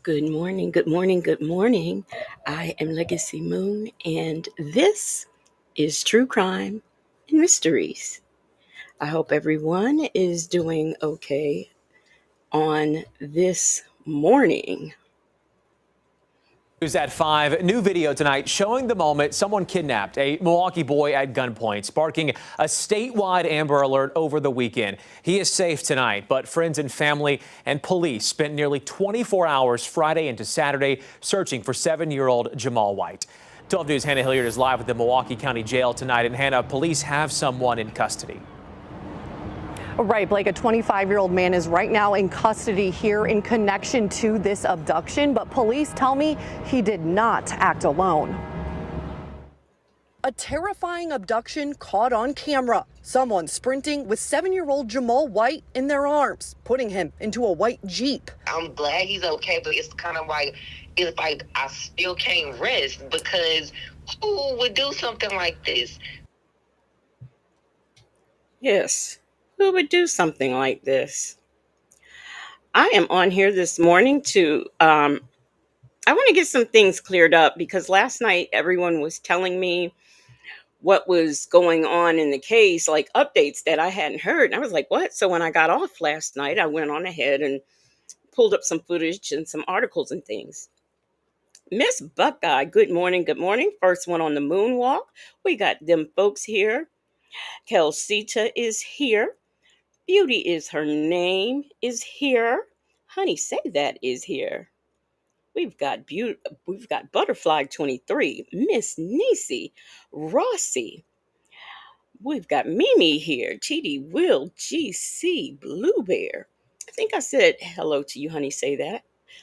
Good morning, good morning, good morning. I am Legacy Moon, and this is True Crime and Mysteries. I hope everyone is doing okay on this morning. News at 5. New video tonight showing the moment someone kidnapped a Milwaukee boy at gunpoint, sparking a statewide Amber Alert over the weekend. He is safe tonight, but friends and family and police spent nearly 24 hours Friday into Saturday searching for 7-year-old Jamal White. 12 News' Hannah Hilliard is live at the Milwaukee County Jail tonight. And Hannah, police have someone in custody. Right, Blake, a 25-year-old man is right now in custody here in connection to this abduction, but police tell me he did not act alone. A terrifying abduction caught on camera. Someone sprinting with 7-year-old Jamal White in their arms, putting him into a white Jeep. I'm glad he's okay, but it's kind of like, I still can't rest because who would do something like this? Yes, who would do something like this? I am on here this morning to, I want to get some things cleared up because last night everyone was telling me what was going on in the case, like updates that I hadn't heard. And I was like, what? So when I got off last night, I went on ahead and pulled up some footage and some articles and things. Miss Buckeye, good morning, good morning. First one on the moonwalk. We got them folks here. Kelsita is here. Beauty is her name, is here. Honey, say that is here. We've got Butterfly 23, Miss Nisi, Rossi. We've got Mimi here, TD Will, GC, Blue Bear. I think I said hello to you, honey. Say that.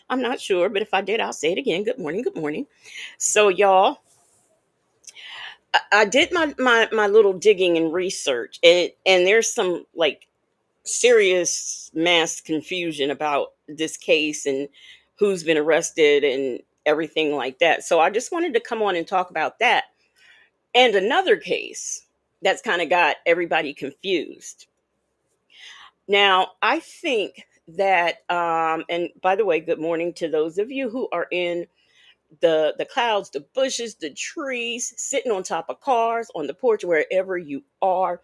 I'm not sure, but if I did, I'll say it again. Good morning, good morning. So, y'all, I did my little digging and research, and there's some like serious mass confusion about this case and who's been arrested and everything like that. So I just wanted to come on and talk about that. And another case that's kind of got everybody confused. Now, I think that, and by the way, good morning to those of you who are in the clouds, the bushes, the trees, sitting on top of cars, on the porch, wherever you are.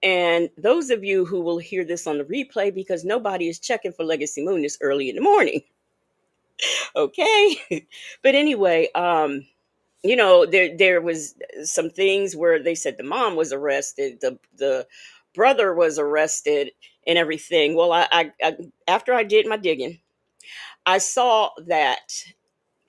And those of you who will hear this on the replay, because nobody is checking for Legacy Moon this early in the morning. Okay. But anyway, there was some things where they said the mom was arrested, the brother was arrested and everything. Well, I after I did my digging, I saw that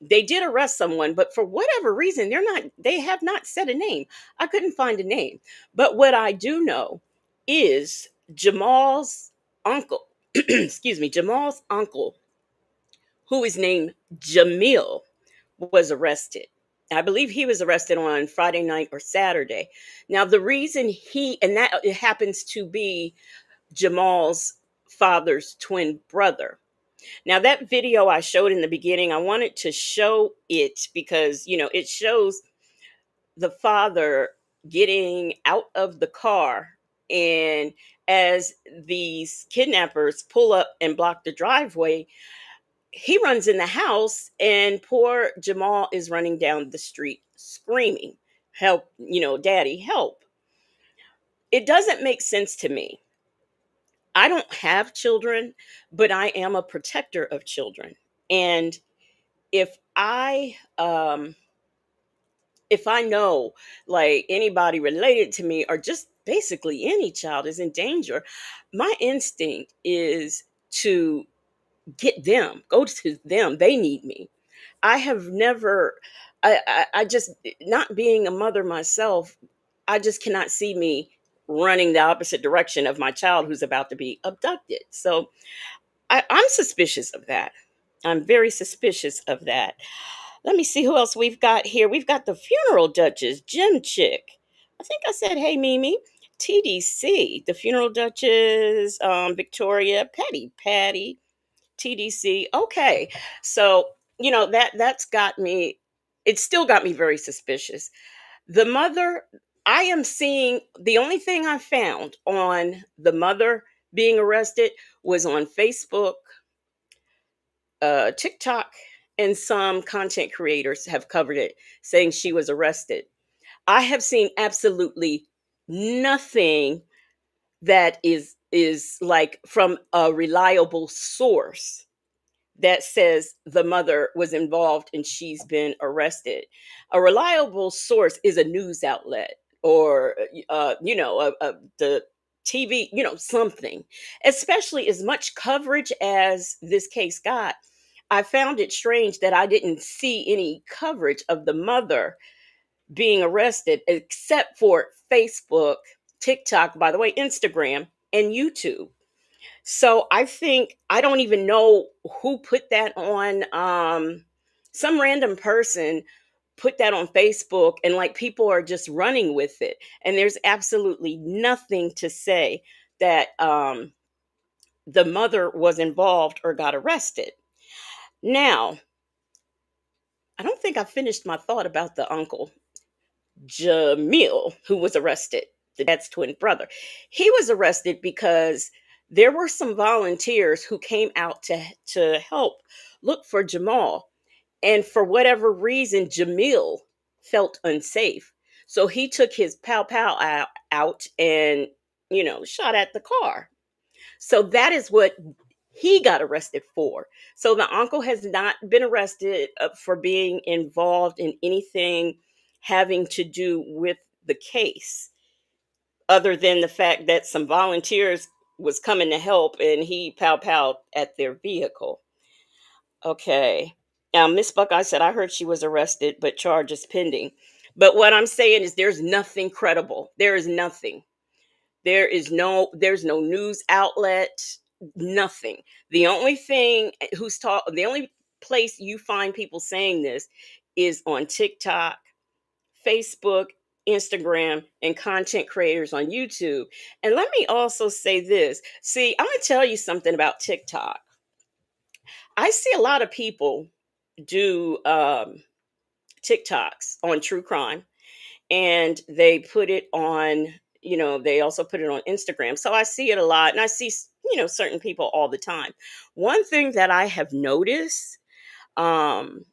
they did arrest someone, but for whatever reason, they have not said a name. I couldn't find a name. But what I do know is Jamal's uncle, excuse me, Jamal's uncle, who is named Jamil, was arrested. I believe he was arrested on Friday night or Saturday. Now, the reason and that it happens to be Jamal's father's twin brother. Now, that video I showed in the beginning, I wanted to show it because, it shows the father getting out of the car. And as these kidnappers pull up and block the driveway, he runs in the house, and poor Jamal is running down the street screaming, help, daddy, help. It doesn't make sense to me. I don't have children, but I am a protector of children. And if I know like anybody related to me or just basically any child is in danger, my instinct is to go to them. They need me. I have never, I just, not being a mother myself, I just cannot see me running the opposite direction of my child who's about to be abducted. So I'm suspicious of that. I'm very suspicious of that. Let me see who else we've got here. We've got the funeral duchess, Jim Chick. I think I said, hey, Mimi. TDC, the funeral duchess, Victoria, Patty, TDC. Okay. So, that's got me, it still got me very suspicious. The mother, I am seeing, the only thing I found on the mother being arrested was on Facebook, TikTok, and some content creators have covered it, saying she was arrested. I have seen absolutely nothing that is like from a reliable source that says the mother was involved and she's been arrested. A reliable source is a news outlet or the TV, something. Especially as much coverage as this case got, I found it strange that I didn't see any coverage of the mother being arrested except for Facebook, TikTok, by the way, Instagram, and YouTube. So I think I don't even know who put that on. Some random person put that on Facebook, and like people are just running with it. And there's absolutely nothing to say that the mother was involved or got arrested. Now, I don't think I finished my thought about the uncle, Jamil, who was arrested, the dad's twin brother. He was arrested because there were some volunteers who came out to help look for Jamal. And for whatever reason, Jamil felt unsafe. So he took his pow pow out and, shot at the car. So that is what he got arrested for. So the uncle has not been arrested for being involved in anything having to do with the case, other than the fact that some volunteers was coming to help and he pow pow at their vehicle. Okay. Now, Miss Buckeye said, I heard she was arrested, but charges pending. But what I'm saying is there's nothing credible. There is nothing. There's no news outlet, nothing. The only place you find people saying this is on TikTok, Facebook, Instagram, and content creators on YouTube. And let me also say this. See, I'm going to tell you something about TikTok. I see a lot of people do TikToks on true crime, and they put it on, they also put it on Instagram. So I see it a lot, and I see, certain people all the time. One thing that I have noticed, um,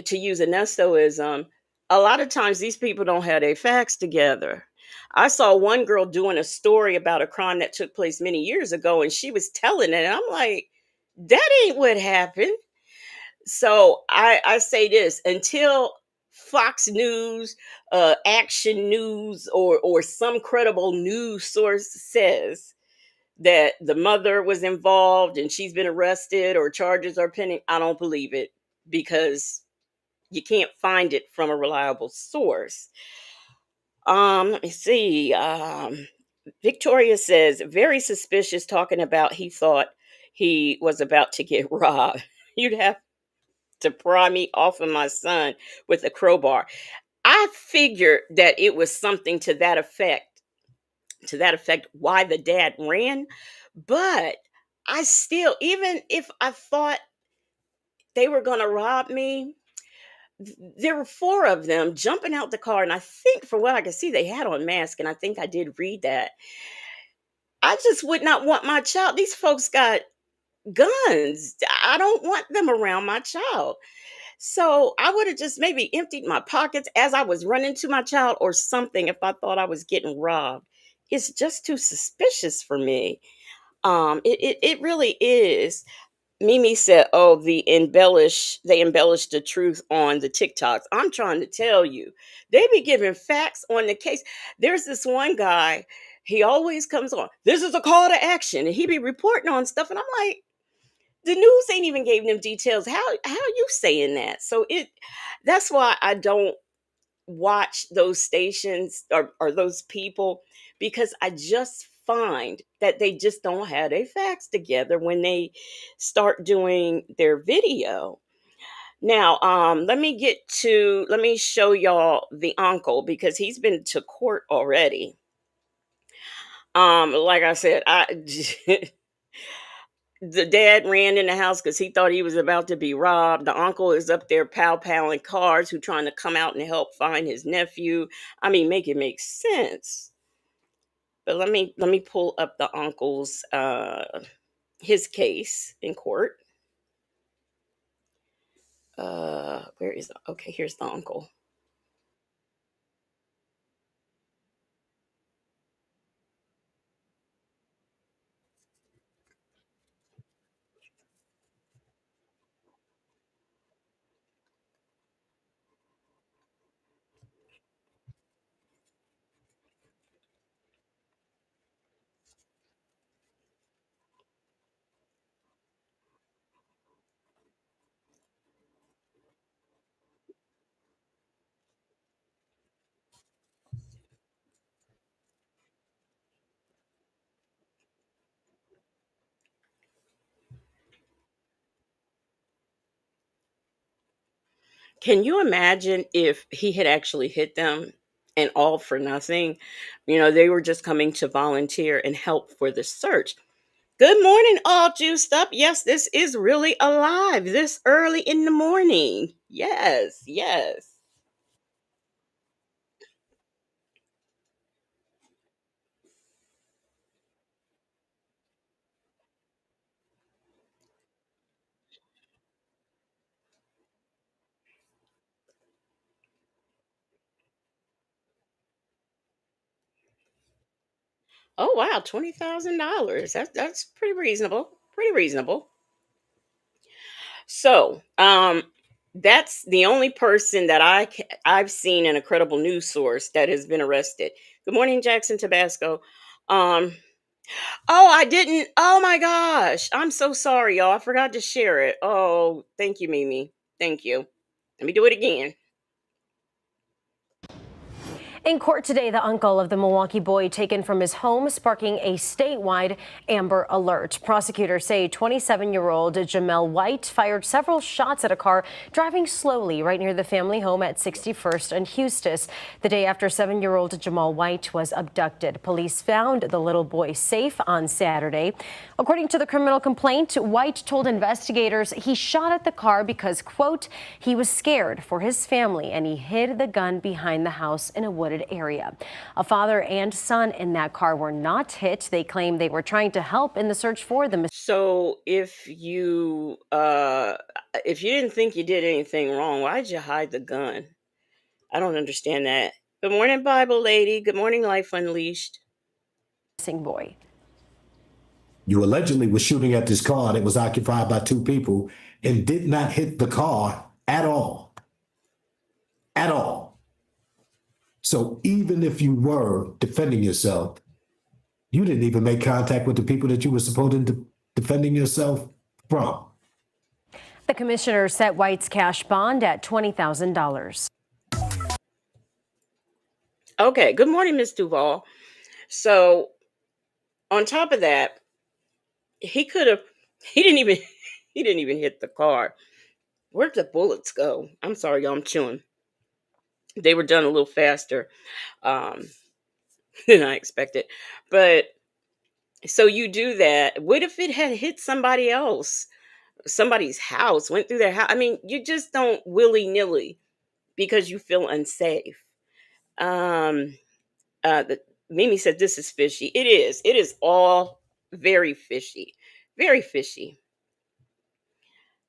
to use a Nestoism, a lot of times these people don't have their facts together. I saw one girl doing a story about a crime that took place many years ago, and she was telling it, and I'm like, that ain't what happened. So I say this: until Fox News, Action News, or some credible news source says that the mother was involved and she's been arrested or charges are pending, I don't believe it, because you can't find it from a reliable source. Let me see. Victoria says, very suspicious, talking about he thought he was about to get robbed. You'd have to pry me off of my son with a crowbar. I figured that it was something to that effect, why the dad ran. But I still, even if I thought they were going to rob me, there were four of them jumping out the car. And I think, from what I could see, they had on masks. And I think I did read that. I just would not want my child. These folks got guns. I don't want them around my child. So I would have just maybe emptied my pockets as I was running to my child or something if I thought I was getting robbed. It's just too suspicious for me. It really is. Mimi said, "Oh, they embellish the truth on the TikToks." I'm trying to tell you, they be giving facts on the case. There's this one guy, he always comes on. This is a call to action, and he be reporting on stuff, and I'm like, the news ain't even gave them details. How you saying that? So that's why I don't watch those stations or those people, because I just find that they just don't have their facts together when they start doing their video. Now, let me show y'all the uncle, because he's been to court already. Like I said, the dad ran in the house because he thought he was about to be robbed. The uncle is up there pow powing cars who trying to come out and help find his nephew. I mean, make it make sense. But let me pull up the uncle's his case in court. Where is okay? Here's the uncle. Can you imagine if he had actually hit them and all for nothing? They were just coming to volunteer and help for the search. Good morning, all juiced up. Yes, this is really alive this early in the morning. Yes, yes. Oh wow, $20,000. That's pretty reasonable. Pretty reasonable. So, that's the only person that I've seen in a credible news source that has been arrested. Good morning, Jackson, Tabasco. Um, oh, I didn't. Oh my gosh, I'm so sorry, y'all. I forgot to share it. Oh, thank you, Mimi. Thank you. Let me do it again. In court today, the uncle of the Milwaukee boy taken from his home, sparking a statewide Amber Alert. Prosecutors say 27-year-old Jamal White fired several shots at a car driving slowly right near the family home at 61st and Eustis the day after 7-year-old Jamal White was abducted. Police found the little boy safe on Saturday. According to the criminal complaint, White told investigators he shot at the car because, quote, he was scared for his family and he hid the gun behind the house in a wooded area. A father and son in that car were not hit. They claim they were trying to help in the search for them. So, if you didn't think you did anything wrong, why'd you hide the gun? I don't understand that. Good morning, Bible lady. Good morning, Life Unleashed. Missing boy. You allegedly were shooting at this car that was occupied by two people and did not hit the car at all. At all. So even if you were defending yourself, you didn't even make contact with the people that you were supposed to defending yourself from. The commissioner set White's cash bond at $20,000. Okay. Good morning, Miss Duval. So, on top of that, he could have. He didn't even. He didn't even hit the car. Where'd the bullets go? I'm sorry, y'all. I'm chewing. They were done a little faster um, than I expected. But so you do that. What if it had hit somebody else? Somebody's house, went through their house. I mean, you just don't willy nilly because you feel unsafe. Um, the, Mimi said this is fishy. It is. It is all very fishy. Very fishy.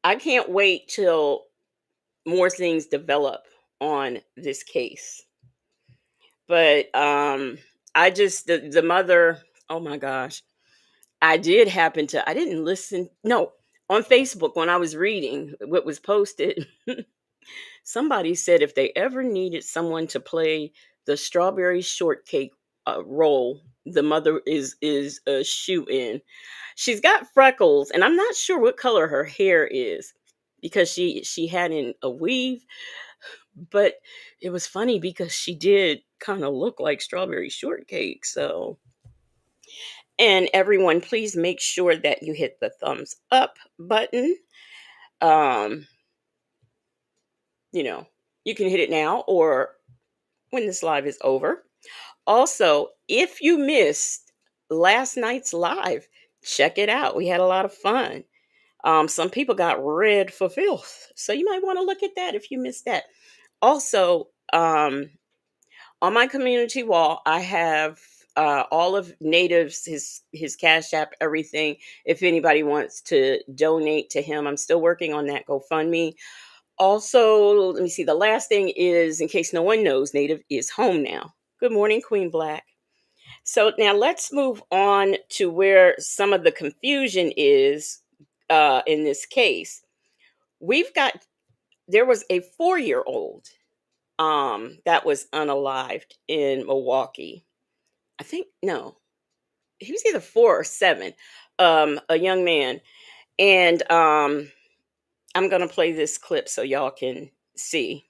I can't wait till more things develop on this case. But I just the mother, oh my gosh. I didn't listen. No, on Facebook when I was reading what was posted, somebody said if they ever needed someone to play the strawberry shortcake role, the mother is a shoe in. She's got freckles, and I'm not sure what color her hair is because she had in a weave, but it was funny because she did kind of look like strawberry shortcake. So, and everyone, please make sure that you hit the thumbs up button. Um, you know, you can hit it now or when this live is over. Also, if you missed last night's live, check it out. We had a lot of fun. Some people got red for filth, so you might want to look at that if you missed that. Also, on my community wall, I have all of Native's his Cash App, everything. If anybody wants to donate to him, I'm still working on that GoFundMe. Also, let me see. The last thing is, in case no one knows, Native is home now. Good morning, Queen Black. So now let's move on to where some of the confusion is in this case. We've got There was a 4-year-old that was unalived in Milwaukee. I think no, he was either 4 or 7. A young man, and I'm gonna play this clip so y'all can see.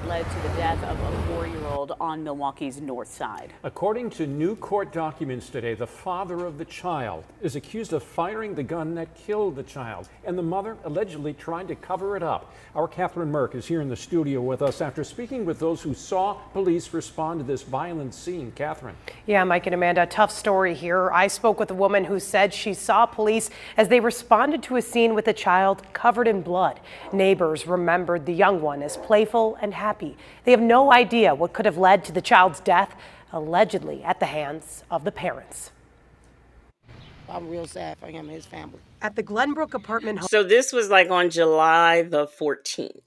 Led to the death of a 4-year-old on Milwaukee's north side. According to new court documents today, the father of the child is accused of firing the gun that killed the child, and the mother allegedly tried to cover it up. Our Catherine Merck is here in the studio with us after speaking with those who saw police respond to this violent scene. Catherine. Yeah, Mike and Amanda, tough story here. I spoke with a woman who said she saw police as they responded to a scene with a child covered in blood. Neighbors remembered the young one as playful and happy. They have no idea what could have led to the child's death, allegedly at the hands of the parents. I'm real sad for him and his family. At the Glenbrook apartment So this was like on July the 14th.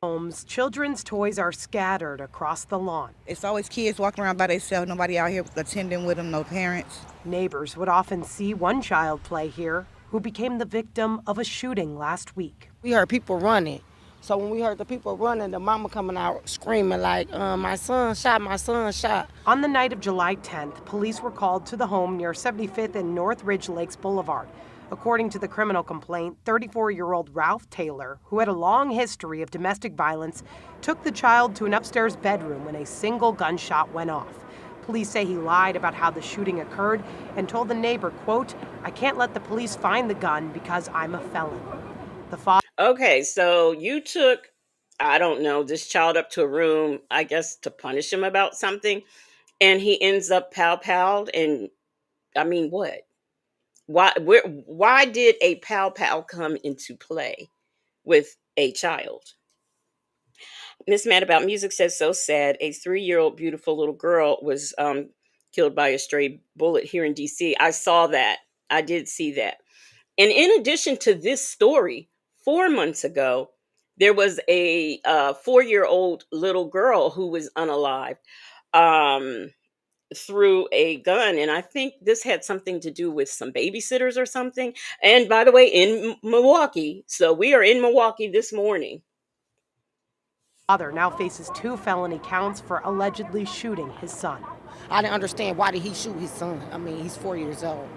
homes, children's toys are scattered across the lawn. It's always kids walking around by themselves, nobody out here attending with them, no parents. Neighbors would often see one child play here who became the victim of a shooting last week. We heard people running. So when we heard the people running, the mama coming out screaming like, my son shot, my son shot. On the night of July 10th, police were called to the home near 75th and North Ridge Lakes Boulevard. According to the criminal complaint, 34-year-old Ralph Taylor, who had a long history of domestic violence, took the child to an upstairs bedroom when a single gunshot went off. Police say he lied about how the shooting occurred and told the neighbor, quote, "I can't let the police find the gun because I'm a felon." The father. Okay, so you took, I don't know, this child up to a room, I guess to punish him about something, and he ends up pow-powed. And I mean, what? Why did a pow-pow come into play with a child? Miss Mad About Music says, so sad. A 3-year-old beautiful little girl was killed by a stray bullet here in DC. I saw that. I did see that. And in addition to this story, 4 months ago, there was a 4-year-old little girl who was unalived through a gun. And I think this had something to do with some babysitters or something. And by the way, in Milwaukee. So we are in Milwaukee this morning. Father now faces 2 felony counts for allegedly shooting his son. I didn't understand, why did he shoot his son? I mean, he's 4 years old.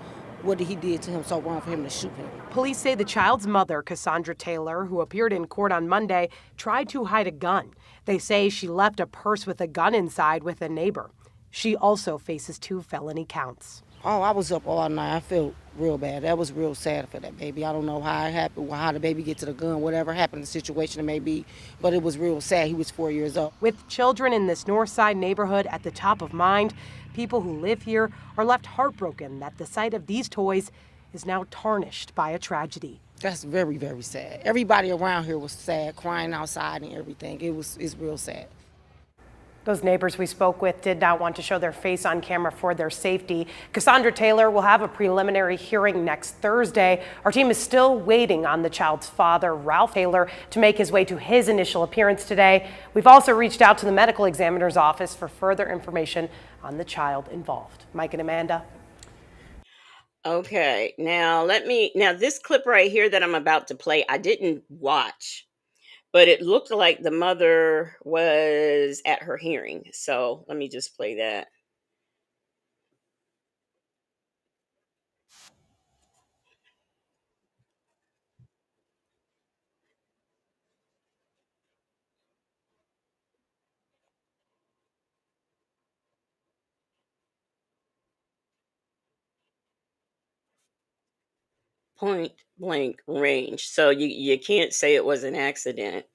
What did he did to him so wrong for him to shoot him? Police say the child's mother, Cassandra Taylor, who appeared in court on Monday, tried to hide a gun. They say she left a purse with a gun inside with a neighbor. She also faces 2 felony counts. Oh, I was up all night. I felt real bad. That was real sad for that baby. I don't know how it happened, how the baby get to the gun, whatever happened, the situation it may be, but it was real sad. He was 4 years old. With children in this North Side neighborhood at the top of mind, people who live here are left heartbroken that the sight of these toys is now tarnished by a tragedy. That's very, very sad. Everybody around here was sad, crying outside and everything. It's real sad. Those neighbors we spoke with did not want to show their face on camera for their safety. Cassandra Taylor will have a preliminary hearing next Thursday. Our team is still waiting on the child's father, Ralph Taylor, to make his way to his initial appearance today. We've also reached out to the medical examiner's office for further information on the child involved. Mike and Amanda. Okay, now this clip right here that I'm about to play, I didn't watch. But it looked like the mother was at her hearing. So let me just play that. Point blank range. So you can't say it was an accident.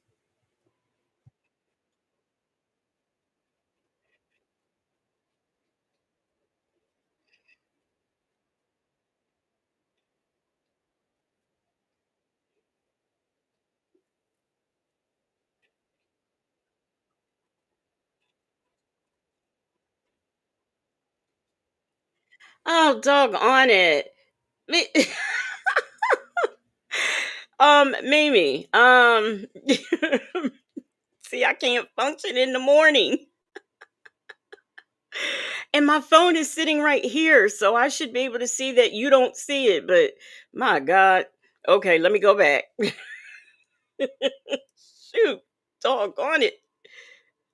Oh, doggone it. Mimi, see, I can't function in the morning. And my phone is sitting right here, so I should be able to see that you don't see it, but my God. Okay, let me go back. Shoot, doggone it.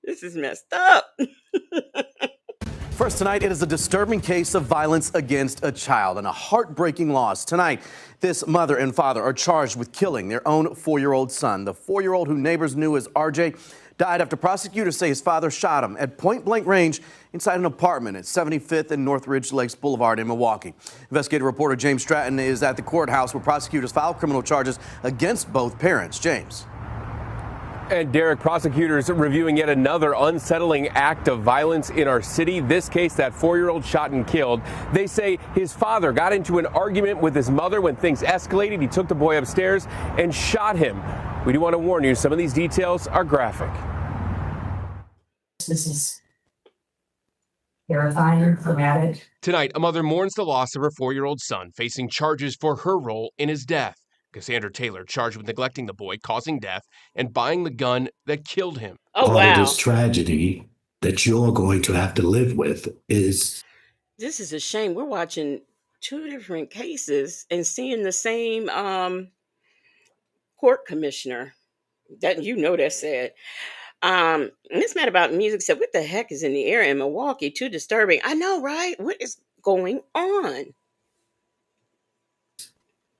This is messed up. First tonight, it is a disturbing case of violence against a child and a heartbreaking loss. Tonight, this mother and father are charged with killing their own 4-year-old son. The 4-year-old, who neighbors knew as RJ, died after prosecutors say his father shot him at point-blank range inside an apartment at 75th and North Ridge Lakes Boulevard in Milwaukee. Investigative reporter James Stratton is at the courthouse where prosecutors filed criminal charges against both parents. James. And Derek, prosecutors reviewing yet another unsettling act of violence in our city. This case, that 4-year-old shot and killed. They say his father got into an argument with his mother when things escalated. He took the boy upstairs and shot him. We do want to warn you, some of these details are graphic. This is terrifying, traumatic. Tonight, a mother mourns the loss of her 4-year-old son, facing charges for her role in his death. Cassandra Taylor charged with neglecting the boy, causing death, and buying the gun that killed him. Oh, Part wow. of this tragedy that you're going to have to live with is... This is a shame. We're watching two different cases and seeing the same court commissioner. That, you know, that's sad. And this man about music said, "What the heck is in the air in Milwaukee? Too disturbing." I know, right? What is going on?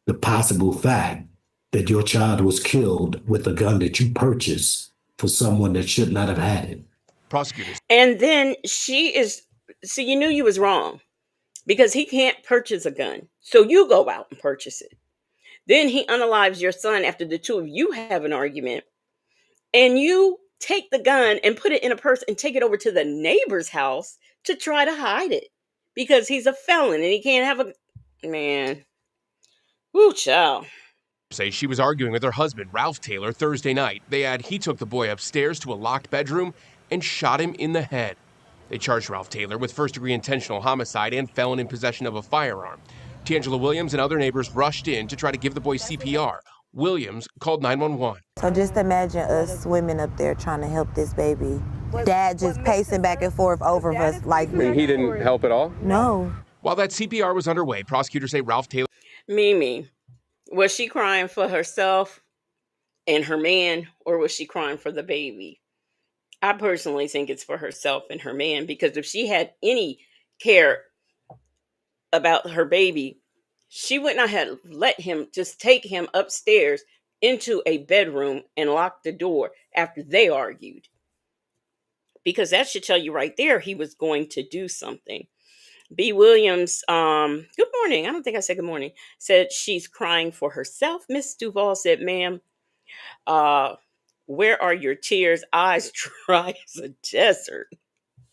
the possible fact that your child was killed with a gun that you purchased for someone that should not have had it. Prosecutors. And then she is, so you knew you was wrong because he can't purchase a gun. So you go out and purchase it. Then he unalives your son after the two of you have an argument. And you take the gun and put it in a purse and take it over to the neighbor's house to try to hide it because he's a felon and he can't have a, man. Woo, child. Say she was arguing with her husband, Ralph Taylor, Thursday night. They add he took the boy upstairs to a locked bedroom and shot him in the head. They charged Ralph Taylor with first-degree intentional homicide and felon in possession of a firearm. Tangela Williams and other neighbors rushed in to try to give the boy CPR. Williams called 911. So just imagine us women up there trying to help this baby. Dad just pacing back and forth over us like... And he didn't help at all? No. While that CPR was underway, prosecutors say Ralph Taylor... Mimi, was she crying for herself and her man, or was she crying for the baby? I personally think it's for herself and her man, because if she had any care about her baby, she would not have let him just take him upstairs into a bedroom and lock the door after they argued. Because that should tell you right there he was going to do something. B. Williams, good morning. I don't think I said good morning. Said she's crying for herself. Miss Duval said, "Ma'am, where are your tears? Eyes dry as a desert."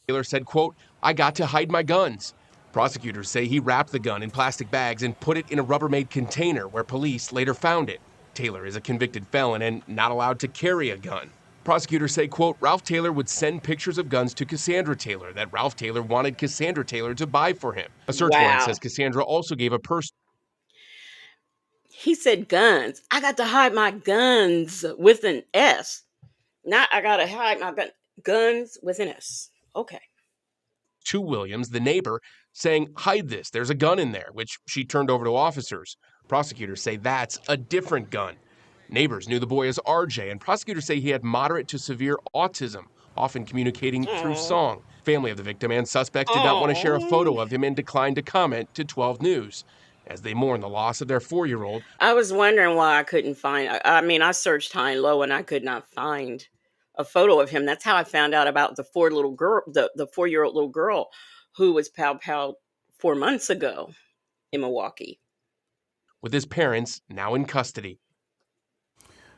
Taylor said, quote, "I got to hide my guns." Prosecutors say he wrapped the gun in plastic bags and put it in a Rubbermaid container where police later found it. Taylor is a convicted felon and not allowed to carry a gun. Prosecutors say, quote, Ralph Taylor would send pictures of guns to Cassandra Taylor that Ralph Taylor wanted Cassandra Taylor to buy for him. A search warrant says Cassandra also gave a purse. He said guns. I got to hide my guns with an S. Not I got to hide my guns with an S. Okay. To Williams, the neighbor, saying, "Hide this, there's a gun in there," which she turned over to officers. Prosecutors say that's a different gun. Neighbors knew the boy as RJ, and prosecutors say he had moderate to severe autism, often communicating through song. Family of the victim and suspects did not want to share a photo of him and declined to comment to 12 News as they mourn the loss of their 4-year-old. I was wondering why I couldn't find, I mean, I searched high and low and I could not find a photo of him. That's how I found out about the 4-year-old little girl who was pow 4 months ago in Milwaukee. With his parents now in custody.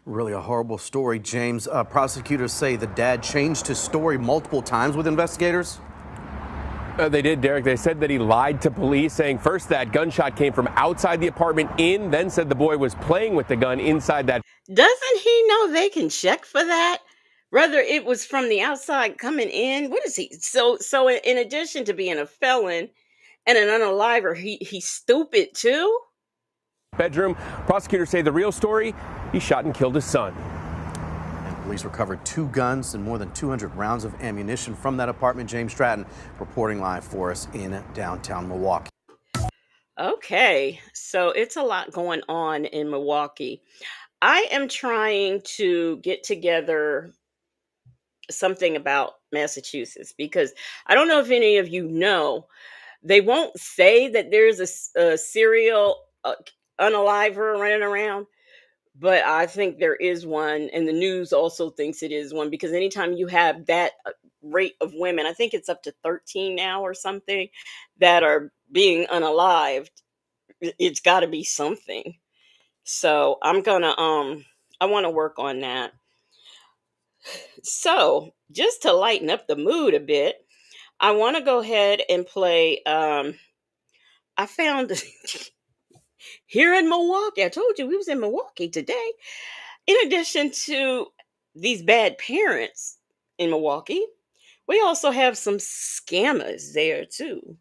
Really a horrible story, James. Prosecutors say the dad changed his story multiple times with investigators. They did, Derek. They said that he lied to police, saying first that gunshot came from outside the apartment then said the boy was playing with the gun inside that. Doesn't he know they can check for that? Whether it was from the outside coming in. What is he? So in addition to being a felon and an unaliver, he's stupid too? bedroom. Prosecutors say the real story, he shot and killed his son. And police recovered 2 guns and more than 200 rounds of ammunition from that apartment. James Stratton reporting live for us in downtown Milwaukee. Okay, so it's a lot going on in Milwaukee. I am trying to get together something about Massachusetts because I don't know if any of you know, they won't say that there's a serial unaliver running around, but I think there is one, and the news also thinks it is one because anytime you have that rate of women, I think it's up to 13 now or something, that are being unalived, it's got to be something. So I'm gonna I want to work on that. So just to lighten up the mood a bit, I want to go ahead and play. I found here in Milwaukee. I told you we was in Milwaukee today. In addition to these bad parents in Milwaukee, we also have some scammers there too.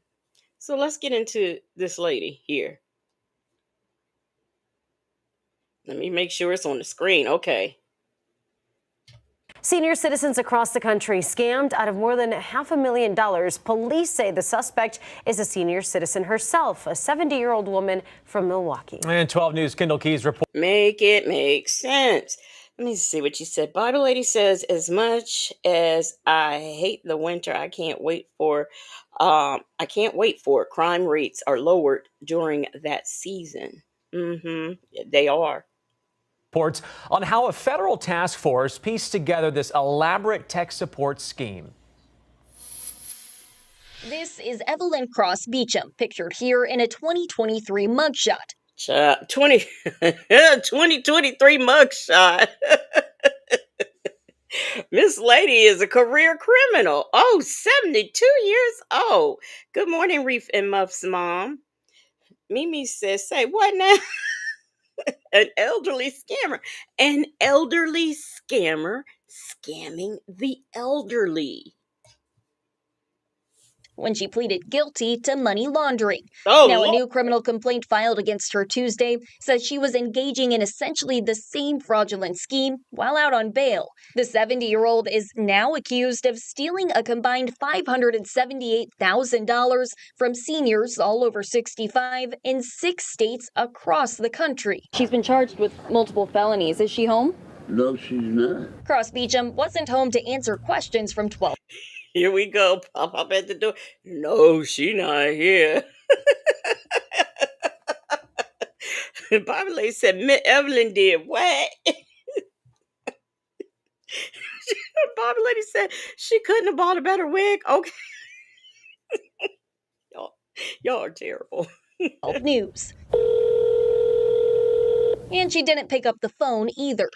So let's get into this lady here. Let me make sure it's on the screen. Okay. Senior citizens across the country scammed out of more than $500,000. Police say the suspect is a senior citizen herself, a 70-year-old woman from Milwaukee. And 12 News Kendall Keys report. Make it make sense. Let me see what you said. Bible Lady says, as much as I hate the winter, I can't wait for crime rates are lowered during that season. They are. Reports on how a federal task force pieced together this elaborate tech support scheme. This is Evelyn Cross Beecham, pictured here in a 2023 mugshot. 2023 mugshot. Miss Lady is a career criminal. Oh, 72 years old. Good morning, Reef and Muff's mom. Mimi says, say what now? An elderly scammer. An elderly scammer scamming the elderly. When she pleaded guilty to money laundering. Oh, now, Lord. a new criminal complaint filed against her Tuesday says she was engaging in essentially the same fraudulent scheme while out on bail. The 70-year-old is now accused of stealing a combined $578,000 from seniors all over 65 in 6 states across the country. She's been charged with multiple felonies. Is she home? No, she's not. Cross Beecham wasn't home to answer questions from 12. Here we go. Pop up at the door. No, she not here. Bobby Lady said, Evelyn did what? Bobby Lady said she couldn't have bought a better wig. Okay. y'all are terrible. News. And she didn't pick up the phone either.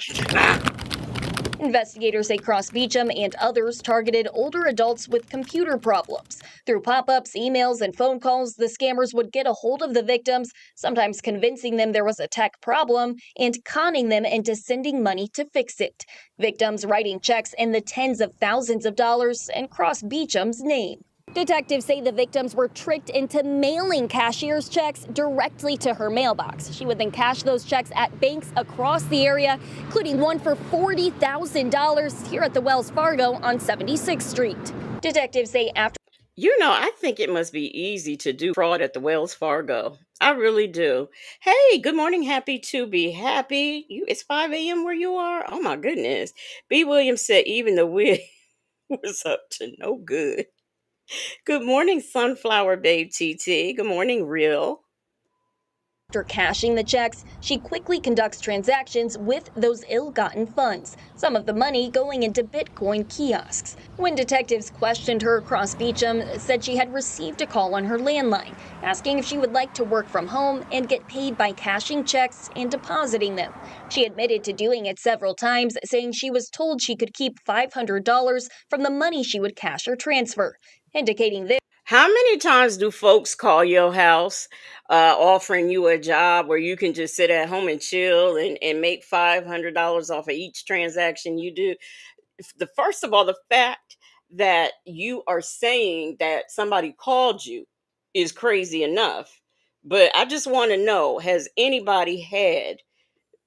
Investigators say Cross Beecham and others targeted older adults with computer problems. Through pop-ups, emails, and phone calls, the scammers would get a hold of the victims, sometimes convincing them there was a tech problem and conning them into sending money to fix it. Victims writing checks in the tens of thousands of dollars in Cross Beecham's name. Detectives say the victims were tricked into mailing cashier's checks directly to her mailbox. She would then cash those checks at banks across the area, including one for $40,000 here at the Wells Fargo on 76th Street. Detectives say after... I think it must be easy to do fraud at the Wells Fargo. I really do. Hey, good morning. Happy to be happy. It's 5 a.m. where you are? Oh, my goodness. B. Williams said even the wig was up to no good. Good morning, Sunflower Babe TT. Good morning, Real. After cashing the checks, she quickly conducts transactions with those ill-gotten funds, some of the money going into Bitcoin kiosks. When detectives questioned her, Cross Beecham said she had received a call on her landline, asking if she would like to work from home and get paid by cashing checks and depositing them. She admitted to doing it several times, saying she was told she could keep $500 from the money she would cash or transfer, indicating this. How many times do folks call your house offering you a job where you can just sit at home and chill and make $500 off of each transaction you do? First of all, the fact that you are saying that somebody called you is crazy enough. But I just want to know, has anybody had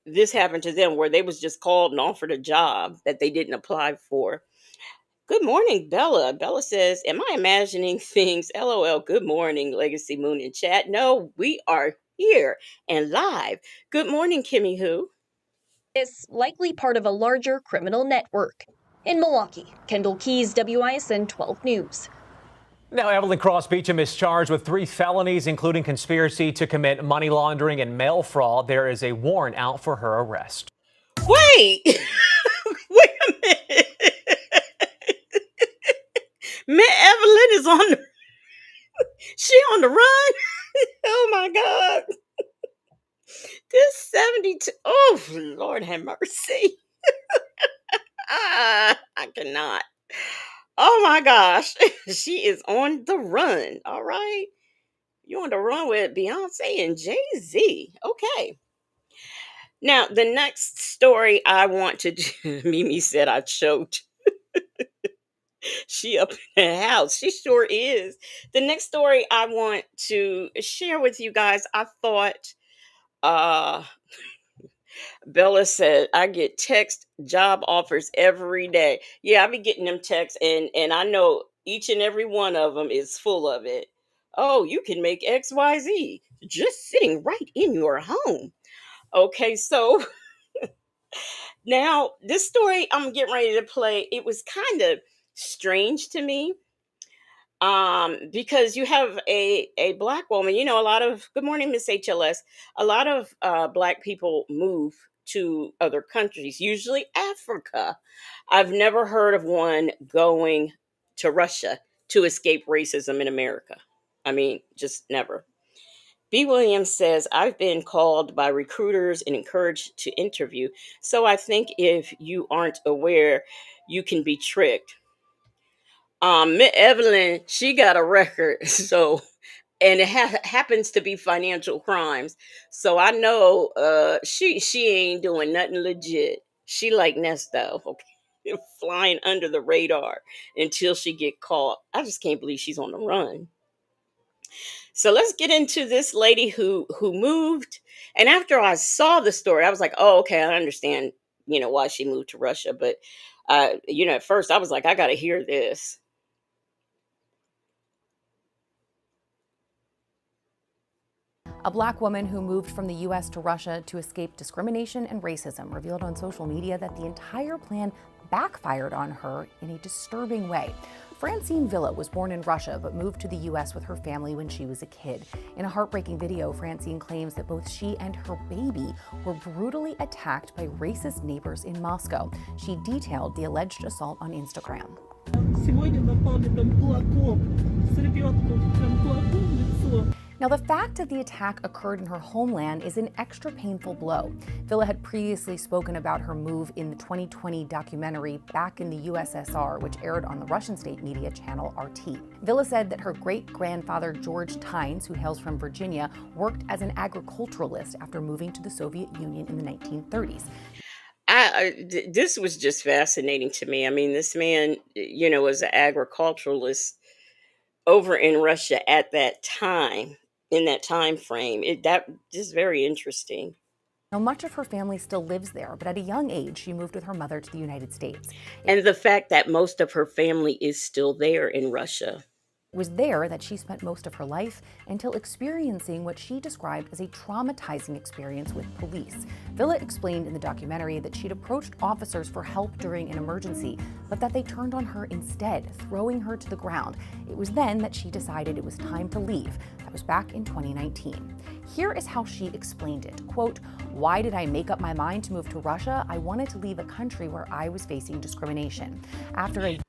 this happen to them where they was just called and offered a job that they didn't apply for? Good morning, Bella. Bella says, am I imagining things? LOL. Good morning, Legacy Moon in chat. No, we are here and live. Good morning, Kimmy Who. Is likely part of a larger criminal network. In Milwaukee, Kendall Keys, WISN 12 News. Now, Evelyn Cross Beecham is charged with 3 felonies, including conspiracy to commit money laundering and mail fraud. There is a warrant out for her arrest. Wait, wait a minute. Miss Evelyn is on the, she on the run. Oh my God. This 72. Oh, Lord have mercy. I cannot. Oh my gosh. She is on the run. All right. You on the run with Beyonce and Jay-Z. Okay. Now, the next story I want to do, Mimi said I choked. She up in the house. She sure is. The next story I want to share with you guys, I thought uh Bella said I get text job offers every day. Yeah, I be getting them texts, and I know each and every one of them is full of it. Oh, you can make XYZ just sitting right in your home. Okay, so now this story I'm getting ready to play, it was kind of strange to me. Because you have a black woman, a lot of, good morning, Miss HLS, a lot of black people move to other countries, usually Africa. I've never heard of one going to Russia to escape racism in America. I mean, just never. B. Williams says, I've been called by recruiters and encouraged to interview. So I think if you aren't aware, you can be tricked. Evelyn, she got a record, so, and it happens to be financial crimes. So I know she ain't doing nothing legit. She like Nesto, okay, flying under the radar until she get caught. I just can't believe she's on the run. So let's get into this lady who moved. And after I saw the story, I was like, oh, okay, I understand, why she moved to Russia. But at first I was like, I gotta hear this. A black woman who moved from the U.S. to Russia to escape discrimination and racism revealed on social media that the entire plan backfired on her in a disturbing way. Francine Villa was born in Russia but moved to the U.S. with her family when she was a kid. In a heartbreaking video, Francine claims that both she and her baby were brutally attacked by racist neighbors in Moscow. She detailed the alleged assault on Instagram. Now, the fact that the attack occurred in her homeland is an extra painful blow. Villa had previously spoken about her move in the 2020 documentary Back in the USSR, which aired on the Russian state media channel RT. Villa said that her great-grandfather George Tynes, who hails from Virginia, worked as an agriculturalist after moving to the Soviet Union in the 1930s. This was just fascinating to me. I mean, this man, was an agriculturalist over in Russia at that time, in that time frame. That is very interesting. Now, much of her family still lives there, but at a young age, she moved with her mother to the United States. And the fact that most of her family is still there in Russia. It was there that she spent most of her life until experiencing what she described as a traumatizing experience with police. Villa explained in the documentary that she'd approached officers for help during an emergency, but that they turned on her instead, throwing her to the ground. It was then that she decided it was time to leave. That was back in 2019. Here is how she explained it. Quote, "Why did I make up my mind to move to Russia? I wanted to leave a country where I was facing discrimination.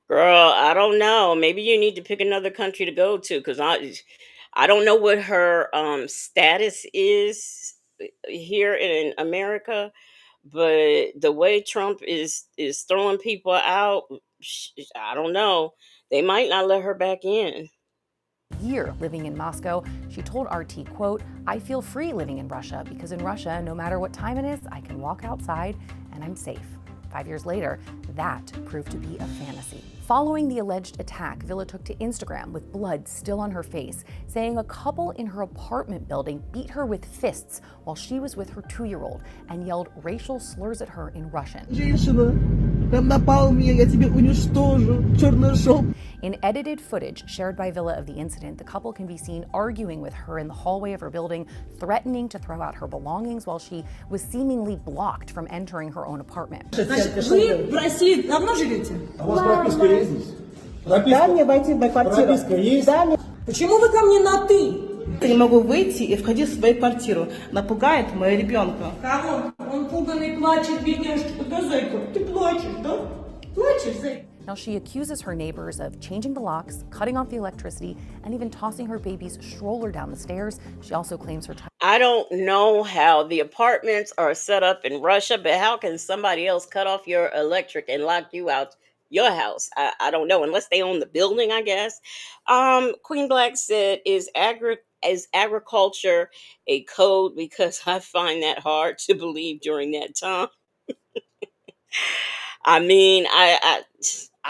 Girl, I don't know. Maybe you need to pick another country to go to, because I don't know what her status is here in America, but the way Trump is throwing people out, I don't know. They might not let her back in. Year living in Moscow, she told RT, quote, "I feel free living in Russia because in Russia, no matter what time it is, I can walk outside and I'm safe." 5 years later, that proved to be a fantasy. Following the alleged attack, Villa took to Instagram with blood still on her face, saying a couple in her apartment building beat her with fists while she was with her 2-year-old and yelled racial slurs at her in Russian. In edited footage shared by Villa of the incident, the couple can be seen arguing with her in the hallway of her building, threatening to throw out her belongings while she was seemingly blocked from entering her own apartment. Вы в России давно живете? У вас прописка есть здесь? Дай мне войти в мою квартиру. Прописка есть? Почему вы ко мне на «ты»? Я не могу выйти и входить в свою квартиру. Напугает моего ребенка. Кого? Он пуганный, плачет, бедняжечка. Да, зайка, ты плачешь, да? Плачешь, зайка? Now, she accuses her neighbors of changing the locks, cutting off the electricity, and even tossing her baby's stroller down the stairs. She also claims her child. I don't know how the apartments are set up in Russia, but how can somebody else cut off your electric and lock you out your house? I don't know, unless they own the building, I guess. Queen Black said, is agriculture a code? Because I find that hard to believe during that time. I mean, I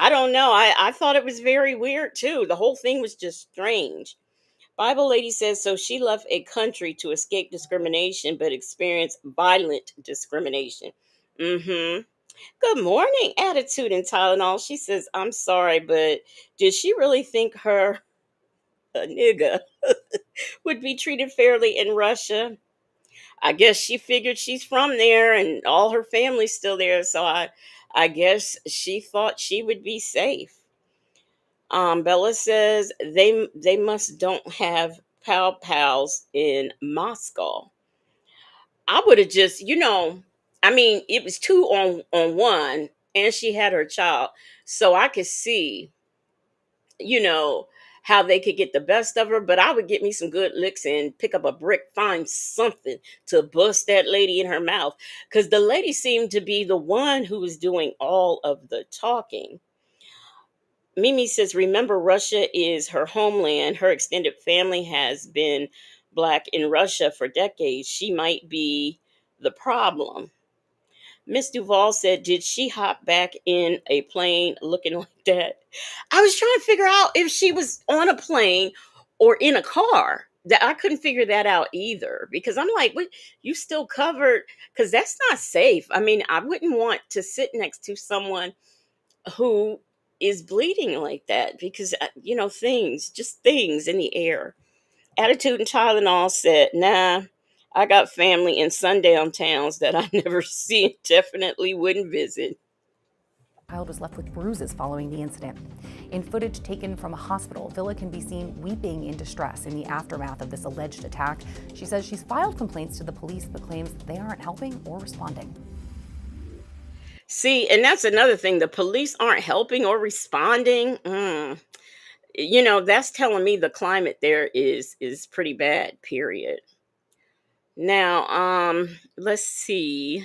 don't know. I thought it was very weird too. The whole thing was just strange. Bible Lady says, so she left a country to escape discrimination, but experienced violent discrimination. Good morning, Attitude and Tylenol. She says, I'm sorry, but did she really think her a nigga would be treated fairly in Russia? I guess she figured she's from there and all her family's still there, so I guess she thought she would be safe. Bella says they must don't have pals in Moscow. I would have just, I mean, it was 2 on 1, and she had her child, so I could see, you know, how they could get the best of her. But I would get me some good licks and pick up a brick, find something to bust that lady in her mouth, because the lady seemed to be the one who was doing all of the talking. Mimi says, remember, Russia is her homeland. Her extended family has been Black in Russia for decades. She might be the problem. Miss Duval said, did she hop back in a plane looking like that? I was trying to figure out if she was on a plane or in a car. That I couldn't figure that out either, because I'm like, what, you still covered? Because that's not safe. I mean, I wouldn't want to sit next to someone who is bleeding like that, because things in the air. Attitude and Tylenol said, nah, I got family in sundown towns that I never see and definitely wouldn't visit. The child was left with bruises following the incident. In footage taken from a hospital, Villa can be seen weeping in distress in the aftermath of this alleged attack. She says she's filed complaints to the police, but claims they aren't helping or responding. See, and that's another thing. The police aren't helping or responding. That's telling me the climate there is pretty bad, period. Now, let's see.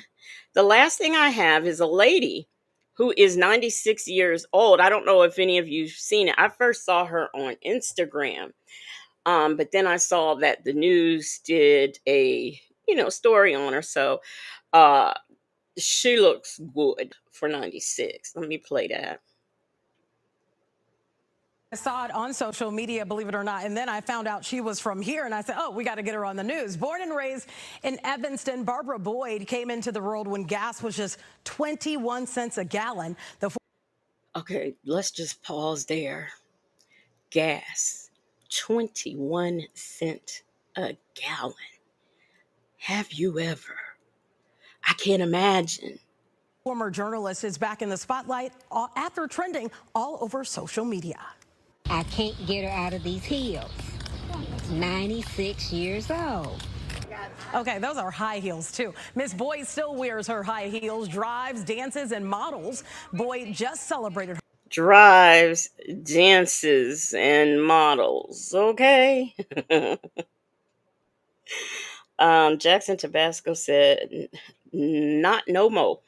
The last thing I have is a lady who is 96 years old. I don't know if any of you've seen it. I first saw her on Instagram. But then I saw that the news did a, story on her. So, she looks good for 96. Let me play that. I saw it on social media, believe it or not, and then I found out she was from here, and I said, oh, we got to get her on the news. Born and raised in Evanston, Barbara Boyd came into the world when gas was just 21 cents a gallon. Okay, let's just pause there. Gas, 21 cents a gallon. Have you ever? I can't imagine. Former journalist is back in the spotlight after trending all over social media. I can't get her out of these heels. 96 years old. Okay, those are high heels, too. Miss Boyd still wears her high heels, drives, dances, and models. Boyd just celebrated her. Drives, dances, and models. Okay. Jackson Tabasco said, not no mo.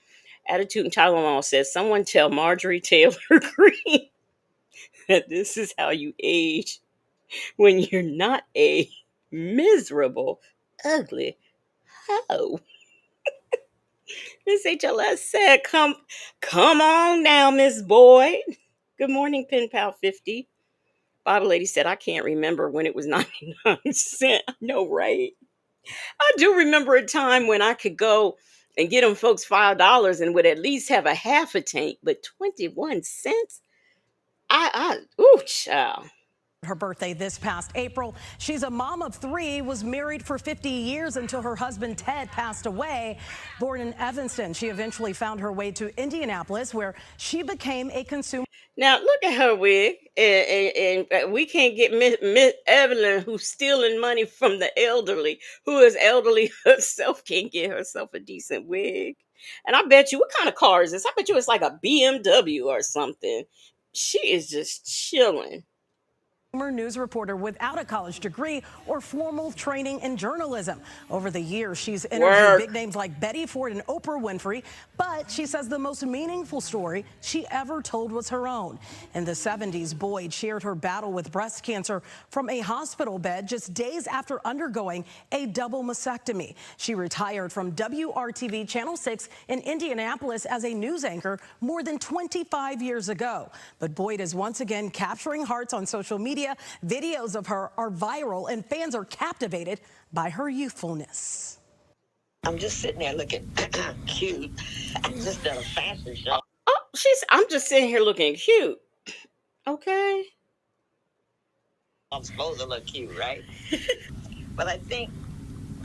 Attitude and Tylenol says, someone tell Marjorie Taylor Greene that this is how you age when you're not a miserable, ugly hoe. Miss HLS said, come on now, Miss Boyd. Good morning, Pen Pal 50. Bible Lady said, I can't remember when it was 99 cents. I know, right? I do remember a time when I could go and get them folks $5 and would at least have a half a tank, but 21 cents? Ooh, child. Her birthday this past April. She's a mom of 3, was married for 50 years until her husband Ted passed away. Born in Evanston, she eventually found her way to Indianapolis, where she became a consumer. Now look at her wig, and we can't get Miss Evelyn, who's stealing money from the elderly, who is elderly herself, can't get herself a decent wig. And I bet you, what kind of car is this? I bet you it's like a BMW or something. She is just chilling. News reporter without a college degree or formal training in journalism. Over the years, she's interviewed big names like Betty Ford and Oprah Winfrey, but she says the most meaningful story she ever told was her own. In the 70s, Boyd shared her battle with breast cancer from a hospital bed just days after undergoing a double mastectomy. She retired from WRTV Channel 6 in Indianapolis as a news anchor more than 25 years ago. But Boyd is once again capturing hearts on social media. Videos of her are viral and fans are captivated by her youthfulness. I'm just sitting there looking cute. I just done a fashion show. Oh, I'm just sitting here looking cute. Okay. I'm supposed to look cute, right? But I think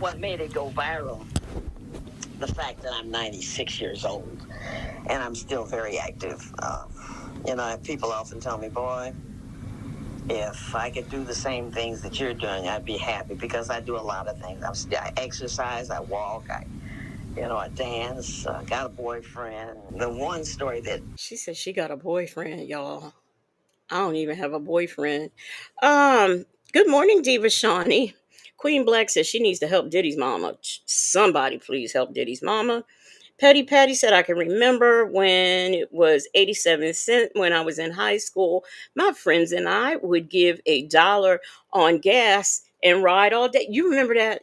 what made it go viral, the fact that I'm 96 years old and I'm still very active. People often tell me, boy, if I could do the same things that you're doing, I'd be happy, because I do a lot of things. I exercise, I walk, I dance, got a boyfriend. The one story that... She said she got a boyfriend, y'all. I don't even have a boyfriend. Good morning, Diva Shawnee. Queen Black says she needs to help Diddy's mama. Somebody please help Diddy's mama. Petty Patty said, I can remember when it was 87 cents when I was in high school. My friends and I would give $1 on gas and ride all day. You remember that?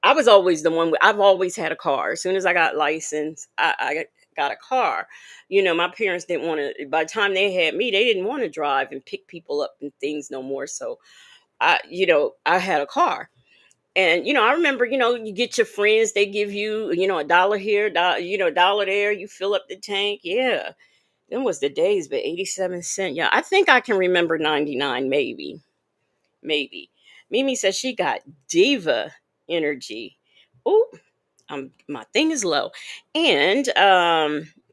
I was always the one. I've always had a car. As soon as I got licensed, I got a car. My parents didn't want to. By the time they had me, they didn't want to drive and pick people up and things no more. So I had a car. And, I remember, you get your friends, they give you, $1 here, $1 there, you fill up the tank. Yeah. Them was the days, but 87 cents. Yeah. I think I can remember 99, maybe. Maybe. Mimi says she got diva energy. Oh, my thing is low. And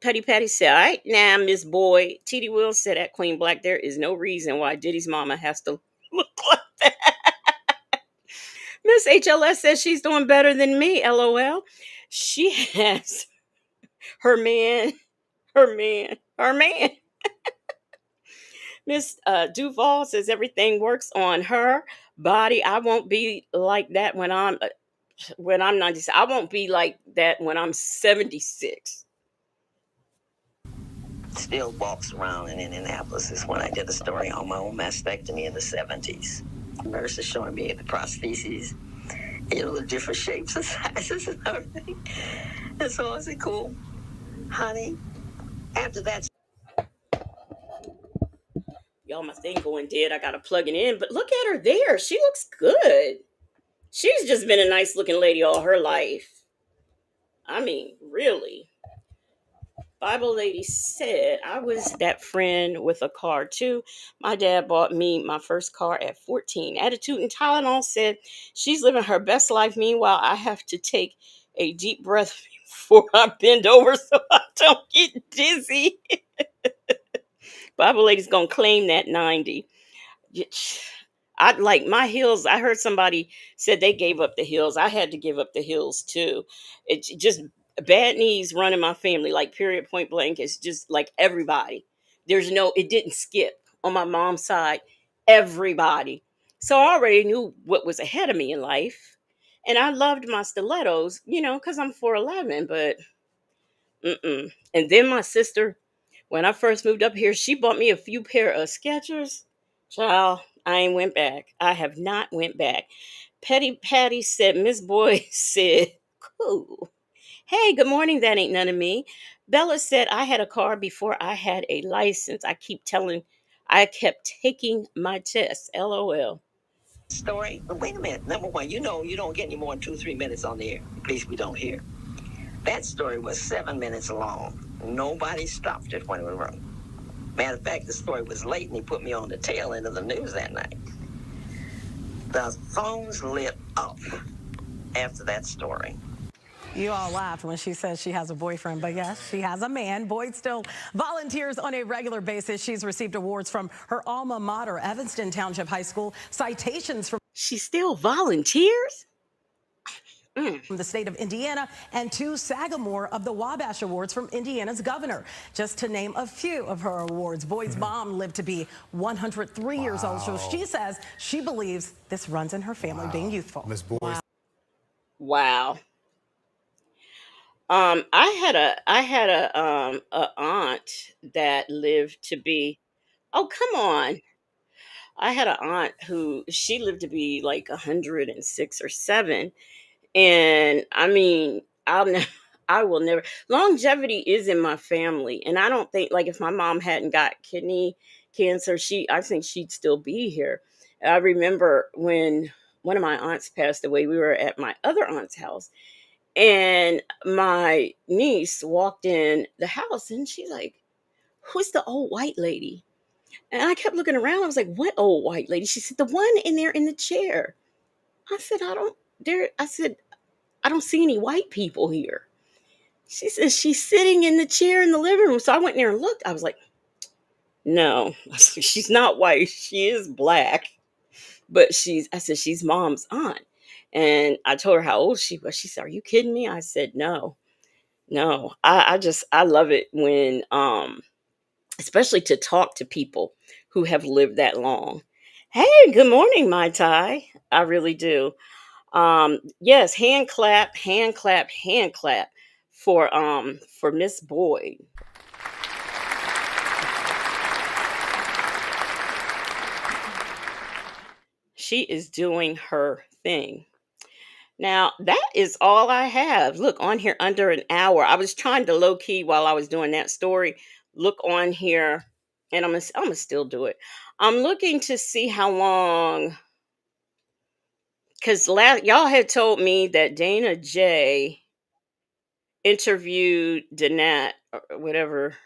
Petty Patty said, all right, now, Miss Boyd. TD Will said at Queen Black, there is no reason why Diddy's mama has to look like that. Miss HLS says she's doing better than me, LOL. She has her man. Miss Duval says everything works on her body. I won't be like that when I'm 96. I won't be like that when I'm 76. Still walks around in Indianapolis. Is when I did a story on my own mastectomy in the 70s. Nurse is showing me the prostheses, the different shapes and sizes and everything. And so I said, cool, honey. After that, Y'all, my thing going dead. I gotta plug it in. But look at her there. She looks good. She's just been a nice looking lady all her life. I mean, really. Bible Lady said, I was that friend with a car too. My dad bought me my first car at 14. Attitude and Tylenol said she's living her best life. Meanwhile, I have to take a deep breath before I bend over so I don't get dizzy. Bible Lady's gonna claim that 90. I like my heels. I heard somebody said they gave up the heels. I had to give up the heels too. It's just bad knees run in my family, like period, point blank. It's just like everybody. It didn't skip on my mom's side. Everybody. So I already knew what was ahead of me in life. And I loved my stilettos, because I'm 4'11", but And then my sister, when I first moved up here, she bought me a few pair of Skechers. Child, I ain't went back. I have not went back. Petty Patty said, Miss Boyd said, cool. Hey, good morning. That ain't none of me. Bella said I had a car before I had a license. I kept taking my test. LOL. Story. But wait a minute. Number one, you know you don't get any more than 2-3 minutes on the air. At least we don't hear. That story was 7 minutes long. Nobody stopped it when it was wrong. Matter of fact, the story was late and he put me on the tail end of the news that night. The phones lit up after that story. You all laughed when she says she has a boyfriend, but yes, she has a man. Boyd still volunteers on a regular basis. She's received awards from her alma mater, Evanston Township High School, citations from She still volunteers? the state of Indiana, and 2 Sagamore of the Wabash Awards from Indiana's governor. Just to name a few of her awards. Boyd's mom lived to be 103 years old, so she says she believes this runs in her family, being youthful. Miss Boyd. Wow. I had a aunt that lived to be. Oh, come on. I had an aunt who she lived to be like 106 or 7. And I mean, I will never. Longevity is in my family, and I don't think like if my mom hadn't got kidney cancer, I think she'd still be here. I remember when one of my aunts passed away. We were at my other aunt's house, and my niece walked in the house, and she's like, "Who's the old white lady?" And I kept looking around. I was like, "What old white lady?" She said, "The one in there in the chair." I said, "I don't there." I said, "I don't see any white people here." She says she's sitting in the chair in the living room. So I went in there and looked. I was like, "No, she's not white. She is black, but I said, she's mom's aunt." And I told her how old she was. She said, "Are you kidding me?" I said, "No, no." I love it when, especially to talk to people who have lived that long. Hey, good morning, my Ty. I really do. Yes, hand clap, hand clap, hand clap for Miss Boyd. She is doing her thing. Now, that is all I have. Look on here, under an hour. I was trying to low key while I was doing that story. Look on here, and I'm gonna still do it. I'm looking to see how long, because y'all had told me that Dana J interviewed Danat, or whatever,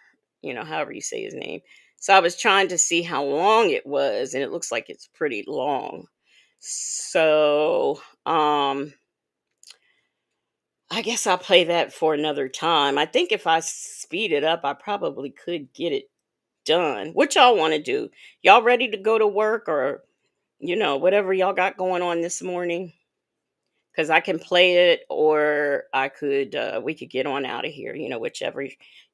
however you say his name. So I was trying to see how long it was, and it looks like it's pretty long. So, I guess I'll play that for another time. I think if I speed it up, I probably could get it done. What y'all want to do? Y'all ready to go to work, or whatever y'all got going on this morning? Because I can play it, or we could get on out of here, whichever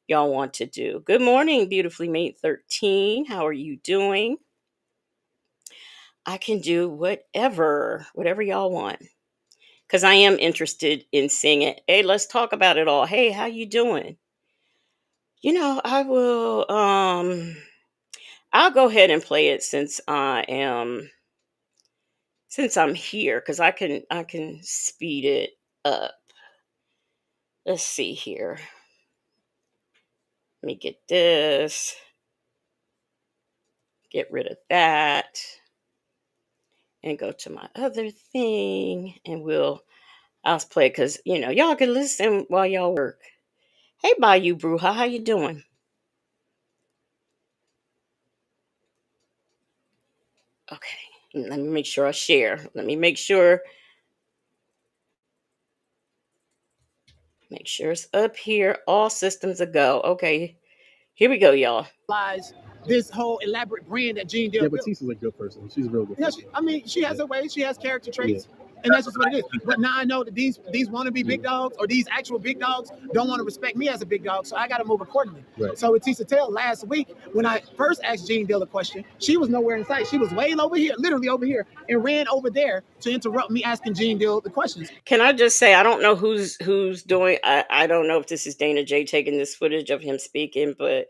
y'all want to do. Good morning, beautifully made 13. How are you doing? I can do whatever y'all want, because I am interested in seeing it. Hey, let's talk about it all. Hey, how you doing? I will I'll go ahead and play it since I'm here, because I can speed it up. Let's see here. Let me get this. Get rid of that. And go to my other thing. And I'll play it, because y'all can listen while y'all work. Hey, Bayou Bruja, how you doing? Okay. Let me make sure I share. Let me make sure it's up here. All systems a go. Okay. Here we go, y'all. This whole elaborate brand that Gene Deal built. Yeah, but Tissa's a good person. She's a real good person. She has her ways. She has character traits. Yeah. And that's just what it is. But now I know that these wannabe big dogs, or these actual big dogs, don't want to respect me as a big dog, so I got to move accordingly. Right. So with Tissa Tell last week, when I first asked Gene Deal a question, she was nowhere in sight. She was way over here, literally over here, and ran over there to interrupt me asking Gene Deal the questions. Can I just say, I don't know who's doing. I don't know if this is Dana J taking this footage of him speaking, but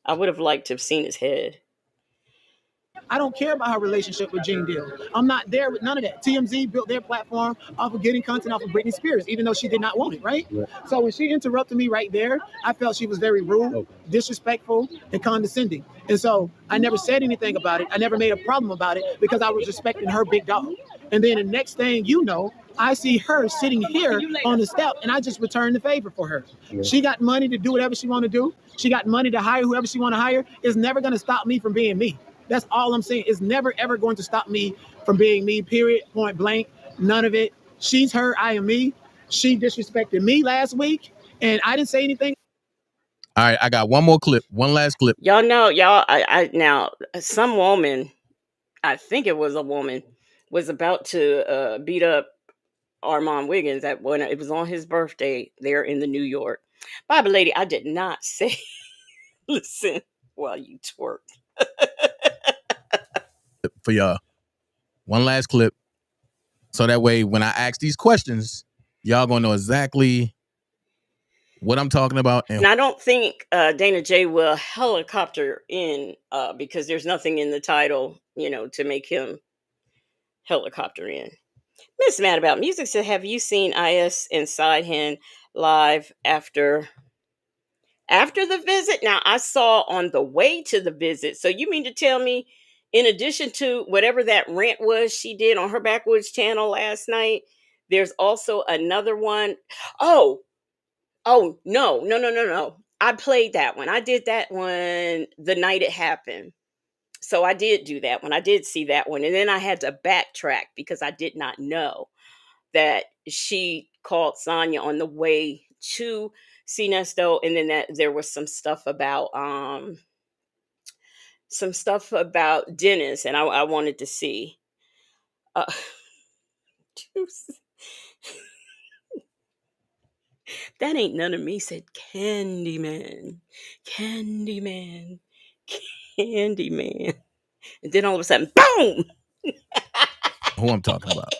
I would have liked to have seen his head. I don't care about her relationship with Gene Deal. I'm not there with none of that. TMZ built their platform off of getting content off of Britney Spears, even though she did not want it, right? So when she interrupted me right there, I felt she was very rude, disrespectful, and condescending. And so I never said anything about it. I never made a problem about it because I was respecting her big dog. And then the next thing you know, I see her sitting here on the step, and I just returned the favor for her. She got money to do whatever she want to do. She got money to hire whoever she want to hire. It's never going to stop me from being me. That's all I'm saying. It's never, ever going to stop me from being me, period, point blank. None of it. She's her, I am me. She disrespected me last week, and I didn't say anything. All right, I got one more clip, one last clip. Y'all know, now some woman, I think it was a woman, was about to beat up Armand Wiggins when it was on his birthday there in the New York. Bible lady, I did not say listen while you twerk. For y'all, one last clip, so that way when I ask these questions, y'all gonna know exactly what I'm talking about. And I don't think Dana J will helicopter in because there's nothing in the title, to make him helicopter in. Miss Mad About Music said, have you seen IS and Sidehin live after the visit? Now, I saw on the way to the visit. So you mean to tell me, in addition to whatever that rant was she did on her Backwoods channel last night, there's also another one? Oh, no. I played that one. I did that one the night it happened. So I did do that one. I did see that one. And then I had to backtrack because I did not know that she called Sonya on the way to see Nesto. And then that there was some stuff about Dennis, and I wanted to see. That ain't none of me, said Candyman. And then all of a sudden, boom! Who I'm talking about.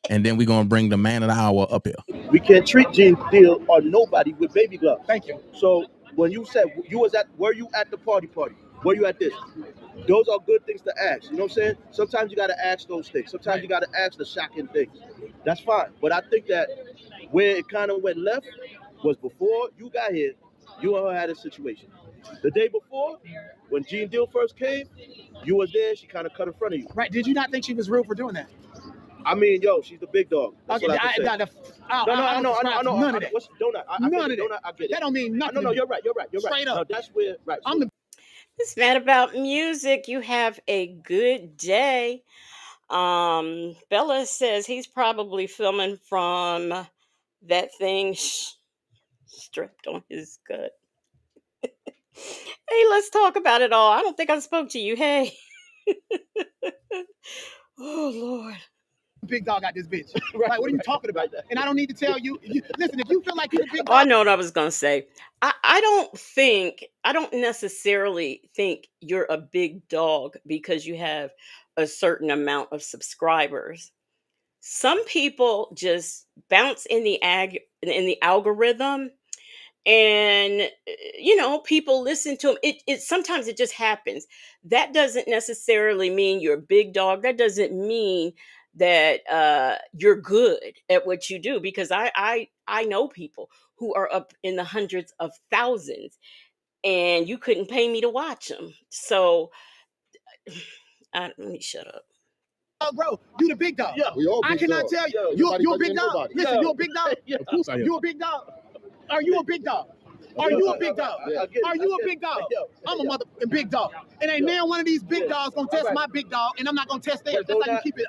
And then we're gonna bring the man of the hour up here. We can't treat Gene Deal or nobody with baby gloves. Thank you. So when you said were you at the party? Were you at this? Those are good things to ask. You know what I'm saying? Sometimes you gotta ask those things. Sometimes you gotta ask the shocking things. That's fine. But I think that where it kind of went left was before you got here, you and her had a situation. The day before, when Gene Deal first came, you was there, she kind of cut in front of you. Right. Did you not think she was rude for doing that? I mean, yo, she's the big dog. That's what I can say. I know. None of that. None of that. I get it. That don't mean nothing. No, you're right. Straight up. No, that's where, right. It's Mad About Music. You have a good day. Bella says he's probably filming from that thing strapped on his gut. Hey, let's talk about it all. I don't think I spoke to you. Hey. Oh, Lord. Big dog got this bitch. Right, like, what are you talking about? And I don't need to tell you. Listen, if you feel like you're a big dog. I know what I was going to say. I don't necessarily think you're a big dog because you have a certain amount of subscribers. Some people just bounce in the algorithm, and people listen to them. It sometimes it just happens. That doesn't necessarily mean you're a big dog. That doesn't mean that you're good at what you do, because I know people who are up in the hundreds of thousands, and you couldn't pay me to watch them. So let me shut up. Oh, bro, you the big dog. Yeah, we all big I cannot dogs. tell you. Yeah, You're a big dog. nobody. Listen, Yeah. you're a big dog. Yeah, of course I am. You a big dog? Are you a big dog? Are you a big dog? Are you a big dog? I'm a mother big dog. And ain't now one of these big dogs gonna test my big dog, and I'm not gonna test theirs. That's how you keep it.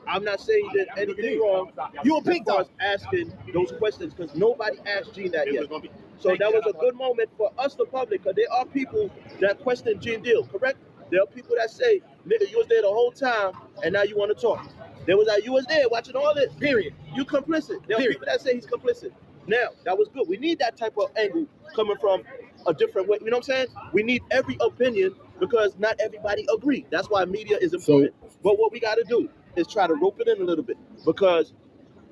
I'm not saying you did anything wrong. You a big dog. Asking those questions because nobody asked Gene that yet. So that was a good moment for us, the public, because there are people that question Gene Deal, correct? There are people that say, nigga, you was there the whole time, and now you want to talk. You was there watching all this. Period. You complicit. There are people that say he's complicit. Now, that was good. We need that type of angle coming from a different way. You know what I'm saying? We need every opinion because not everybody agree. That's why media is important. But what we got to do is try to rope it in a little bit because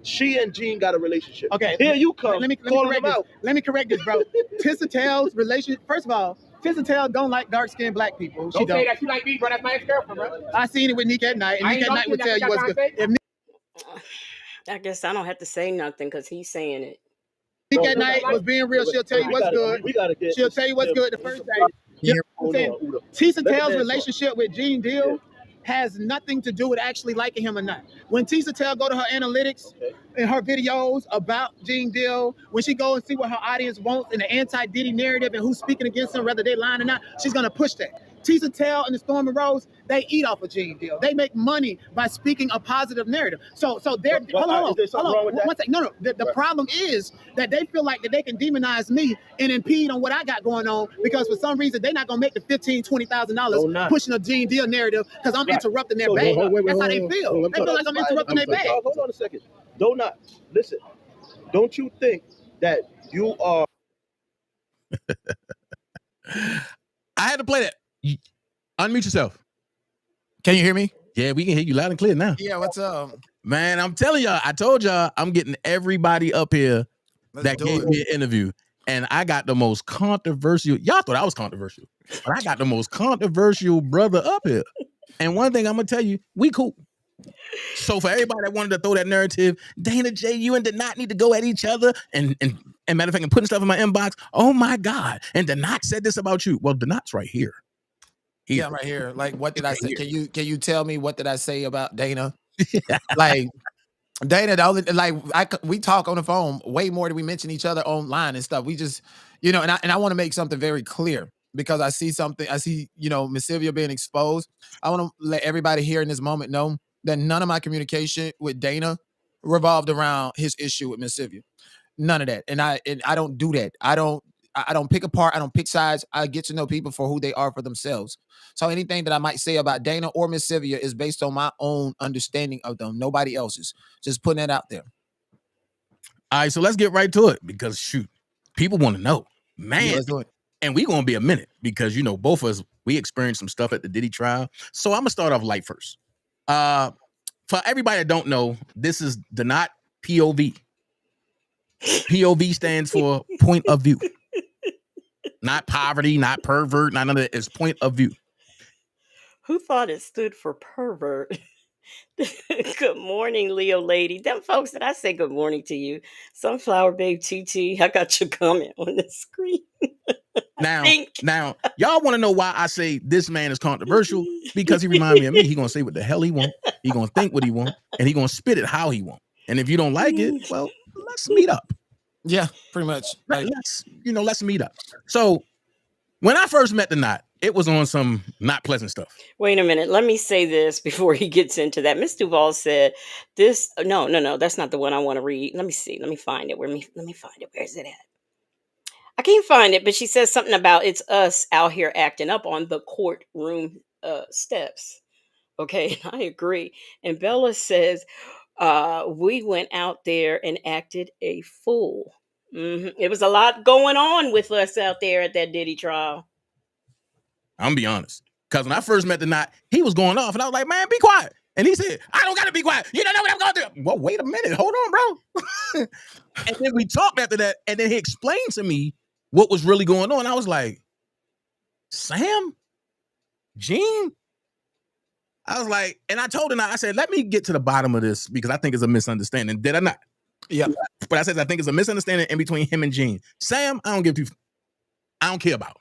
she and Gene got a relationship. Okay. Here you come. Let me correct this. Let me correct this, bro. Tissa Tell's relationship. First of all, Tizzy don't like dark-skinned black people. She don't. Say that she like me, bro. That's my ex-girlfriend, bro. I seen it with Nick at night, and Nick at night would tell you what's good. If I guess I don't have to say nothing because he's saying it. Nick at night was being real, she'll tell you what's good. She'll tell you what's good the first day. You know what I'm saying? Tisa Tell's relationship with Gene Deal has nothing to do with actually liking him or not. When Tisa Tell go to her analytics and her videos about Gene Deal, when she go and see what her audience wants in the anti-Diddy narrative and who's speaking against him, whether they lying or not, she's gonna push that. Tisa Tell and the Storm and Rose, they eat off of Gene Deal. They make money by speaking a positive narrative. So they're hold on. One second. No. The problem is that they feel like that they can demonize me and impede on what I got going on because for some reason they're not gonna make the $15,000-$20,000 pushing a Gene Deal narrative because I'm interrupting their bag. That's how they feel. They feel like I'm interrupting their bag. Hold on a second. Listen. Don't you think that you are? I had to play that. Unmute yourself. Can you hear me? Yeah, we can hear you loud and clear now. Yeah, what's up? Man, I'm telling y'all, I told y'all I'm getting everybody up here that gave me an interview. And I got the most controversial. Y'all thought I was controversial. But I got the most controversial brother up here. And one thing I'm going to tell you, we cool. So for everybody that wanted to throw that narrative, Dana J, you and Dnat need to go at each other. And matter of fact, I'm putting stuff in my inbox. Oh, my God. And Dnat said this about you. Well, Dnat's right here. Yeah, I'm right here. Like, what did I say? Can you tell me what did I say about Dana? Like, Dana, we talk on the phone way more than we mention each other online and stuff. We just, and I want to make something very clear because I see, Miss Sylvia being exposed. I want to let everybody here in this moment know that none of my communication with Dana revolved around his issue with Miss Sylvia. None of that. And I don't do that. I don't pick apart. I don't pick sides. I get to know people for who they are for themselves. So anything that I might say about Dana or Miss Sylvia is based on my own understanding of them, nobody else's. Just putting that out there. All right, so let's get right to it because shoot, people want to know, man. Yeah, let's do it. And we're gonna be a minute because both of us we experienced some stuff at the Diddy trial. So I'm gonna start off light first. For everybody that don't know, this is Dnat POV. POV stands for point of view. Not poverty, not pervert, not none of that. It's point of view. Who thought it stood for pervert? Good morning, Leo lady. Them folks that I say good morning to you. Sunflower Babe TT, I got your comment on the screen. Now, y'all want to know why I say this man is controversial? Because he reminds me of me. He gonna say what the hell he want. He gonna think what he want, and he gonna spit it how he want. And if you don't like it, well, let's meet up. Yeah, pretty much. Let's meet up. So when I first met Dnat, it was on some not pleasant stuff. Wait a minute. Let me say this before he gets into that. Miss Duval said this. No. That's not the one I want to read. Let me see. Let me find it. Let me find it. Where is it at? I can't find it, but she says something about it's us out here acting up on the courtroom steps. Okay, I agree. And Bella says, we went out there and acted a fool. It was a lot going on with us out there at that Diddy trial. I'm gonna be honest. Because when I first met Dnat, he was going off, and I was like, man, be quiet. And he said, I don't gotta be quiet. You don't know what I'm going through. Well, wait a minute. Hold on, bro. And then we talked after that, and then he explained to me what was really going on. I was like, Sam? Gene? I was like, and I told him, I said, let me get to the bottom of this because I think it's a misunderstanding. Did I not? Yeah. But I said, I think it's a misunderstanding in between him and Gene. Sam, I don't care about.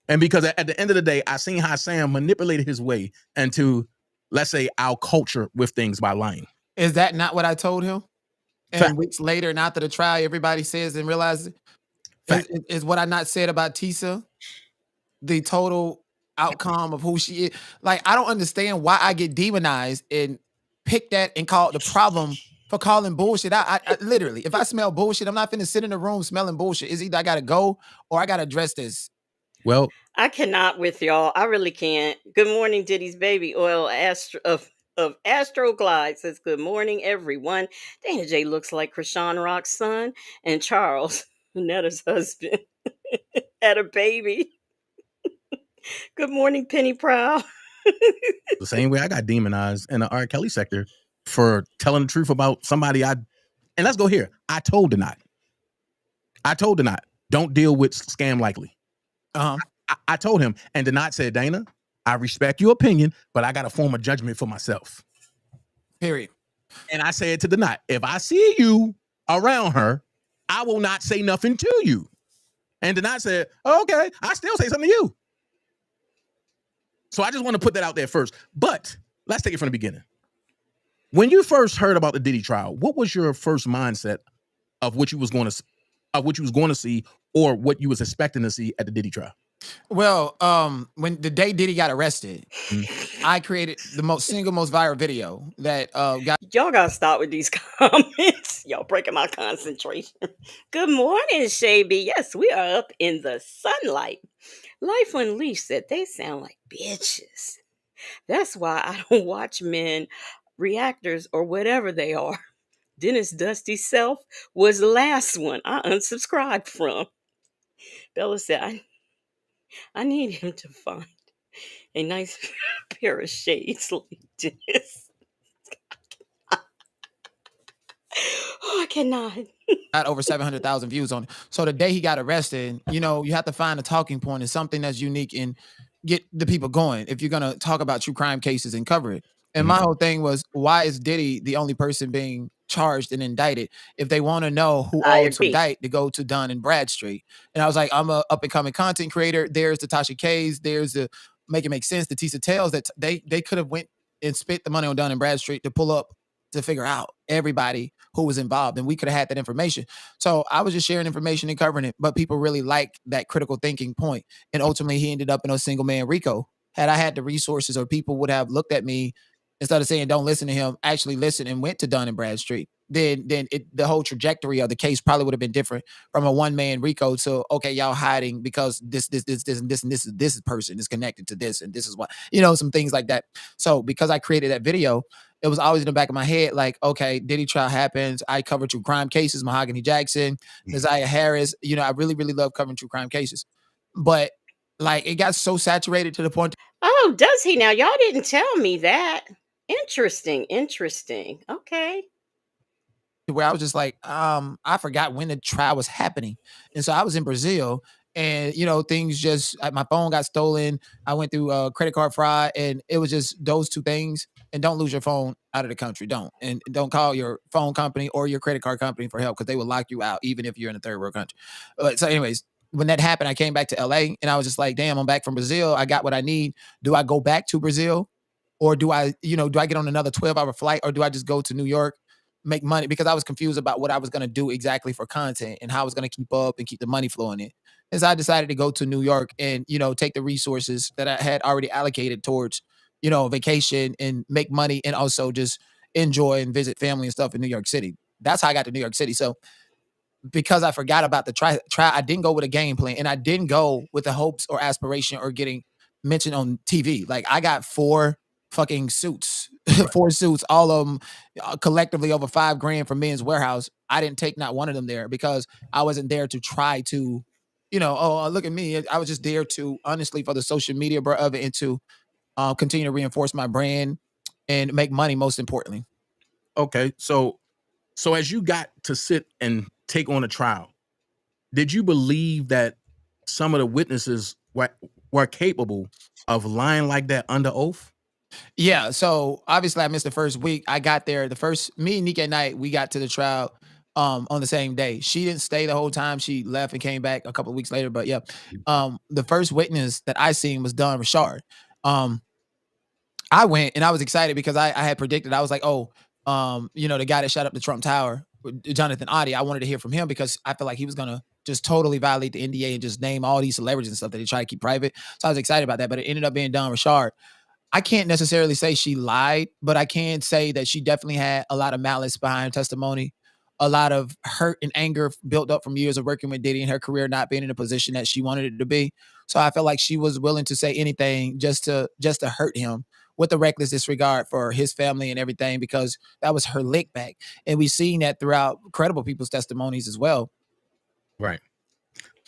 And because at the end of the day, I seen how Sam manipulated his way into, let's say, our culture with things by lying. Is that not what I told him? And weeks later and after the trial, everybody says and realizes is what I not said about Tisa the total outcome of who she is? Like, I don't understand why I get demonized and pick that and call it the problem for calling bullshit. I literally, if I smell bullshit, I'm not finna sit in the room smelling bullshit. It's either I gotta go or I gotta address this. Well, I cannot with y'all. I really can't. Good morning, Diddy's baby oil of Astro Glide says, good morning, everyone. Dana J looks like Krishan Rock's son, and Charles, Netta's husband, had a baby. Good morning, Penny Prowl. The same way I got demonized in the R. Kelly sector for telling the truth about somebody and let's go here. I told Dnat, don't deal with scam likely. I told him, and Denat said, Dana, I respect your opinion, but I got to form a judgment for myself. Period. And I said to Denat, if I see you around her, I will not say nothing to you. And Denat said, oh, okay, I still say something to you. So I just want to put that out there first. But let's take it from the beginning. When you first heard about the Diddy trial, what was your first mindset of what you was going to see, or what you was expecting to see at the Diddy trial? Well, when the day Diddy got arrested, I created the single most viral video that got. Y'all gotta stop with these comments. Y'all breaking my concentration. Good morning, Shaby. Yes, we are up in the sunlight. Life Unleashed said they sound like bitches. That's why I don't watch men reactors or whatever they are. Dennis Dusty Self was the last one I unsubscribed from. Bella said, I need him to find a nice pair of shades like this. Oh, I cannot. Got over 700,000 views on it. So the day he got arrested, you have to find a talking point and something that's unique and get the people going if you're going to talk about true crime cases and cover it. And my whole thing was, why is Diddy the only person being charged and indicted? If they want to know who I all to agree. indict, to go to Dun and Bradstreet. And I was like, I'm a up and coming content creator. There's the Tasha K's. There's the Make It Make Sense, the Tisa Tales, that they could have went and spent the money on Dun and Bradstreet to pull up to figure out everybody who was involved, and we could have had that information. So I was just sharing information and covering it, but people really like that critical thinking point. And ultimately he ended up in a single man RICO. Had I had the resources, or people would have looked at me instead of saying don't listen to him, actually listen and went to Dun and Bradstreet, then the whole trajectory of the case probably would have been different from a one-man RICO to, okay, y'all hiding because this person is connected to this, and this is what, some things like that. So because I created that video, it was always in the back of my head, like, okay, Diddy trial happens. I cover true crime cases, Mahogany Jackson, Isaiah Harris. I really, really love covering true crime cases. But like, it got so saturated to the point. Oh, does he now? Y'all didn't tell me that. Interesting. Okay. Where I was just like, I forgot when the trial was happening. And so I was in Brazil, and things just, my phone got stolen. I went through credit card fraud, and it was just those two things. And don't lose your phone out of the country. Don't. And don't call your phone company or your credit card company for help, because they will lock you out even if you're in a third world country. So anyways, when that happened, I came back to LA, and I was just like, damn, I'm back from Brazil. I got what I need. Do I go back to Brazil, or do I get on another 12-hour flight, or do I just go to New York, make money? Because I was confused about what I was going to do exactly for content and how I was going to keep up and keep the money flowing in. And so I decided to go to New York and, take the resources that I had already allocated towards, vacation and make money, and also just enjoy and visit family and stuff in New York City. That's how I got to New York City. So because I forgot about the trial, I didn't go with a game plan, and I didn't go with the hopes or aspiration or getting mentioned on TV. Like, I got 4 fucking suits, 4 suits, all of them collectively over $5,000 from Men's Warehouse. I didn't take not one of them there because I wasn't there to try to, oh, look at me. I was just there to, honestly, for the social media of it, and to continue to reinforce my brand and make money, most importantly. Okay, so as you got to sit and take on a trial, did you believe that some of the witnesses were capable of lying like that under oath? Yeah, so obviously I missed the first week. I got there me and Nick at night, we got to the trial on the same day. She didn't stay the whole time. She left and came back a couple of weeks later. But yeah, the first witness that I seen was Don Richard. I went and I was excited because I had predicted. I was like, oh, the guy that shot up the Trump Tower, Jonathan Oddie, I wanted to hear from him because I felt like he was going to just totally violate the NDA and just name all these celebrities and stuff that they try to keep private. So I was excited about that, but it ended up being Don Richard. I can't necessarily say she lied, but I can say that she definitely had a lot of malice behind her testimony, a lot of hurt and anger built up from years of working with Diddy and her career not being in a position that she wanted it to be. So I felt like she was willing to say anything just to hurt him, with a reckless disregard for his family and everything, because that was her lick back. And we've seen that throughout credible people's testimonies as well. Right.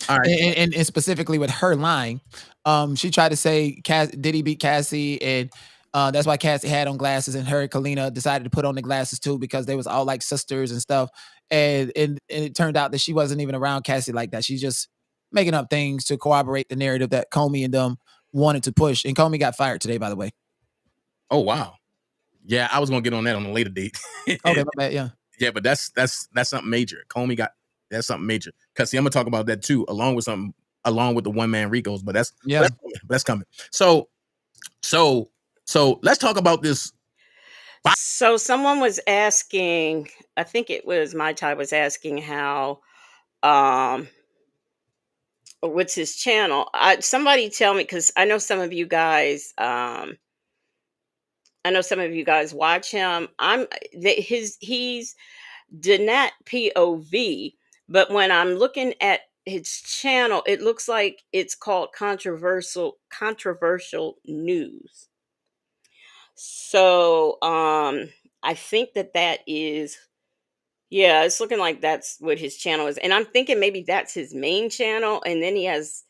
All right. And specifically with her lying, she tried to say Diddy beat Cassie, and that's why Cassie had on glasses, and her and Kalina decided to put on the glasses too, because they was all like sisters and stuff. And it turned out that she wasn't even around Cassie like that. She just making up things to corroborate the narrative that Comey and them wanted to push. And Comey got fired today, by the way. Oh wow. Yeah, I was gonna get on that on a later date. Okay, my bad. Yeah. Yeah, but that's something major. Comey got that's something major. Cause see, I'm gonna talk about that too, along with the one man Ricos. But that's coming. So let's talk about this. So someone was asking, I think it was my type was asking how what's his channel? Somebody tell me, because I know some of you guys watch him. He's Dnatpov, but when I'm looking at his channel, it looks like it's called controversial news. So I think that is, yeah, it's looking like that's what his channel is. And I'm thinking maybe that's his main channel. And then he has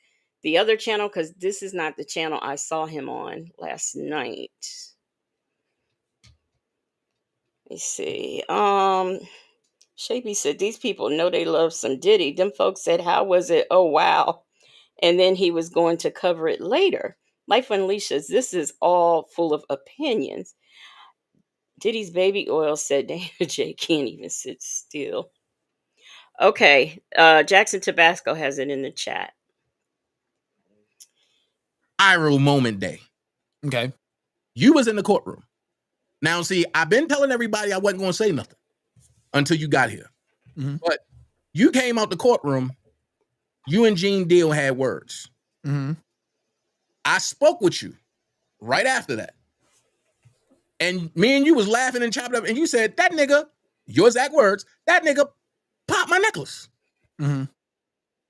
the other channel, because this is not the channel I saw him on last night. Let me see. Shapey said, these people know they love some Diddy. Them folks said, how was it? Oh, wow. And then he was going to cover it later. Life Unleashed says, this is all full of opinions. Diddy's baby oil said Dana J can't even sit still. Okay. Jackson Tabasco has it in the chat. Viral moment day. Okay. You was in the courtroom. Now, see, I've been telling everybody I wasn't going to say nothing until you got here. Mm-hmm. But you came out the courtroom. You and Gene Deal had words. Mm-hmm. I spoke with you right after that. And me and you was laughing and chopping up. And you said, that nigga, your exact words, that nigga popped my necklace. Mm-hmm.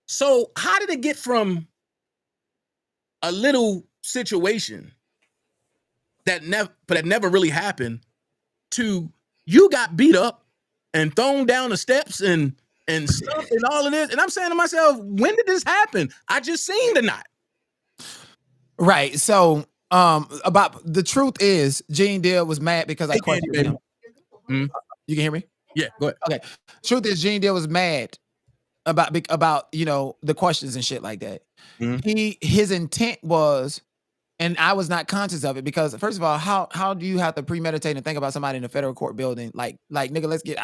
So how did it get from a little situation that never really happened to you got beat up and thrown down the steps and stuff and all of this? And I'm saying to myself, when did this happen? I just seen the knot. Right. So about the truth is Gene Deal was mad because I questioned him. Mm-hmm. You can hear me? Yeah, go ahead. Okay. Truth is Gene Deal was mad about the questions and shit like that. Mm-hmm. His intent was, and I was not conscious of it, because first of all, how do you have to premeditate and think about somebody in a federal court building? Like nigga, let's get,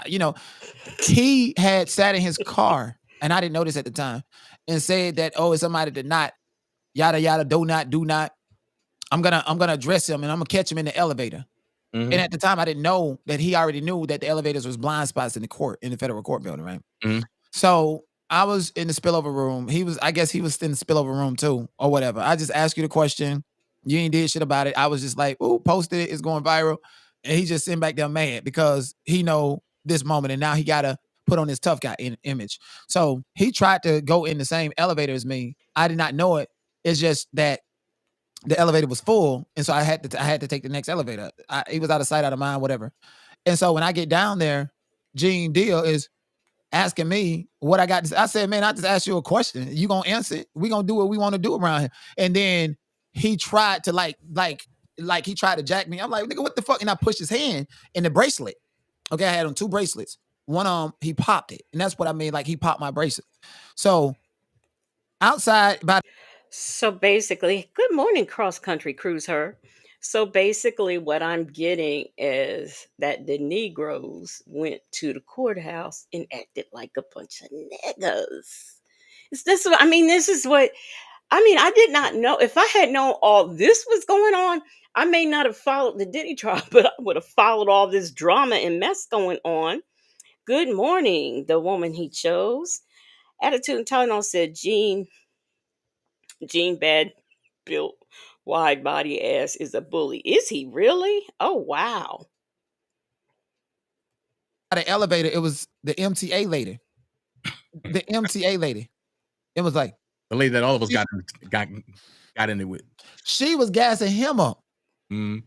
he had sat in his car, and I didn't notice at the time, and said that, oh, it's somebody did not, yada yada, do not. I'm gonna address him and I'm gonna catch him in the elevator. Mm-hmm. And at the time, I didn't know that he already knew that the elevators was blind spots in the federal court building, right? Mm-hmm. So I was in the spillover room. I guess he was in the spillover room too, or whatever. I just asked you the question. You ain't did shit about it. I was just like, ooh, posted it. It's going viral. And he just sitting back there mad because he know this moment, and now he got to put on his tough guy image. So he tried to go in the same elevator as me. I did not know it. It's just that the elevator was full, and so I had to take the next elevator. He was out of sight, out of mind, whatever. And so when I get down there, Gene Deal is asking me what I got to say. I said, man, I just asked you a question. You gonna answer it? We gonna do what we want to do around here. And then he tried to like he tried to jack me. I'm like, nigga, what the fuck? And I pushed his hand in the bracelet. Okay, I had on 2 bracelets. One he popped it, and that's what I mean. Like, he popped my bracelet. So outside about. So basically, good morning, cross country cruiser. So basically, what I'm getting is that the Negroes went to the courthouse and acted like a bunch of niggas. This is what I did not know. If I had known all this was going on, I may not have followed the Diddy trial, but I would have followed all this drama and mess going on. Good morning, the woman he chose. Attitude and Tylenol said, Gene bad built, wide body ass is a bully. Is he really? Oh wow. The elevator, it was the MTA lady. The MTA lady. It was like the lady that all of us got in it with. She was gassing him up. Mm-hmm.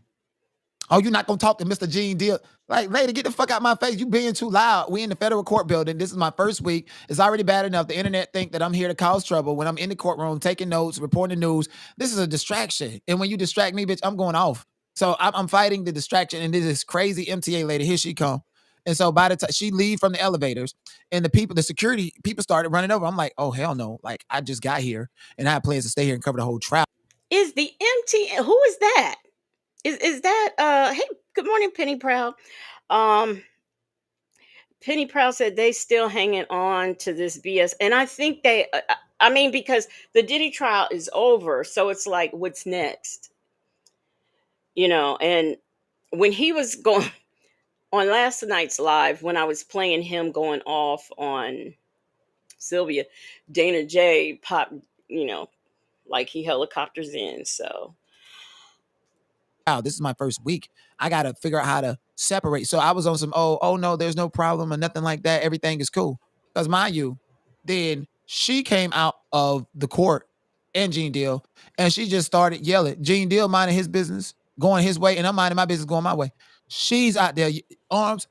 Oh, you're not gonna talk to Mr. Gene Deal? Like, lady, get the fuck out my face. You being too loud. We in the federal court building. This is my first week. It's already bad enough. The internet think that I'm here to cause trouble when I'm in the courtroom taking notes, reporting the news. This is a distraction. And when you distract me, bitch, I'm going off. So I'm fighting the distraction. And this crazy MTA lady, here she come. And so by the time she leave from the elevators and the security people started running over, I'm like, oh, hell no. Like, I just got here and I had plans to stay here and cover the whole trial. Is the MT, who is that? Is that hey, good morning, Penny Proud. Um Penny Proud said they still hanging on to this BS. And I think I mean, because the Diddy trial is over. So it's like, what's next? And when he was going on last night's live, when I was playing him going off on Sylvia, Dana J popped, like he helicopters in. So this is my first week. I got to figure out how to separate. So I was on some, oh no, there's no problem or nothing like that. Everything is cool. Because mind you, then she came out of the court and Gene Deal, and she just started yelling. Gene Deal minding his business, going his way, and I'm minding my business, going my way. She's out there, arms.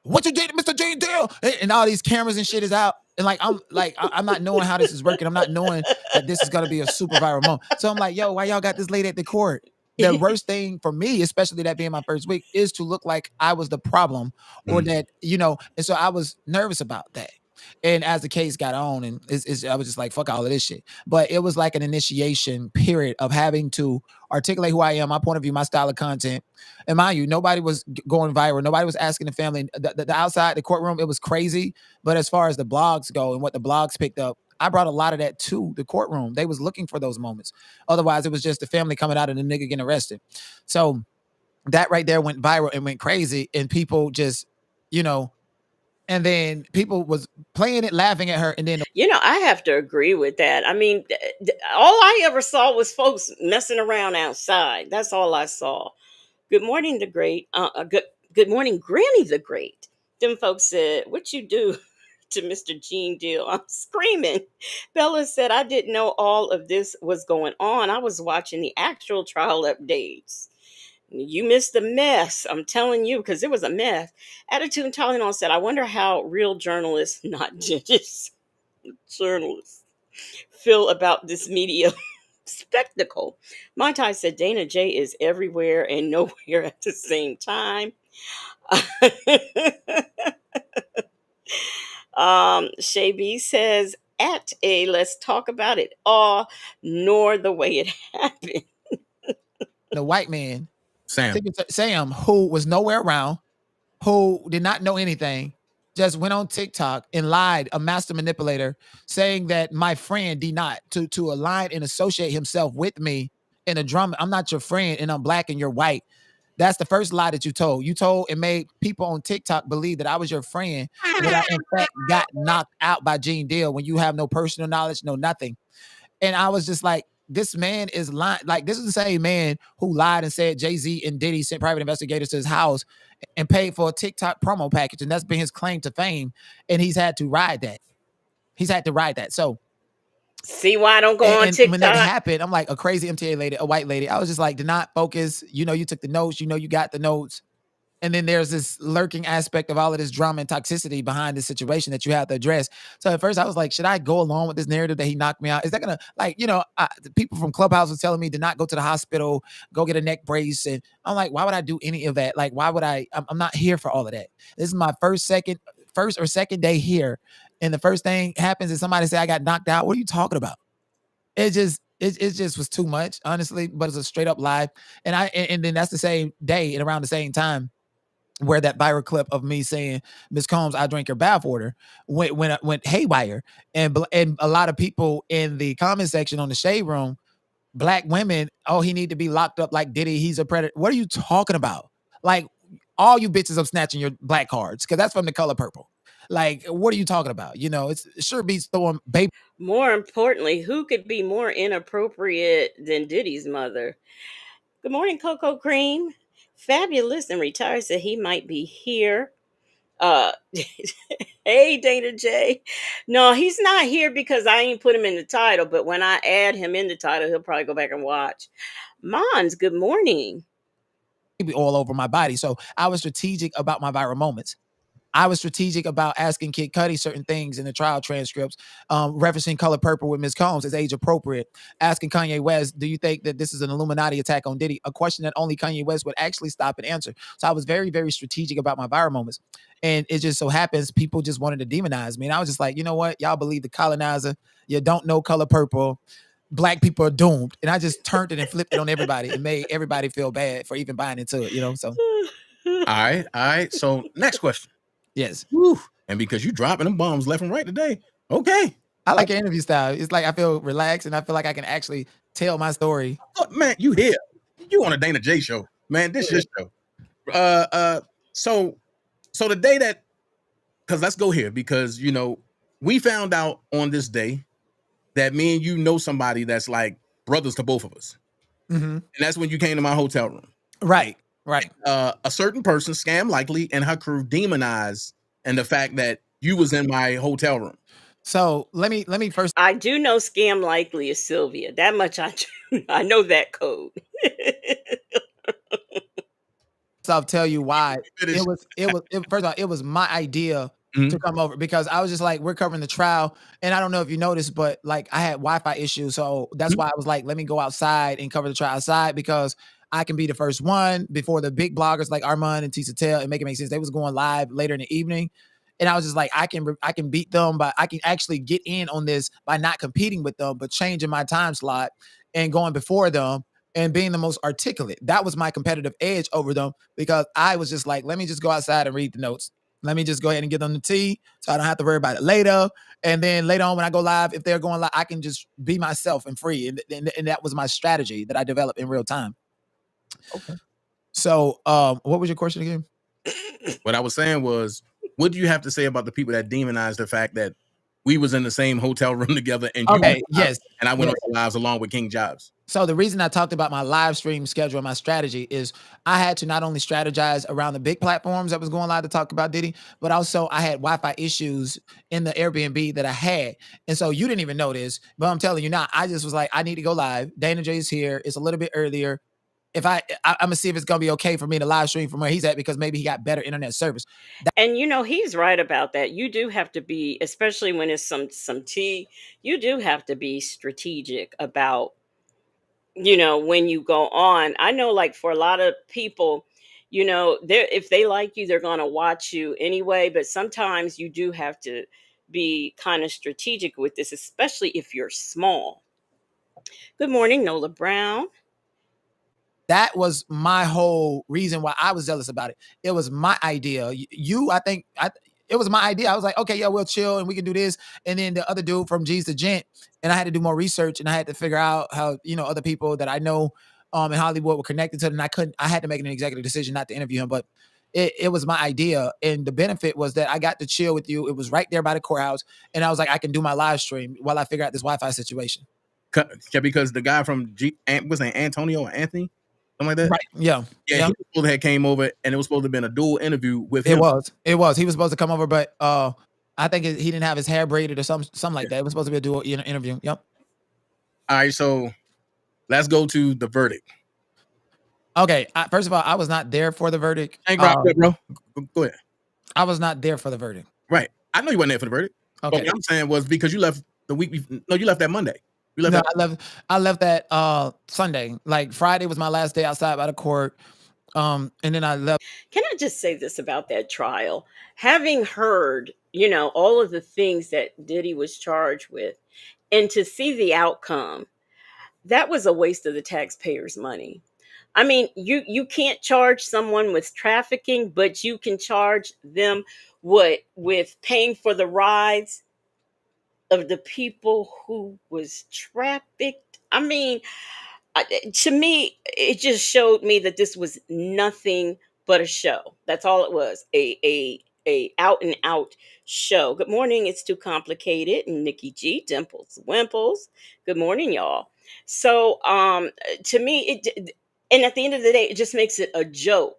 What you did, Mr. Gene Deal? And all these cameras and shit is out. And I'm not knowing how this is working. I'm not knowing that this is gonna be a super viral moment. So I'm like, yo, why y'all got this lady at the court? The worst thing for me, especially that being my first week, is to look like I was the problem or that, and so I was nervous about that. And as the case got on, and I was just like, fuck all of this shit. But it was like an initiation period of having to articulate who I am, my point of view, my style of content. And mind you, nobody was going viral. Nobody was asking the family. The outside, the courtroom, it was crazy. But as far as the blogs go and what the blogs picked up, I brought a lot of that to the courtroom. They was looking for those moments. Otherwise, it was just the family coming out and the nigga getting arrested. So that right there went viral and went crazy. And people just, and then people was playing it, laughing at her. And then, I have to agree with that. I mean, all I ever saw was folks messing around outside. That's all I saw. Good morning, the great. Good morning, Granny the Great. Them folks said, "What you do to Mr. Gene Deal?" I'm screaming. Bella said, "I didn't know all of this was going on. I was watching the actual trial updates." You missed the mess. I'm telling you, because it was a mess. Attitude and Tylenol said, "I wonder how real journalists, not just journalists, feel about this media spectacle." My Tai said, "Dana J is everywhere and nowhere at the same time." Shay B says, "At a let's talk about it all, nor the way it happened." the white man, Sam, who was nowhere around, who did not know anything, just went on TikTok and lied, a master manipulator, saying that my friend Dnat to align and associate himself with me in a drama. I'm not your friend, and I'm black and you're white. That's the first lie that you told. You told and made people on TikTok believe that I was your friend, when I in fact got knocked out by Gene Deal when you have no personal knowledge, no nothing. And I was just like, this man is lying. Like, this is the same man who lied and said Jay-Z and Diddy sent private investigators to his house and paid for a TikTok promo package. And that's been his claim to fame. And he's had to ride that. So see why I don't go on TikTok. When that happened, I'm like, a crazy MTA lady, a white lady. I was just like, did not focus. You took the notes. You got the notes. And then there's this lurking aspect of all of this drama and toxicity behind this situation that you have to address. So at first I was like, should I go along with this narrative that he knocked me out? Is that going to the people from Clubhouse were telling me to not go to the hospital, go get a neck brace. And I'm like, why would I do any of that? Like, why would I'm not here for all of that. This is my first or second day here. And the first thing happens is somebody say I got knocked out. What are you talking about? It just was too much, honestly, but it's a straight up lie. And then that's the same day and around the same time where that viral clip of me saying, "Miss Combs, I drink your bathwater," went haywire, and a lot of people in the comment section on the Shade Room, black women, oh, he need to be locked up like Diddy, he's a predator. What are you talking about? Like, all you bitches, I'm snatching your black cards because that's from The Color Purple. Like, what are you talking about? It sure beats throwing baby. More importantly, who could be more inappropriate than Diddy's mother? Good morning, Cocoa Cream. Fabulous and retired said he might be here. Hey, Dana J. No, he's not here because I ain't put him in the title, but when I add him in the title, he'll probably go back and watch. Mons, good morning. All over my body. So I was strategic about my viral moments. I was strategic about asking Kid Cudi certain things in the trial transcripts, referencing Color Purple with Ms. Combs as age appropriate, asking Kanye West, do you think that this is an Illuminati attack on Diddy? A question that only Kanye West would actually stop and answer. So I was very, very strategic about my viral moments. And it just so happens people just wanted to demonize me. And I was just like, you know what? Y'all believe the colonizer. You don't know Color Purple. Black people are doomed. And I just turned it and flipped it on everybody and made everybody feel bad for even buying into it, So. All right. So next question. Yes. Woo. And because you dropping them bombs left and right today. Okay. I like your interview style. It's like I feel relaxed and I feel like I can actually tell my story. Oh, man, you here. You on a Dana J show. Man, this is your show. So the day that, because let's go here, because we found out on this day that me and you know somebody that's like brothers to both of us. Mm-hmm. And that's when you came to my hotel room. Right. A certain person, Scam Likely, and her crew demonized and the fact that you was in my hotel room. So let me first. I do know Scam Likely is Sylvia. That much I do. I know that code. So I'll tell you why. First of all, it was my idea to come over because I was just like, we're covering the trial. And I don't know if you noticed, but like I had Wi-Fi issues. So that's why I was like, let me go outside and cover the trial outside because I can be the first one before the big bloggers like Armand and Tisa Tell and Make It Make Sense. They was going live later in the evening. And I was just like, I can beat them, but I can actually get in on this by not competing with them, but changing my time slot and going before them and being the most articulate. That was my competitive edge over them because I was just like, let me just go outside and read the notes. Let me just go ahead and get them the tea so I don't have to worry about it later. And then later on when I go live, if they're going live, I can just be myself and free. And that was my strategy that I developed in real time. Okay. So what was your question again? What I was saying was, what do you have to say about the people that demonized the fact that we was in the same hotel room together and and I went on lives along with King Jobs? So the reason I talked about my live stream schedule and my strategy is I had to not only strategize around the big platforms that was going live to talk about Diddy, but also I had Wi-Fi issues in the Airbnb that I had. And so you didn't even know this, but I'm telling you now, I just was like, I need to go live. Dana J is here. It's a little bit earlier. If I'm gonna see if it's gonna be okay for me to live stream from where he's at because maybe he got better internet service. And he's right about that. You do have to be, especially when it's some tea, you do have to be strategic about when you go on. I know like for a lot of people, if they like you, they're gonna watch you anyway. But sometimes you do have to be kind of strategic with this, especially if you're small. Good morning, Nola Brown. That was my whole reason why I was jealous about it. It was my idea. It was my idea. I was like, okay, yeah, we'll chill and we can do this. And then the other dude from G's to Gent, and I had to do more research and I had to figure out how, other people that I know in Hollywood were connected to it. And I had to make an executive decision not to interview him, but it was my idea. And the benefit was that I got to chill with you. It was right there by the courthouse. And I was like, I can do my live stream while I figure out this Wi-Fi situation. Because the guy from was it Antonio or Anthony? Something like that? Right. Yeah. He was supposed to have came over and it was supposed to have been a dual interview with him. It was. He was supposed to come over, but I think he didn't have his hair braided or something like that. It was supposed to be a dual interview. Yep. All right, so let's go to the verdict. Okay. First of all, I was not there for the verdict. Hey, bro. Go ahead. I was not there for the verdict. Right. I know you weren't there for the verdict. Okay. But what I'm saying was because you left the week before. No, you left that Monday. I left that Sunday. Like Friday was my last day outside by the court. And then I left. Can I just say this about that trial? Having heard, all of the things that Diddy was charged with, and to see the outcome, that was a waste of the taxpayers' money. I mean, you can't charge someone with trafficking, but you can charge them with paying for the rides of the people who was trafficked. I mean, to me, it just showed me that this was nothing but a show. That's all it was. A out and out show. Good morning. It's Too Complicated. And Nikki G, Dimples, Wimples. Good morning, y'all. So, to me, and at the end of the day, it just makes it a joke.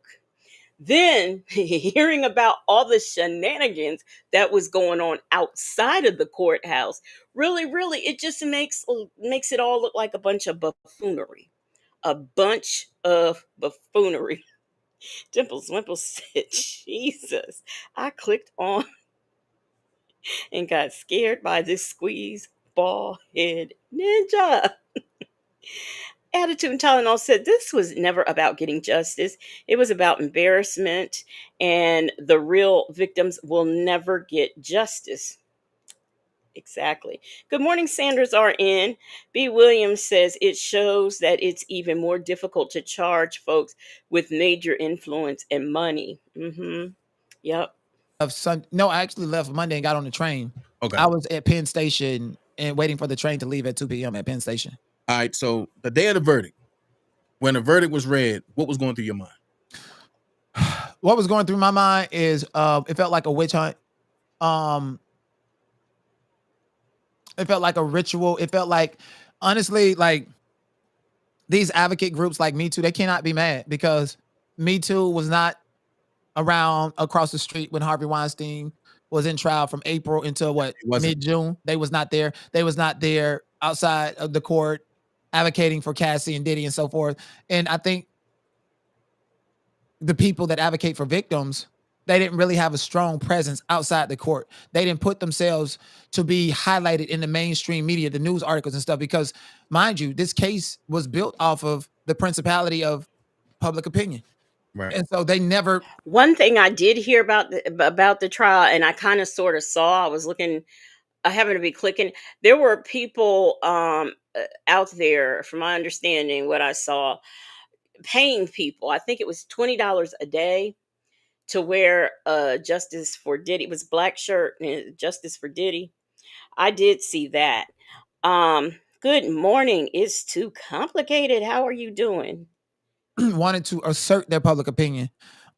Then hearing about all the shenanigans that was going on outside of the courthouse, really, it just makes it all look like a bunch of buffoonery. A bunch of buffoonery. Dimples Wimple said, Jesus, I clicked on and got scared by this squeeze ball head ninja. Attitude and Tylenol said this was never about getting justice. It was about embarrassment, and the real victims will never get justice. Exactly. Good morning, Sanders RN. B. Williams says it shows that it's even more difficult to charge folks with major influence and money. Mm-hmm. Yep. No, I actually left Monday and got on the train. Okay. I was at Penn Station and waiting for the train to leave at 2 p.m. at Penn Station. All right. So the day of the verdict, when the verdict was read, what was going through your mind? What was going through my mind is it felt like a witch hunt. It felt like a ritual. It felt like, honestly, like these advocate groups like Me Too, they cannot be mad because Me Too was not around across the street when Harvey Weinstein was in trial from April until mid-June. They was not there. They was not there outside of the court advocating for Cassie and Diddy and so forth. And I think the people that advocate for victims, they didn't really have a strong presence outside the court. They didn't put themselves to be highlighted in the mainstream media, the news articles and stuff, because mind you, this case was built off of the principality of public opinion. Right. And so they never. One thing I did hear about the trial, and I kind of sort of saw, I was looking, I happened to be clicking. There were people out there, from my understanding, what I saw, paying people. I think it was $20 a day to wear Justice for Diddy. It was black shirt and Justice for Diddy. I did see that. Good morning. It's too complicated. How are you doing? Wanted to assert their public opinion.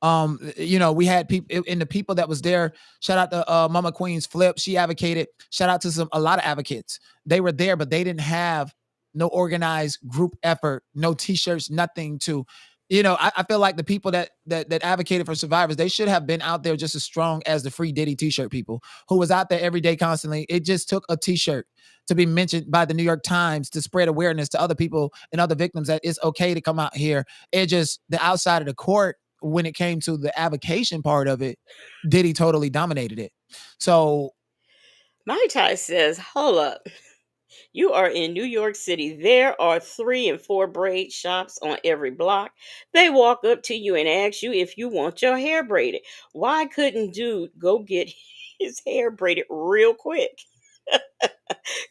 We had people in the people that was there. Shout out to Mama Queen's Flip. She advocated. Shout out to a lot of advocates. They were there, but they didn't have no organized group effort, no t-shirts, nothing to, I feel like the people that advocated for survivors, they should have been out there just as strong as the Free Diddy t-shirt people who was out there every day constantly. It just took a t-shirt to be mentioned by the New York Times to spread awareness to other people and other victims that it's okay to come out here. It just, the outside of the court, when it came to the avocation part of it, Diddy totally dominated it. So My Tai says, hold up. You are in New York City. There are 3 and 4 braid shops on every block. They walk up to you and ask you if you want your hair braided. Why couldn't dude go get his hair braided real quick?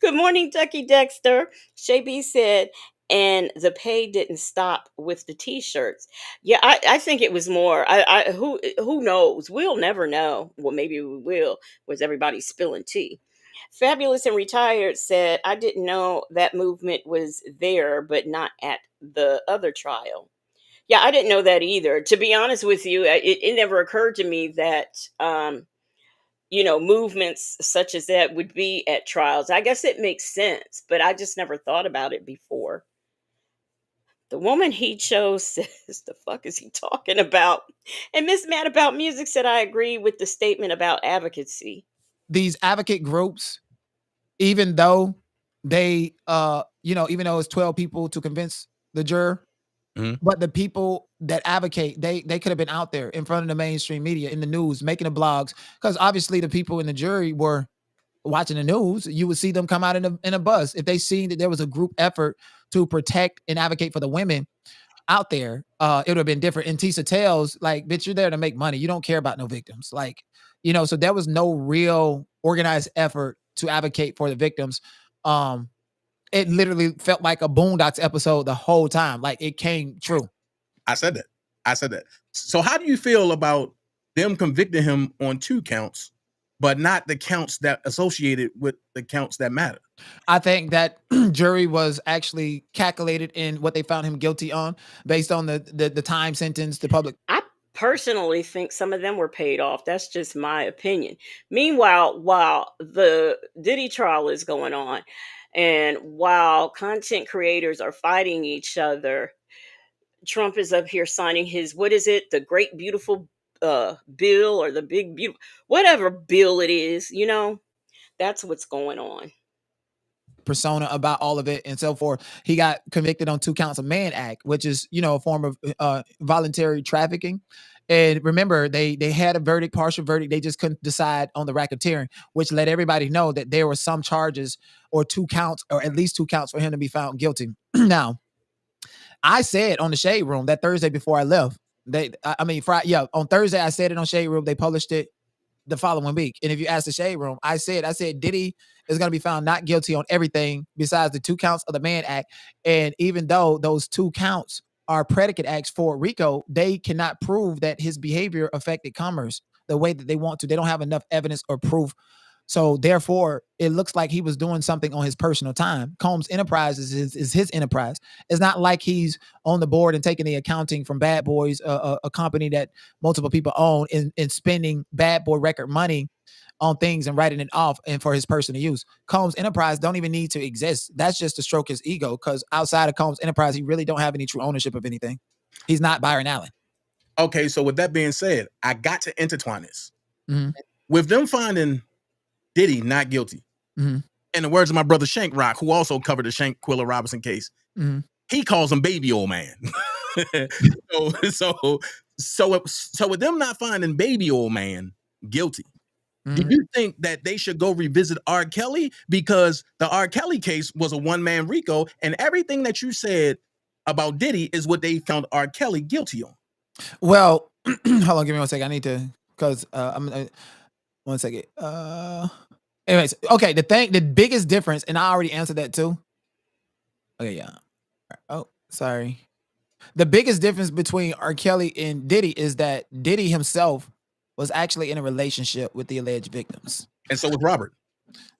Good morning, Ducky Dexter. Shay B said, and the pay didn't stop with the t-shirts. Yeah, I think it was more. Who knows? We'll never know. Well, maybe we will, with everybody spilling tea. Fabulous and Retired said, I didn't know that movement was there, but not at the other trial. Yeah, I didn't know that either. To be honest with you, it never occurred to me that movements such as that would be at trials. I guess it makes sense, but I just never thought about it before. The woman he chose says, the fuck is he talking about? And Miss Mad About Music said, I agree with the statement about advocacy. These advocate groups, even though they, even though it's 12 people to convince the juror, but the people that advocate, they could have been out there in front of the mainstream media, in the news, making the blogs, because obviously the people in the jury were watching the news. You would see them come out in a bus if they seen that there was a group effort to protect and advocate for the women out there. It would have been different. And Tisa tells, like, bitch, you're there to make money. You don't care about no victims. Like, so there was no real organized effort to advocate for the victims. It literally felt like a Boondocks episode the whole time. Like, it came true. I said that. So how do you feel about them convicting him on 2 counts, but not the counts that associated with the counts that matter? I think that jury was actually calculated in what they found him guilty on based on the time sentence, the public. I personally think some of them were paid off. That's just my opinion. Meanwhile, while the Diddy trial is going on, and while content creators are fighting each other, Trump is up here signing his, what is it? The Great Beautiful Bill, or the Big Beautiful, whatever bill it is, that's what's going on. persona about all of it and so forth. He got convicted on 2 counts of Mann Act, which is, a form of voluntary trafficking. And remember, they had a verdict, partial verdict. They just couldn't decide on the racketeering, which let everybody know that there were some charges or 2 counts, or at least 2 counts for him to be found guilty. Now, I said on the Shade Room that Thursday before I left, Friday, on Thursday I said it on Shade Room. They published it the following week. And if you ask the Shade Room, I said Diddy is going to be found not guilty on everything besides the 2 counts of the Mann Act. And even though those 2 counts are predicate acts for RICO, they cannot prove that his behavior affected commerce the way that they want to. They don't have enough evidence or proof. So therefore, it looks like he was doing something on his personal time. Combs Enterprises is his enterprise. It's not like he's on the board and taking the accounting from Bad Boys, a company that multiple people own, and spending Bad Boy record money on things and writing it off and for his personal use. Combs Enterprise don't even need to exist. That's just to stroke his ego, because outside of Combs Enterprise, he really don't have any true ownership of anything. He's not Byron Allen. Okay, so with that being said, I got to intertwine this. Mm-hmm. With them finding Diddy not guilty, mm-hmm. in the words of my brother Shank Rock, who also covered the Shank Quilla Robinson case, mm-hmm. he calls him baby old man. so with them not finding baby old man guilty, do you think that they should go revisit R. Kelly? Because the R. Kelly case was a one-man RICO, and everything that you said about Diddy is what they found R. Kelly guilty on. Well, hold on, give me 1 second. I need to, because one second. Anyways, okay, the biggest difference, and I already answered that too. Okay, yeah. Oh, sorry. The biggest difference between R. Kelly and Diddy is that Diddy himself was actually in a relationship with the alleged victims. And so was Robert.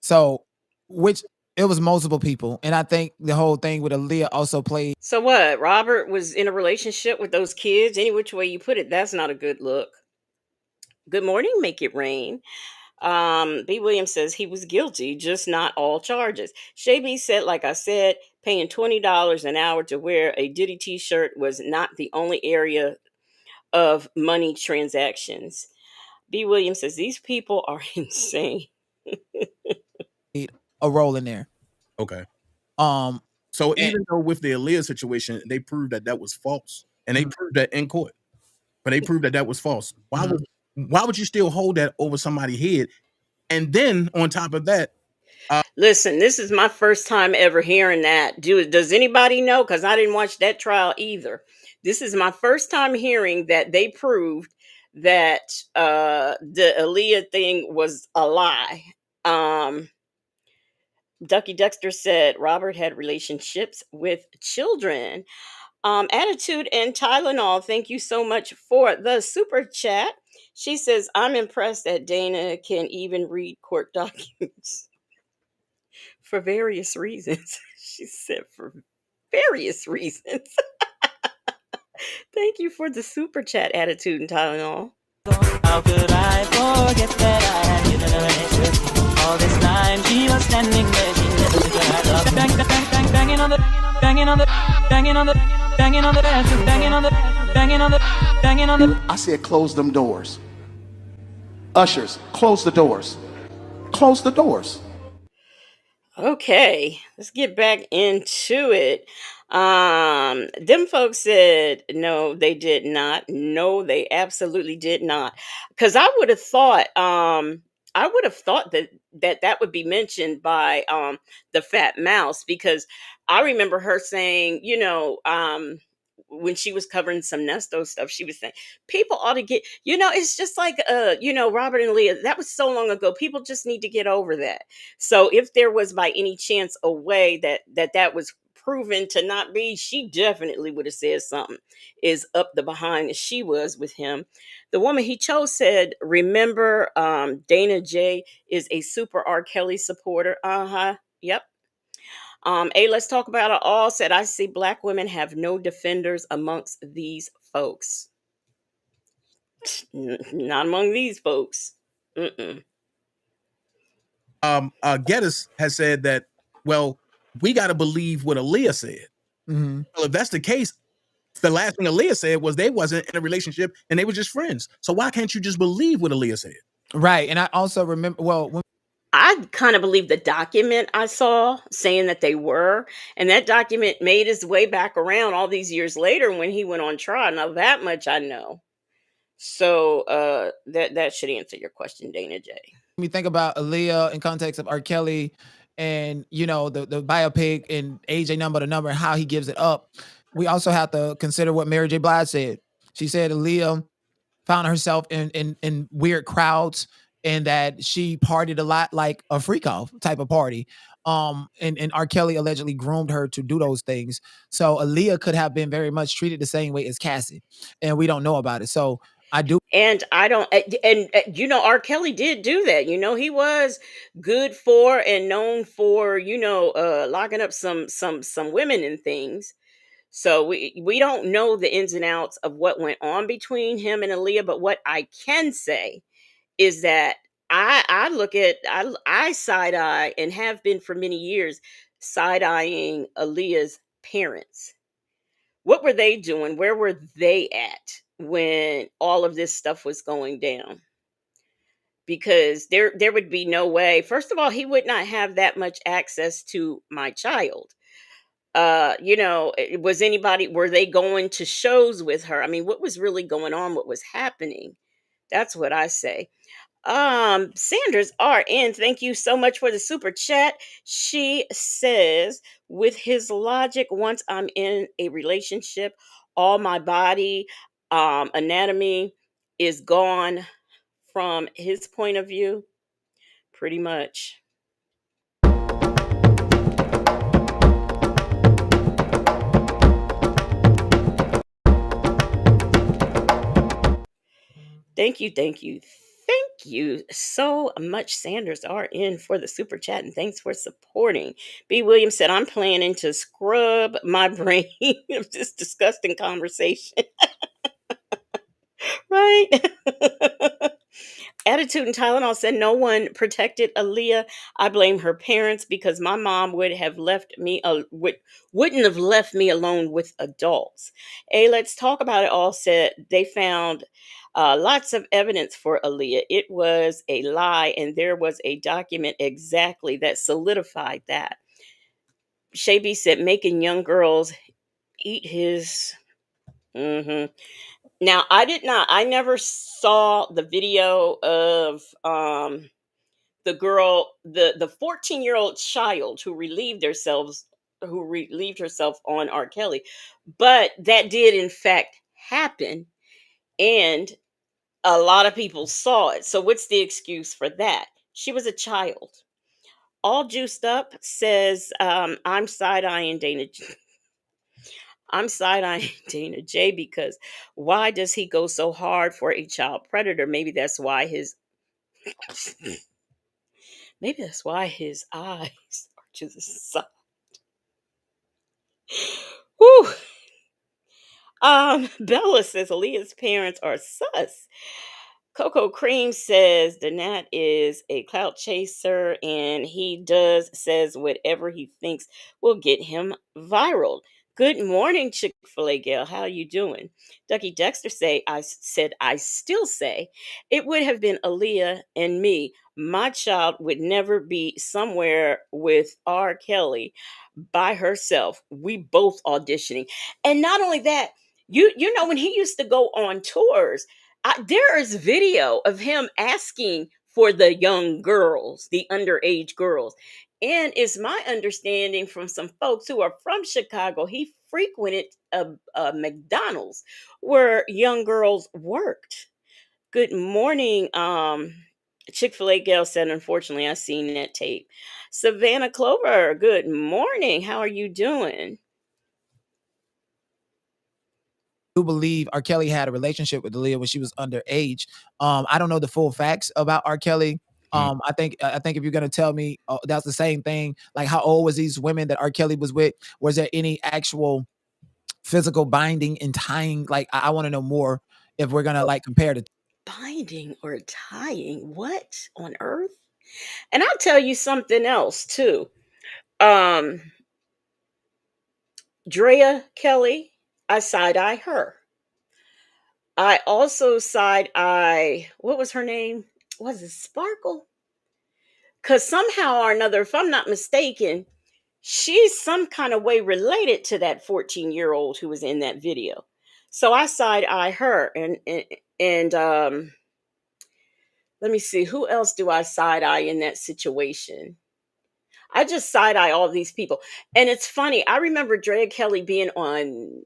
So, it was multiple people. And I think the whole thing with Aaliyah also played. So what? Robert was in a relationship with those kids? Any which way you put it, that's not a good look. Good morning, make it rain. B. Williams says he was guilty, just not all charges. Shay B said, like I said, paying $20 an hour to wear a Diddy t-shirt was not the only area of money transactions. B. Williams says these people are insane. A role in there. Okay. So even though with the Aaliyah situation, they proved that was false, and they proved that in court, but they proved that was false. Why would you still hold that over somebody's head? And then on top of that, listen, this is my first time ever hearing that. Does anybody know? Because I didn't watch that trial either. This is my first time hearing that they proved that the Aaliyah thing was a lie. Ducky Dexter said Robert had relationships with children. Attitude and Tylenol, thank you so much for the super chat. She says, I'm impressed that Dana can even read court documents for various reasons. She said, for various reasons. Thank you for the super chat, Attitude and Tylenol. How could I forget that I had given her an answer? All this time she was standing there, she never took her eyes off. Banging on the bathroom, banging on the. I said, close them doors. Ushers, close the doors. Close the doors. Okay, let's get back into it. Them folks said no, they did not. No, they absolutely did not. Because I would have thought, that would be mentioned by the Fat Mouse, because I remember her saying, when she was covering some Nesto stuff, she was saying people ought to get, it's just like, Robert and Leah, that was so long ago. People just need to get over that. So if there was by any chance a way that was proven to not be, she definitely would have said something is up the behind as she was with him. The woman he chose said, remember, Dana J is a super R. Kelly supporter. Yep. Let's talk about it all. Said, I see black women have no defenders amongst these folks. Not among these folks. Geddes has said that, well, we got to believe what Aaliyah said. Mm-hmm. Well, if that's the case, the last thing Aaliyah said was they wasn't in a relationship and they were just friends. So why can't you just believe what Aaliyah said? Right. And I also remember, I kind of believe the document I saw saying that they were, and that document made its way back around all these years later when he went on trial. Now that much I know. So that should answer your question, Dana J. Me think about Aaliyah in context of R. Kelly and the biopic and AJ Number the Number and how he gives it up. We also have to consider what Mary J. Blige said. She said Aaliyah found herself in weird crowds and that she partied a lot like a freak off type of party. And R. Kelly allegedly groomed her to do those things. So Aaliyah could have been very much treated the same way as Cassie, and we don't know about it. So I do. And I don't, R. Kelly did do that. He was good for and known for, locking up some women and things. So we don't know the ins and outs of what went on between him and Aaliyah. But what I can say is that I look at I side eye and have been for many years side eyeing Aaliyah's parents. What were they doing? Where were they at when all of this stuff was going down? Because there would be no way. First of all, he would not have that much access to my child. Were they going to shows with her? I mean, what was really going on? What was happening? That's what I say. Sanders RN, thank you so much for the super chat. She says, with his logic, once I'm in a relationship, all my body anatomy is gone from his point of view, pretty much. Thank you, thank you, thank you so much, Sanders RN, for the super chat, and thanks for supporting. B. Williams said, I'm planning to scrub my brain of this disgusting conversation. Right? Attitude and Tylenol said no one protected Aaliyah. I blame her parents because my mom wouldn't have left me alone with adults. Hey, let's talk about it. All said they found lots of evidence for Aaliyah. It was a lie, and there was a document exactly that solidified that. Shaby said making young girls eat his. Mm-hmm. Now, I never saw the video of the girl, the 14-year-old child who relieved herself on R. Kelly, but that did in fact happen, and a lot of people saw it. So what's the excuse for that? She was a child. All juiced up says, I'm side eyeing Dana. I'm side eyeing Dana J because why does he go so hard for a child predator? Maybe that's why his eyes are to the side. Whew. Bella says Aaliyah's parents are sus. Coco Cream says the Nat is a clout chaser and he says whatever he thinks will get him viral. Good morning, Chick-fil-A gal. How you doing? Ducky Dexter said I still say it would have been Aaliyah and me. My child would never be somewhere with R. Kelly by herself. We both auditioning. And not only that, you know when he used to go on tours, there is video of him asking for the young girls, the underage girls. And it's my understanding from some folks who are from Chicago, he frequented a McDonald's where young girls worked. Good morning, Chick-fil-A gal said, unfortunately, I seen that tape. Savannah Clover, good morning. How are you doing? Believe R. Kelly had a relationship with Aaliyah when she was underage. I don't know the full facts about R. Kelly. I think if you're gonna tell me that's the same thing, like how old was these women that R. Kelly was with? Was there any actual physical binding and tying? Like I want to know more if we're gonna like compare the binding or tying. What on earth? And I'll tell you something else too. Drea Kelly, I side eye her. I also side eye, what was her name? Was it Sparkle? because somehow or another, if I'm not mistaken, she's some kind of way related to that 14-year-old who was in that video. So I side eye her, and let me see, who else do I side eye in that situation? I just side eye all these people. And it's funny, I remember Drea Kelly being on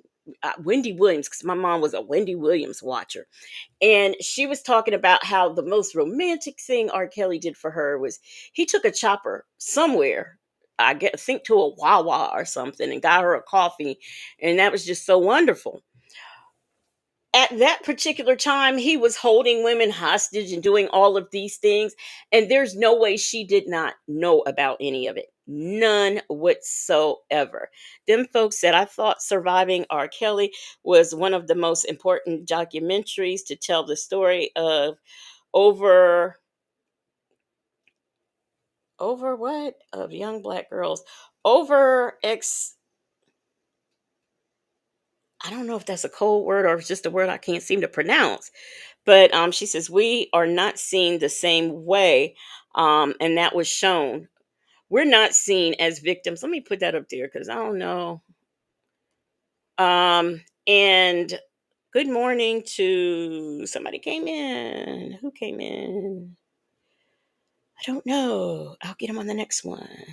Wendy Williams, because my mom was a Wendy Williams watcher. And she was talking about how the most romantic thing R. Kelly did for her was he took a chopper somewhere, think to a Wawa or something, and got her a coffee. And that was just so wonderful. At that particular time, he was holding women hostage and doing all of these things. And there's no way she did not know about any of it. None whatsoever. Them folks said, I thought Surviving R. Kelly was one of the most important documentaries to tell the story of over what? Of young black girls. Over ex I don't know if that's a code word or it's just a word I can't seem to pronounce. But she says, we are not seen the same way. And that was shown. We're not seen as victims. Let me put that up there because I don't know. And good morning to somebody came in. Who came in? I don't know. I'll get him on the next one.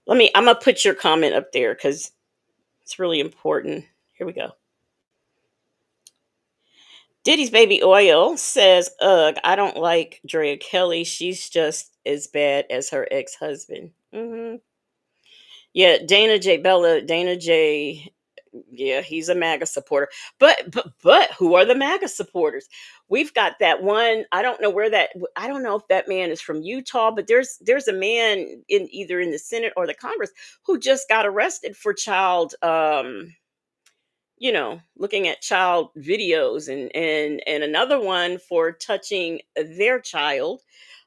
I'm going to put your comment up there because it's really important. Here we go. Diddy's Baby Oil says, ugh, I don't like Drea Kelly. She's just as bad as her ex-husband. Yeah, Dana J, yeah, he's a MAGA supporter. But who are the MAGA supporters? We've got that one. I don't know if that man is from Utah, but there's a man either in the Senate or the Congress who just got arrested for child looking at child videos, and another one for touching their child,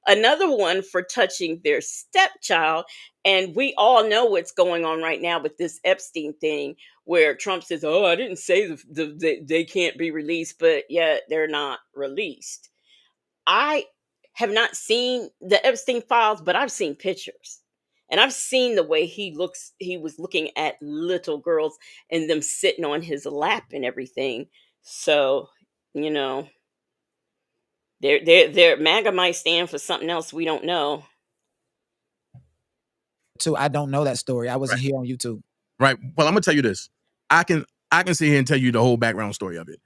another one for touching their stepchild. And we all know what's going on right now with this Epstein thing, where Trump says, oh, I didn't say they can't be released, but yet they're not released. I have not seen the Epstein files, but I've seen pictures. And I've seen the way he was looking at little girls and them sitting on his lap and everything. So, their MAGA might stand for something else we don't know. Too, I don't know that story. I wasn't here on YouTube. Right. Well, I'm gonna tell you this. I can sit here and tell you the whole background story of it.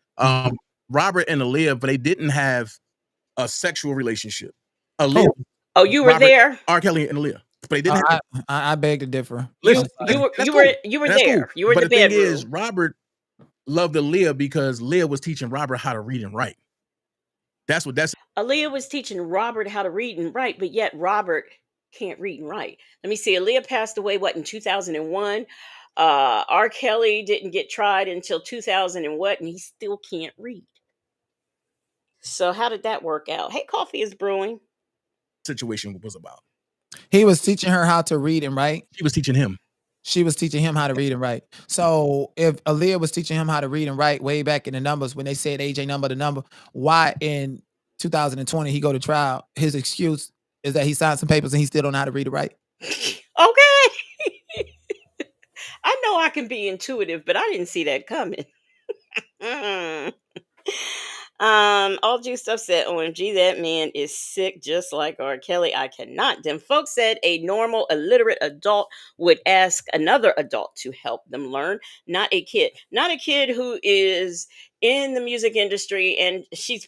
Robert and Aaliyah, but they didn't have a sexual relationship. Aaliyah, you were there? R. Kelly and Aaliyah. But they didn't have I beg to differ. You were there. You were in the bedroom. Thing is, Robert loved Aaliyah because Leah was teaching Robert how to read and write. Aaliyah was teaching Robert how to read and write, but yet Robert can't read and write. Let me see. Aaliyah passed away in 2001. R. Kelly didn't get tried until 2000 and he still can't read. So how did that work out? Hey, coffee is brewing. Situation was about. He was teaching her how to read and write. She was teaching him. She was teaching him how to read and write. So if Aaliyah was teaching him how to read and write way back in the numbers when they said AJ number the number, why in 2020 he go to trial? His excuse is that he signed some papers and he still don't know how to read and write. Okay. I know I can be intuitive, but I didn't see that coming. All juiced up said, OMG, that man is sick just like R. Kelly. I cannot. Them folks said a normal, illiterate adult would ask another adult to help them learn, not a kid. Not a kid who is in the music industry, and she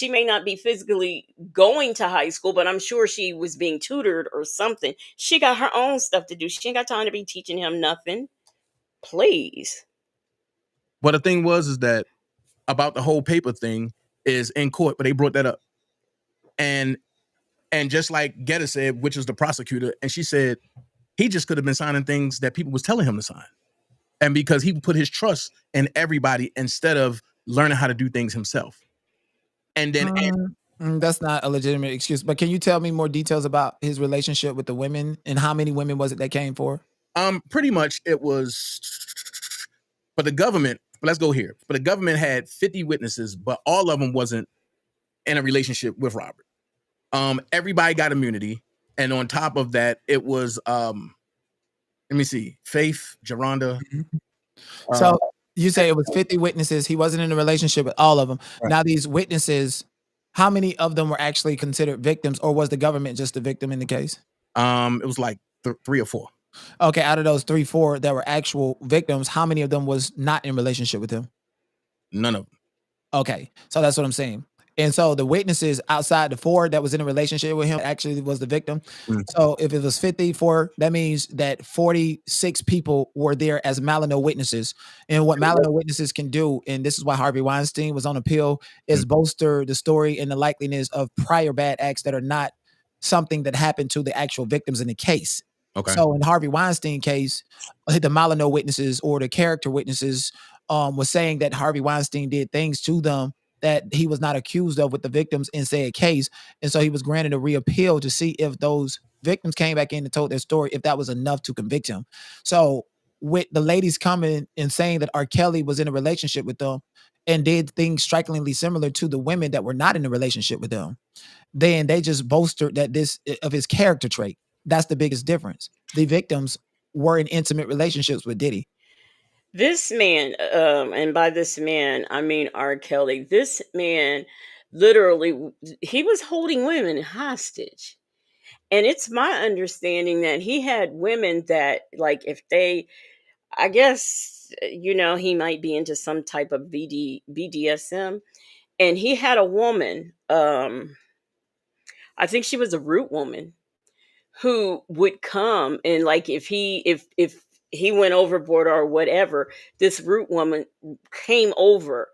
may not be physically going to high school, but I'm sure she was being tutored or something. She got her own stuff to do. She ain't got time to be teaching him nothing. Please. Well, the thing is that about the whole paper thing is in court, but they brought that up. And just like Gedda said, which was the prosecutor, and she said he just could have been signing things that people was telling him to sign. And because he put his trust in everybody instead of learning how to do things himself. And then that's not a legitimate excuse. But can you tell me more details about his relationship with the women and how many women was it that came for? Pretty much it was for the government. Let's go here. But the government had 50 witnesses, but all of them wasn't in a relationship with Robert. Everybody got immunity, and on top of that, it was let me see, Faith, Geronda. So you say it was 50 witnesses. He wasn't in a relationship with all of them. Right. Now these witnesses, how many of them were actually considered victims, or was the government just a victim in the case? It was like 3 or 4. Okay, out of those 3, 4 that were actual victims, how many of them was not in relationship with him? None of them. Okay, so that's what I'm saying. And so the witnesses outside the 4 that was in a relationship with him actually was the victim. So if it was 54, that means that 46 people were there as Malino witnesses. And what Malino witnesses can do, and this is why Harvey Weinstein was on appeal, is bolster the story and the likeliness of prior bad acts that are not something that happened to the actual victims in the case. Okay. So in Harvey Weinstein case, the Malino witnesses or the character witnesses was saying that Harvey Weinstein did things to them that he was not accused of with the victims in said case. And so he was granted a reappeal to see if those victims came back in and told their story, if that was enough to convict him. So with the ladies coming and saying that R. Kelly was in a relationship with them and did things strikingly similar to the women that were not in a relationship with them, then they just bolstered that this of his character trait. That's the biggest difference. The victims were in intimate relationships with Diddy. This man, and by this man, I mean R. Kelly. This man literally, he was holding women hostage. And it's my understanding that he had women that, like, if they, I guess, he might be into some type of BDSM. And he had a woman, I think she was a root woman, who would come and, like, if he went overboard or whatever, this root woman came over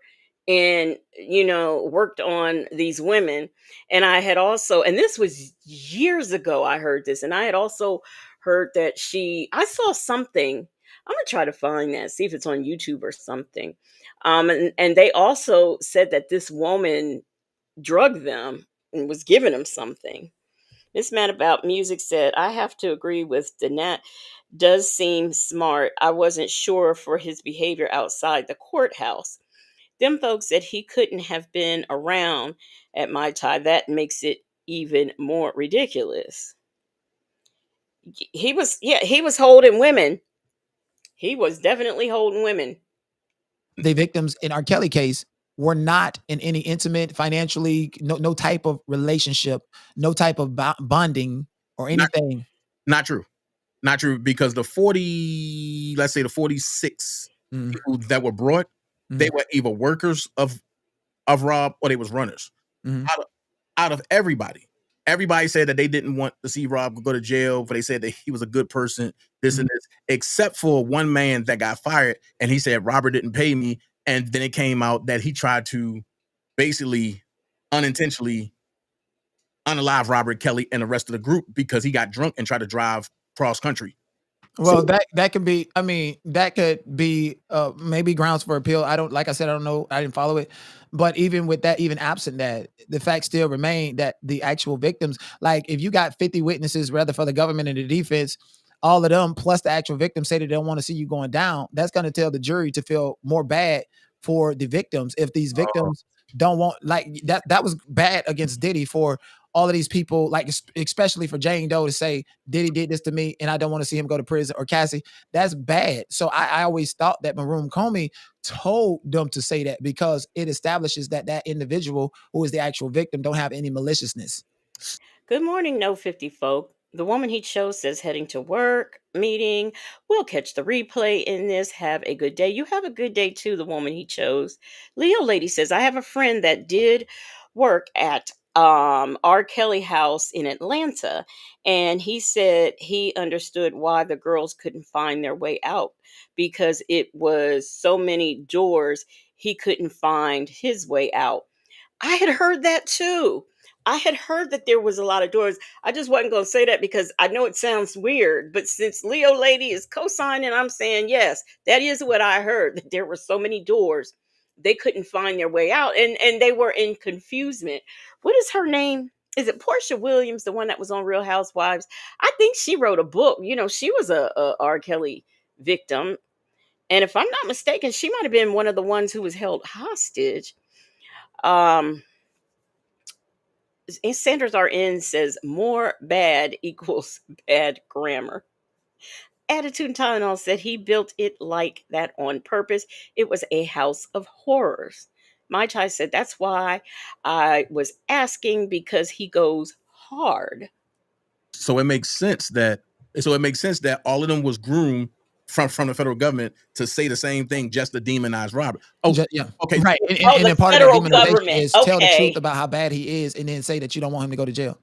and worked on these women. And I had also, and this was years ago, I heard this, and I had also heard that I saw something. I'm gonna try to find that, see if it's on YouTube or something. And they also said that this woman drugged them and was giving them something. This man about music said, I have to agree with Dnat. Does seem smart. I wasn't sure for his behavior outside the courthouse. Them folks said he couldn't have been around at my time. That makes it even more ridiculous. He was holding women. He was definitely holding women. The victims in R. Kelly case were not in any intimate, financially, no type of relationship, no type of bonding or anything. Not true. Not true, because the 40, let's say the 46 people that were brought, they were either workers of Rob or they was runners. Out of everybody. Everybody said that they didn't want to see Rob go to jail, but they said that he was a good person, this and this, except for one man that got fired. And he said, Robert didn't pay me. And then it came out that he tried to basically unintentionally unalive Robert Kelly and the rest of the group because he got drunk and tried to drive cross country. Well, that can be, I mean, that could be maybe grounds for appeal. Like I said, I don't know. I didn't follow it. But even with that, even absent that, the fact still remain that the actual victims, like if you got 50 witnesses, rather for the government and the defense, all of them plus the actual victims say that they don't want to see you going down, that's going to tell the jury to feel more bad for the victims. If these victims don't want, like that was bad against Diddy for all of these people, like especially for Jane Doe to say Diddy did this to me and I don't want to see him go to prison, or Cassie, that's bad. So I always thought that Maroon Comey told them to say that because it establishes that that individual who is the actual victim don't have any maliciousness. Good morning, No 50 folk. The woman he chose says heading to work, meeting. We'll catch the replay in this. Have a good day. You have a good day too, the woman he chose. Leo Lady says, I have a friend that did work at R. Kelly house in Atlanta, and he said he understood why the girls couldn't find their way out because it was so many doors he couldn't find his way out. I had heard that too. I had heard that there was a lot of doors. I just wasn't going to say that because I know it sounds weird, but since Leo Lady is co-signing, I'm saying yes, that is what I heard, that there were so many doors they couldn't find their way out, and they were in confusement. What is her name? Is it Portia Williams, the one that was on Real Housewives? I think she wrote a book. She was a R. Kelly victim, and if I'm not mistaken, she might have been one of the ones who was held hostage. Sanders RN says more bad equals bad grammar. Attitude Tylenol said he built it like that on purpose. It was a house of horrors. My Chai said that's why I was asking, because he goes hard. So it makes sense that all of them was groomed from the federal government to say the same thing, just to demonize Robert. Oh, Yeah. okay. Right. And then part of that demonization is tell the truth about how bad he is and then say that you don't want him to go to jail.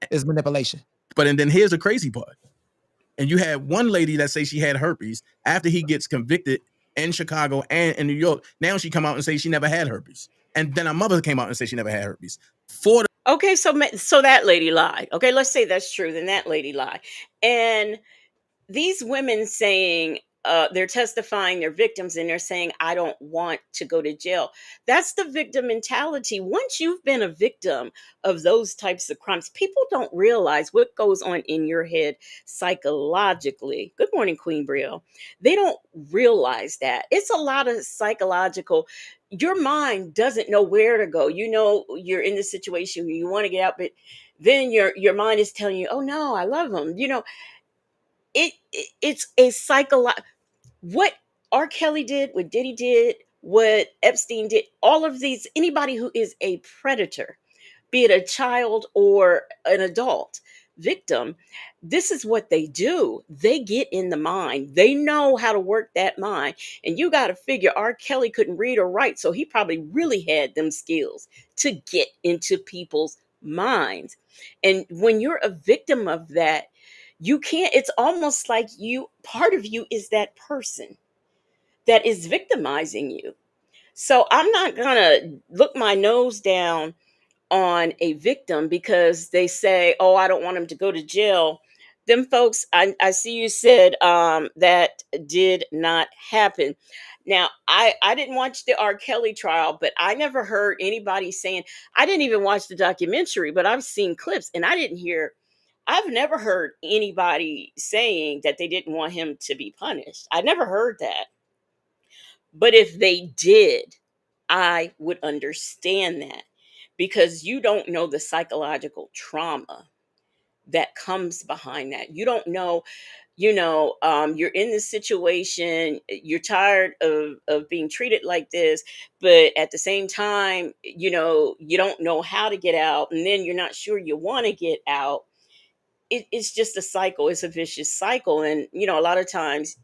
It's manipulation. But and then here's the crazy part. And you had one lady that say she had herpes after he gets convicted in Chicago and in New York. Now she come out and say she never had herpes. And then her mother came out and said she never had herpes. Okay, so that lady lied. Okay, let's say that's true. Then that lady lied. And these women saying they're testifying, they're victims, and they're saying, I don't want to go to jail. That's the victim mentality. Once you've been a victim of those types of crimes, people don't realize what goes on in your head psychologically. Good morning, Queen Brielle. They don't realize that. It's a lot of psychological. Your mind doesn't know where to go. You know, you're in this situation where you want to get out, but then your mind is telling you, oh no, I love him. You know, it's a what R. Kelly did, what Diddy did, what Epstein did, all of these, anybody who is a predator, be it a child or an adult victim, this is what they do. They get in the mind. They know how to work that mind. And you got to figure R. Kelly couldn't read or write, so he probably really had them skills to get into people's minds. And when you're a victim of that, you can't, it's almost like part of you is that person that is victimizing you. So I'm not gonna look my nose down on a victim because they say, oh, I don't want him to go to jail. Them folks, I see you said that did not happen. Now, I didn't watch the R. Kelly trial, but I never heard anybody saying, I didn't even watch the documentary, but I've seen clips and I've never heard anybody saying that they didn't want him to be punished. I never heard that. But if they did, I would understand that, because you don't know the psychological trauma that comes behind that. You don't know, you're in this situation, you're tired of being treated like this, but at the same time, you don't know how to get out, and then you're not sure you want to get out. It's just a cycle. It's a vicious cycle. And, a lot of times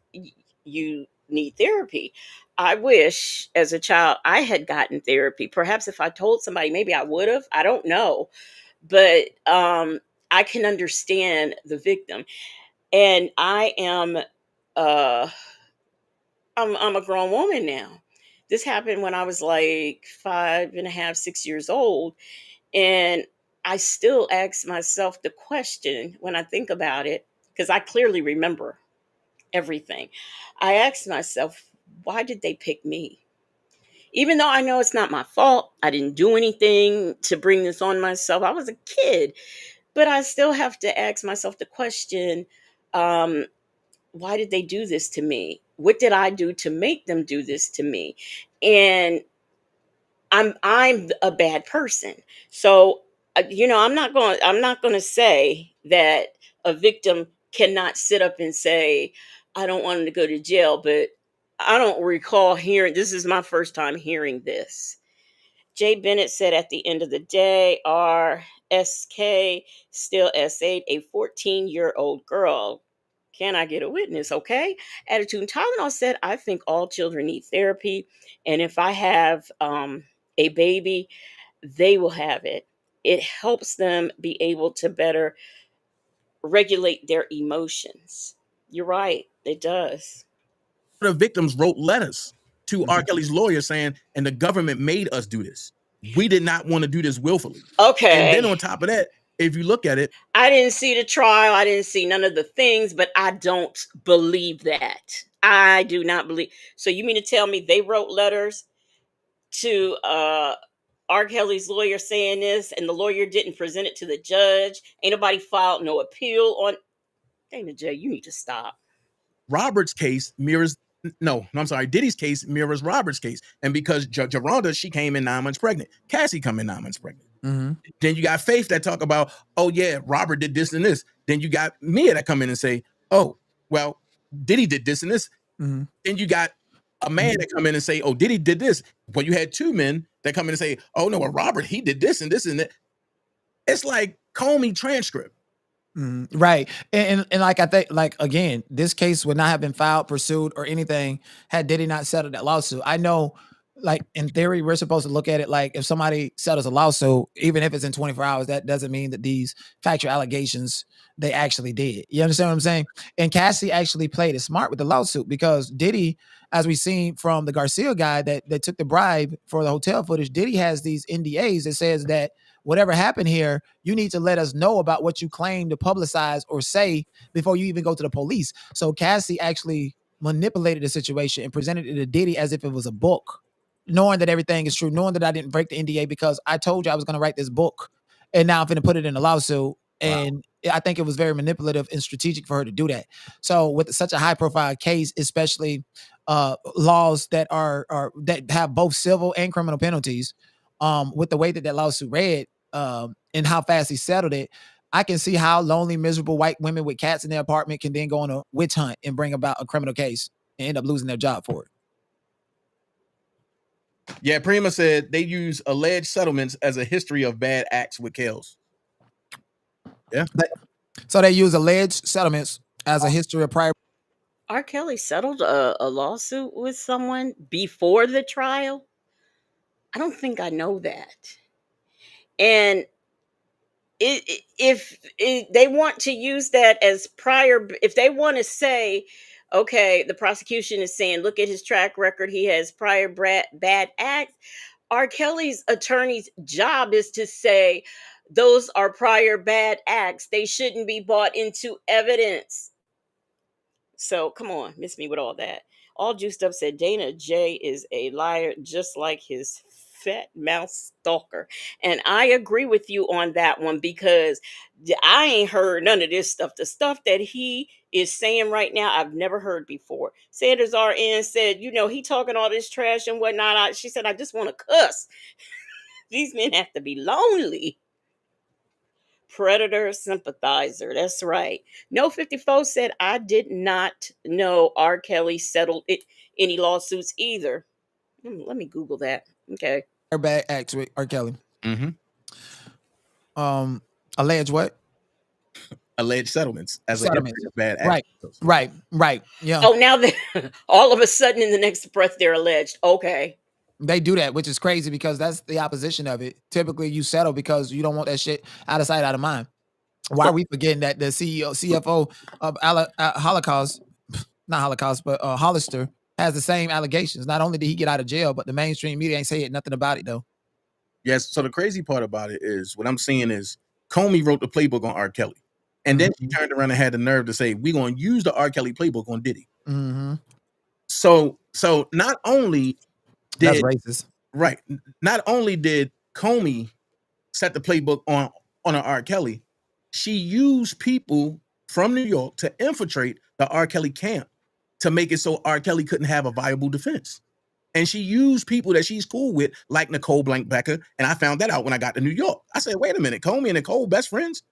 you need therapy. I wish as a child I had gotten therapy. Perhaps if I told somebody, maybe I would have. I don't know. But I can understand the victim. And uh, I'm a grown woman now. This happened when I was like 5.5, 6 years old. And I still ask myself the question when I think about it, because I clearly remember everything. I ask myself, why did they pick me? Even though I know it's not my fault, I didn't do anything to bring this on myself. I was a kid, but I still have to ask myself the question, um, why did they do this to me? What did I do to make them do this to me? And I'm a bad person. So I'm not going to say that a victim cannot sit up and say, I don't want him to go to jail, but I don't recall hearing, this is my first time hearing this. Jay Bennett said, at the end of the day, RSK still S8, a 14-year-old girl. Can I get a witness? Okay. Attitude Tylenol said, I think all children need therapy. And if I have a baby, they will have it. It helps them be able to better regulate their emotions. You're right. It does. The victims wrote letters to R. Kelly's lawyer saying, and the government made us do this. We did not want to do this willfully. Okay. And then on top of that, if you look at it, I didn't see the trial. I didn't see none of the things, but I don't believe that. I do not believe. So you mean to tell me they wrote letters to R. Kelly's lawyer saying this, and the lawyer didn't present it to the judge? Ain't nobody filed no appeal on. Dana J, you need to stop. Robert's case mirrors. No, I'm sorry. Diddy's case mirrors Robert's case. And because Geronda, she came in 9 months pregnant. Cassie come in 9 months pregnant. Mhm. Then you got Faith that talk about, oh yeah, Robert did this and this. Then you got Mia that come in and say, oh, well, Diddy did this and this. Mhm. Then you got a man that come in and say, oh, Diddy did this. Well, you had two men that come in and say, oh no, well, Robert, he did this and this and that. It's like Comey transcript. Right. And like I think, like again, this case would not have been filed, pursued, or anything had Diddy not settled that lawsuit. I know, like in theory, we're supposed to look at it like if somebody settles a lawsuit, even if it's in 24 hours, that doesn't mean that these factual allegations they actually did. You understand what I'm saying? And Cassie actually played it smart with the lawsuit because Diddy, as we seen from the Garcia guy that took the bribe for the hotel footage, Diddy has these NDAs that says that whatever happened here, you need to let us know about what you claim to publicize or say before you even go to the police. So Cassie actually manipulated the situation and presented it to Diddy as if it was a book, knowing that everything is true, knowing that I didn't break the NDA because I told you I was going to write this book, and now I'm going to put it in a lawsuit. And I think it was very manipulative and strategic for her to do that. So with such a high profile case, especially laws that are that have both civil and criminal penalties, with the way that that lawsuit read, and how fast he settled it, I can see how lonely, miserable white women with cats in their apartment can then go on a witch hunt and bring about a criminal case and end up losing their job for it. Yeah, Prima said they use alleged settlements as a history of bad acts with Kels. Yeah. So they use alleged settlements as a history of prior. R. Kelly settled a lawsuit with someone before the trial? I don't think I know that. And if they want to use that as prior, if they want to say, okay, the prosecution is saying, look at his track record, he has prior bad acts. R. Kelly's attorney's job is to say those are prior bad acts. They shouldn't be brought into evidence. So come on, miss me with all that. All juiced up said Dana J is a liar, just like his fat mouth stalker. And I agree with you on that one because I ain't heard none of this stuff. The stuff that he is saying right now, I've never heard before. Sanders RN said, you know, he talking all this trash and whatnot. She said, I just want to cuss. These men have to be lonely. Predator sympathizer. That's right. No 54 said, I did not know R. Kelly settled any lawsuits either. Let me Google that. Okay. Bad acts with R. Kelly. Mm-hmm. Alleged what? Alleged settlements as a history of bad acts. Right. Yeah. Oh, now that all of a sudden in the next breath they're alleged. Okay. They do that, which is crazy because that's the opposition of it. Typically, you settle because you don't want that shit out of sight, out of mind. Why are we forgetting that the CFO of Holocaust, not Holocaust, but Hollister has the same allegations? Not only did he get out of jail, but the mainstream media ain't saying nothing about it though. Yes. So the crazy part about it is what I'm seeing is Comey wrote the playbook on R. Kelly. And then she turned around and had the nerve to say, we're going to use the R. Kelly playbook on Diddy. Mm-hmm. So not only did that's racist. Right. Not only did Comey set the playbook on an R. Kelly, she used people from New York to infiltrate the R. Kelly camp to make it so R. Kelly couldn't have a viable defense. And she used people that she's cool with, like Nicole Becker. And I found that out when I got to New York. I said, wait a minute, Comey and Nicole, best friends?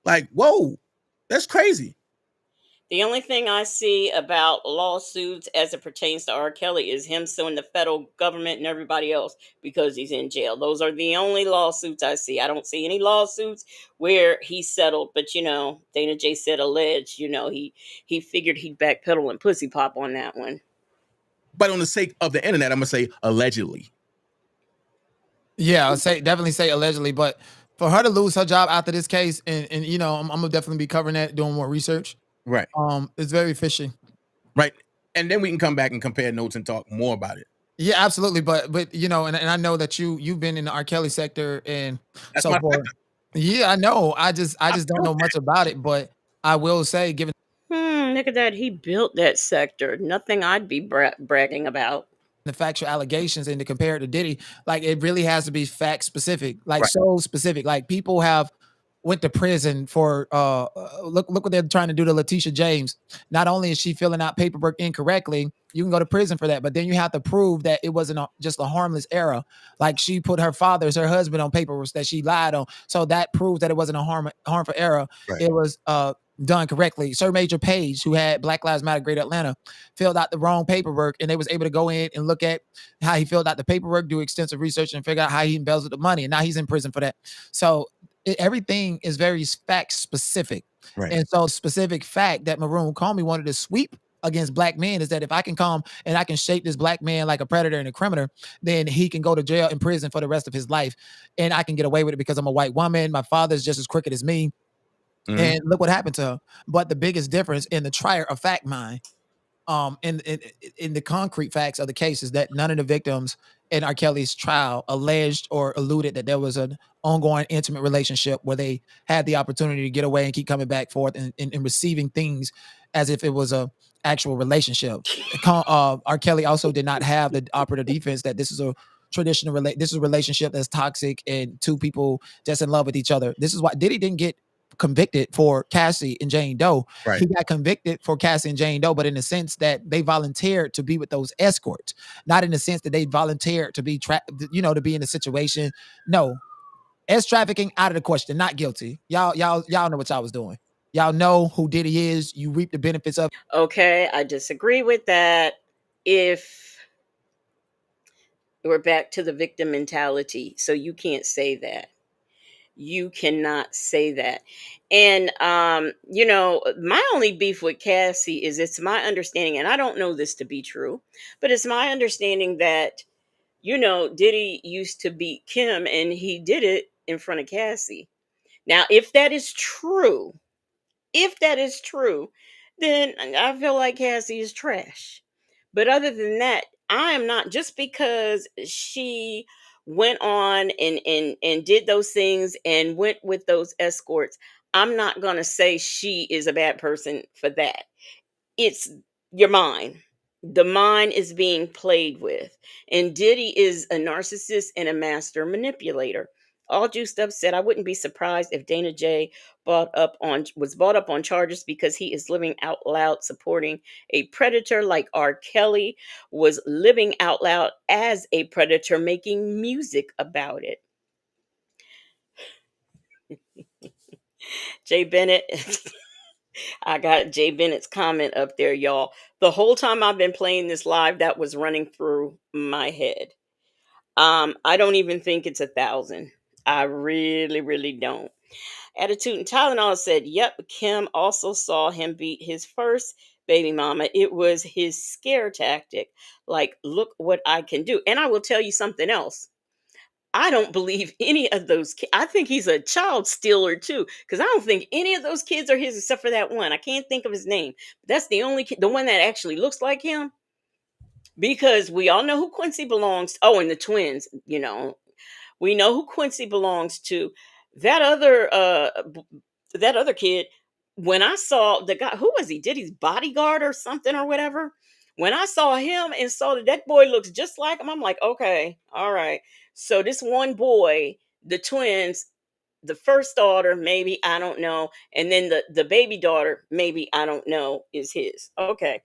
Like, whoa, that's crazy. The only thing I see about lawsuits as it pertains to R. Kelly is him suing the federal government and everybody else because he's in jail. Those are the only lawsuits I see. I don't see any lawsuits where he settled. But, you know, Dana J said alleged, you know, he figured he'd backpedal and pussy pop on that one. But on the sake of the internet, I'm going to say allegedly. Yeah, definitely say allegedly. But for her to lose her job after this case, and you know, I'm going to definitely be covering that, doing more research. Right. It's very fishy. Right. And then we can come back and compare notes and talk more about it. Yeah, absolutely. But you know, and I know that you've been in the R. Kelly sector and that's so forth. Yeah, I know. I just don't know much about it, but I will say, given look at that, he built that sector. Nothing I'd be bragging about. The factual allegations and to compare it to Diddy, like it really has to be fact specific, like so specific. Like people have went to prison for look what they're trying to do to Letitia James. Not only is she filling out paperwork incorrectly, You can go to prison for that, but then you have to prove that it wasn't just a harmless error. Like she put her husband on paper that she lied on. So that proves that it wasn't a harmful error. Right. It was done correctly. Sir Major Page, who had Black Lives Matter Greater Atlanta, filled out the wrong paperwork, and they was able to go in and look at how he filled out the paperwork, do extensive research, and figure out how he embezzled the money. And now he's in prison for that. So everything is very fact specific. Right. And so specific fact that Maroon Comey wanted to sweep against black men is that if I can come and I can shape this black man like a predator and a criminal, then he can go to jail and prison for the rest of his life. And I can get away with it because I'm a white woman. My father's just as crooked as me. Mhm. And look what happened to her. But the biggest difference in the trier of fact mind, in the concrete facts of the case is that none of the victims in R. Kelly's trial alleged or alluded that there was an ongoing intimate relationship where they had the opportunity to get away and keep coming back forth and receiving things as if it was a actual relationship. R. Kelly also did not have the operative defense that this is a traditional this is a relationship that's toxic and two people just in love with each other. This is why Diddy didn't get convicted for Cassie and Jane Doe. Right. He got convicted for Cassie and Jane Doe, but in the sense that they volunteered to be with those escorts, not in the sense that they volunteered to be to be in a situation. No, trafficking out of the question, not guilty. Y'all know what y'all was doing. Y'all know who Diddy is. You reap the benefits of. Okay, I disagree with that. If we're back to the victim mentality, so you can't say that. You cannot say that. And my only beef with Cassie is it's my understanding, and I don't know this to be true, but it's my understanding that Diddy used to beat Kim and he did it in front of Cassie. Now, if that is true, then I feel like Cassie is trash. But other than that, I am not, just because she went on and did those things and went with those escorts, I'm not going to say she is a bad person for that. It's your mind. The mind is being played with. And Diddy is a narcissist and a master manipulator. All juiced up said, I wouldn't be surprised if Dana J was brought up on charges because he is living out loud supporting a predator like R. Kelly was living out loud as a predator, making music about it. Jay Bennett. I got Jay Bennett's comment up there, y'all. The whole time I've been playing this live, that was running through my head. I don't even think it's 1,000. I really, really don't. Attitude and Tylenol said, yep, Kim also saw him beat his first baby mama. It was his scare tactic. Like, look what I can do. And I will tell you something else. I don't believe any of those kids. I think he's a child stealer too, because I don't think any of those kids are his except for that one. I can't think of his name. That's the only kid, the one that actually looks like him. Because we all know who Quincy belongs to. Oh, and the twins, we know who Quincy belongs to. That other kid, when I saw the guy, who was he? Diddy's bodyguard or something or whatever. When I saw him and saw that boy looks just like him, I'm like, okay, all right. So this one boy, the twins, the first daughter, maybe, I don't know, and then the baby daughter, maybe, I don't know, is his. Okay.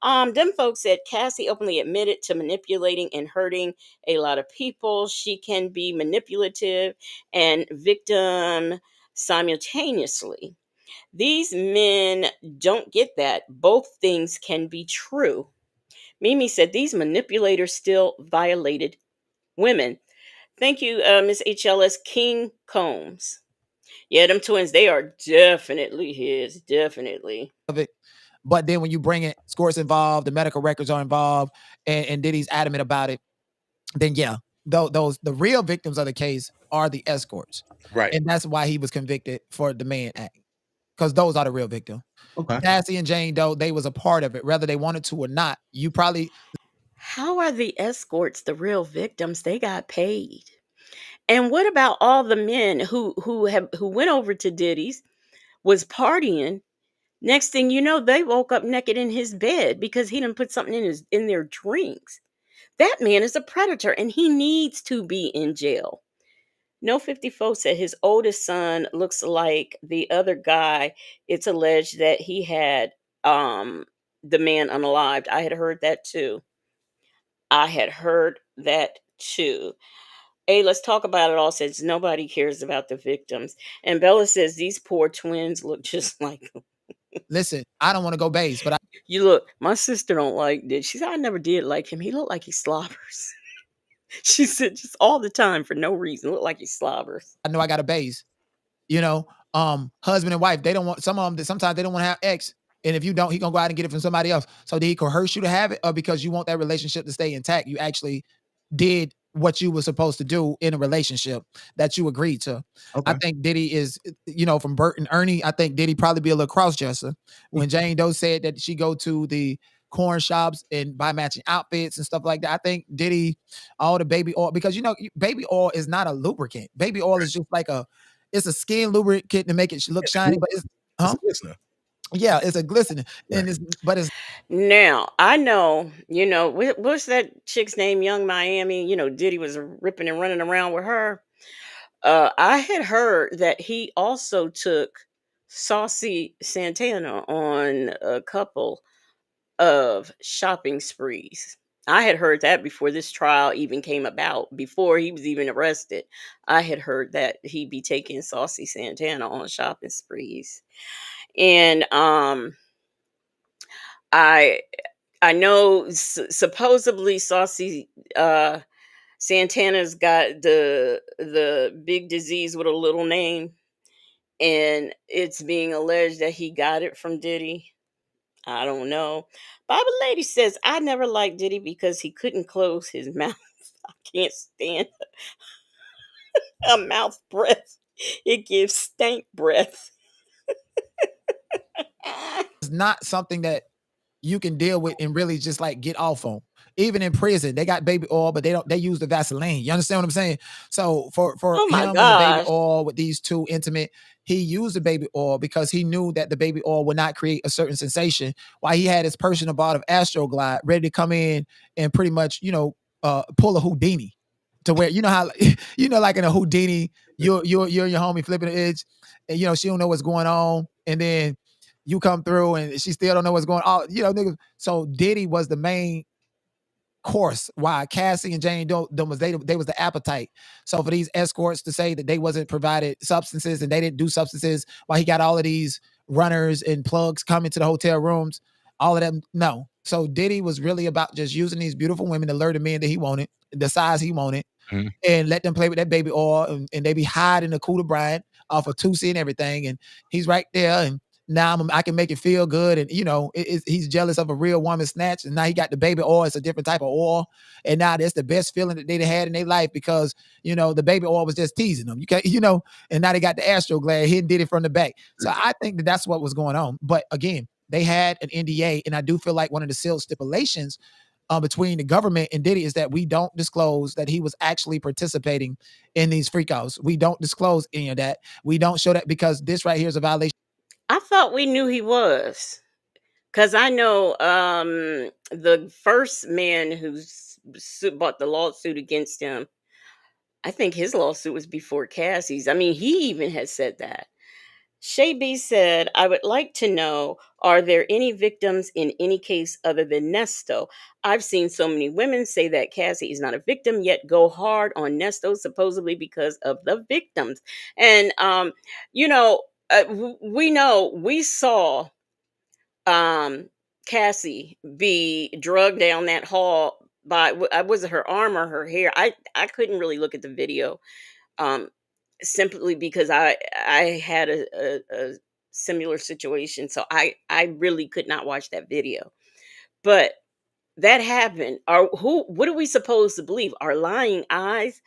Them folks said Cassie openly admitted to manipulating and hurting a lot of people. She can be manipulative and victim simultaneously. These men don't get that. Both things can be true. Mimi said these manipulators still violated women. Thank you, Miss HLS King Combs. Yeah, them twins, they are definitely his. Definitely. Of it. But then when you bring it, scores involved, the medical records are involved, and Diddy's adamant about it, then yeah, the real victims of the case are the escorts. Right. And that's why he was convicted for the Mann Act. Because those are the real victims. Okay. Cassie and Jane Doe, they was a part of it, whether they wanted to or not. You probably. How are the escorts the real victims? They got paid. And what about all the men who went over to Diddy's, was partying? Next thing you know, they woke up naked in his bed because he didn't put something in their drinks. That man is a predator and he needs to be in jail. No 54 said his oldest son looks like the other guy. It's alleged that he had the man unalived. I had heard that too. I had heard that too. Hey, let's talk about it all since nobody cares about the victims. And Bella says these poor twins look just like them. Listen, I don't want to go base, but You look, my sister don't like this. She said I never did like him. He looked like he slobbers. She said just all the time for no reason. Looked like he slobbers. I know I got a base. You know, husband and wife, they don't want some of them. Sometimes they don't want to have ex, and if you don't, he gonna go out and get it from somebody else. So did he coerce you to have it, or because you want that relationship to stay intact, you actually did what you were supposed to do in a relationship that you agreed to? I think Diddy is, from Bert and Ernie. I think Diddy probably be a little cross dresser. When Jane Doe said that she go to the corn shops and buy matching outfits and stuff like that, I think Diddy, all the baby oil, because baby oil is not a lubricant. Baby oil is just like it's a skin lubricant to make it look shiny, but it's It's a listener. yeah, it's a glistening, and it's Now, I know, what's that chick's name, Young Miami? Diddy was ripping and running around with her. I had heard that he also took Saucy Santana on a couple of shopping sprees. I had heard that before this trial even came about, before he was even arrested. I had heard that he'd be taking Saucy Santana on shopping sprees. And I I know supposedly Saucy Santana's got the big disease with a little name, and it's being alleged that he got it from Diddy. I don't know. Baba Lady says I never liked Diddy because he couldn't close his mouth. I can't stand a mouth breath. It gives stank breath. not something that you can deal with and really just like get off on. Even in prison, they got baby oil, but they use the Vaseline. You understand what I'm saying? So for Oh my him and the baby gosh. oil with these two intimate, he used the baby oil because he knew that the baby oil would not create a certain sensation. While he had his personal bottle of Astroglide ready to come in and pretty much, pull a Houdini to where how like in a Houdini, you're and your homie flipping the edge, and she don't know what's going on, and then you come through and she still don't know what's going on. Niggas. So Diddy was the main course why Cassie and Jane Doe was they was the appetite. So for these escorts to say that they wasn't provided substances and they didn't do substances, while he got all of these runners and plugs coming to the hotel rooms, all of them, no. So Diddy was really about just using these beautiful women to lure the men that he wanted, the size he wanted, and let them play with that baby oil, and they be hiding the Cooler Bryant off of Tusi and everything, and he's right there, and now I can make it feel good, and he's jealous of a real woman snatch, and now he got the baby oil. It's a different type of oil, and now that's the best feeling that they had in their life because the baby oil was just teasing them. You can't, and now they got the Astroglad. He did it from the back. So I think that that's what was going on. But again, they had an NDA, and I do feel like one of the sealed stipulations between the government and Diddy is that we don't disclose that he was actually participating in these freakouts. We don't disclose any of that. We don't show that because this right here is a violation. I thought we knew he was. Because I know the first man who bought the lawsuit against him, I think his lawsuit was before Cassie's. I mean, he even has said that. Shay B said, I would like to know, are there any victims in any case other than Nesto? I've seen so many women say that Cassie is not a victim, yet go hard on Nesto, supposedly because of the victims. And, we saw Cassie be drugged down that hall by was it her arm or her hair? I couldn't really look at the video um simply because I had a similar situation, so I really could not watch that video. But that happened. What are we supposed to believe? Our lying eyes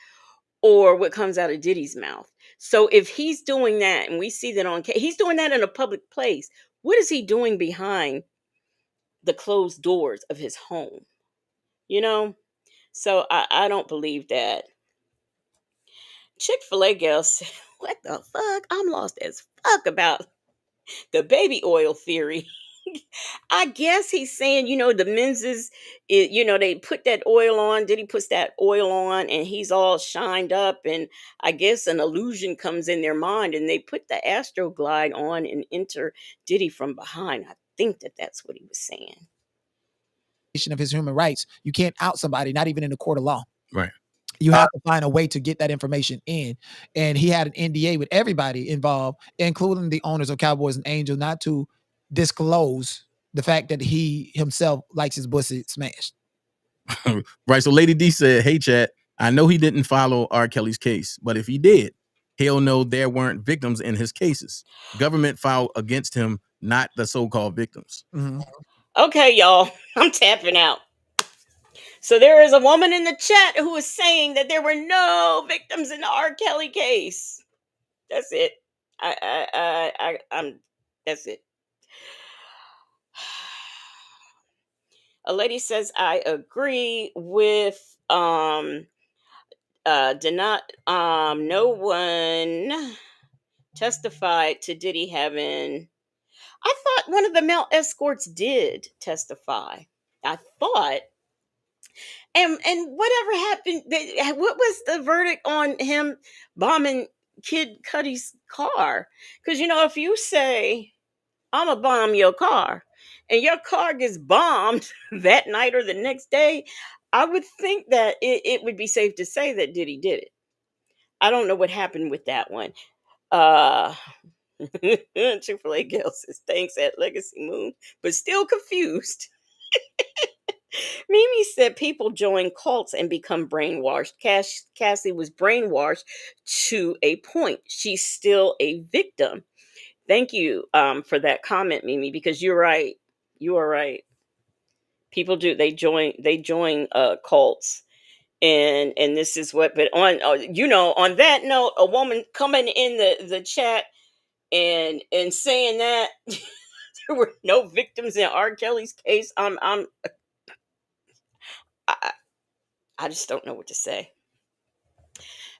or what comes out of Diddy's mouth? So if he's doing that and we see that he's doing that in a public place, what is he doing behind the closed doors of his home? So I don't believe that. Chick-fil-A gal said, what the fuck? I'm lost as fuck about the baby oil theory. I guess he's saying, the menses, they put that oil on. Diddy puts that oil on and he's all shined up. And I guess an illusion comes in their mind and they put the Astroglide on and enter Diddy from behind. think that that's what he was saying. Of his human rights, you can't out somebody, not even in the court of law. Right. You have to find a way to get that information in. And he had an NDA with everybody involved, including the owners of Cowboys and Angels, not to disclose the fact that he himself likes his pussy smashed. Right. So Lady D said, hey, chat, I know he didn't follow R. Kelly's case, but if he did, he'll know there weren't victims in his cases. Government filed against him, not the so-called victims. Okay, y'all, I'm tapping out. So there is a woman in the chat who is saying that there were no victims in the R. Kelly case. That's it. I'm. That's it. A lady says, I agree with no one testified to Diddy having. I thought one of the male escorts did testify. I thought. And whatever happened? What was the verdict on him bombing Kid Cudi's car? Because if you say I'm gonna bomb your car, and your car gets bombed that night or the next day, I would think that it would be safe to say that Diddy did it. I don't know what happened with that one. Chick-fil-A Gail says thanks at Legacy Moon, but still confused. Mimi said people join cults and become brainwashed. Cassie was brainwashed to a point. She's still a victim. Thank you for that comment, Mimi, because you're right. You are right. People do. They join cults. And this is what, but on that note, a woman coming in the chat and saying that there were no victims in R. Kelly's case, I just don't know what to say.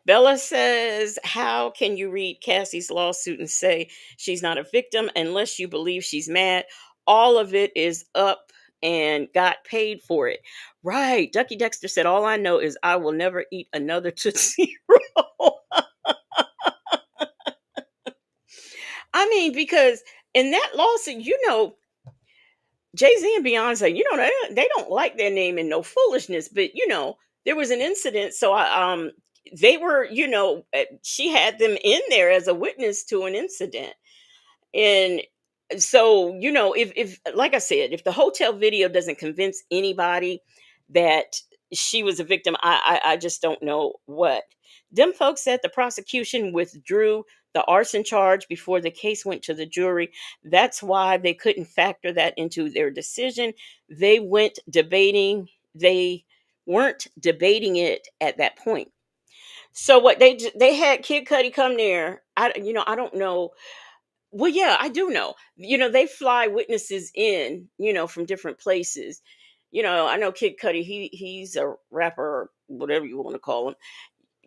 Bella says, how can you read Cassie's lawsuit and say she's not a victim unless you believe she's mad? All of it is up and got paid for it. Right. Ducky Dexter said, all I know is I will never eat another Tootsie Roll. I mean, because in that lawsuit, Jay-Z and Beyonce, they don't like their name in no foolishness, but there was an incident. So they were, she had them in there as a witness to an incident. And so, if like I said, if the hotel video doesn't convince anybody that she was a victim, I just don't know what. Them folks said the prosecution withdrew the arson charge before the case went to the jury. That's why they couldn't factor that into their decision. They weren't debating it at that point. So what they had Kid Cudi come there. I don't know. Well, yeah, I do know. They fly witnesses in, from different places. I know Kid Cudi, he's a rapper, whatever you want to call him.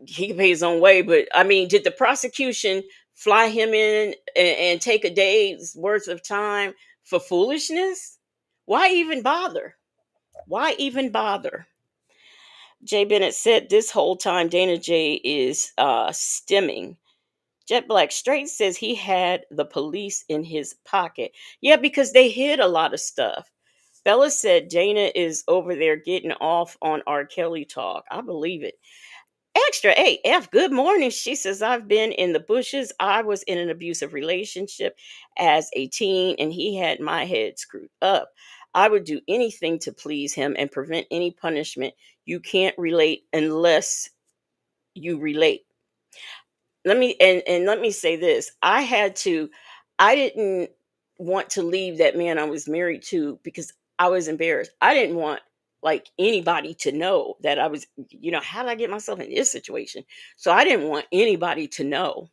He can pay his own way, but I mean, did the prosecution fly him in and take a day's worth of time for foolishness? Why even bother? Why even bother? Jay Bennett said this whole time Dana J is stimming. Jet Black Straight says he had the police in his pocket. Yeah, because they hid a lot of stuff. Bella said Dana is over there getting off on R. Kelly talk. I believe it. Extra AF, good morning. She says, I've been in the bushes. I was in an abusive relationship as a teen, and he had my head screwed up. I would do anything to please him and prevent any punishment. You can't relate unless you relate. Let me say this. I didn't want to leave that man I was married to because I was embarrassed. I didn't want anybody to know that I was, how did I get myself in this situation? So I didn't want anybody to know.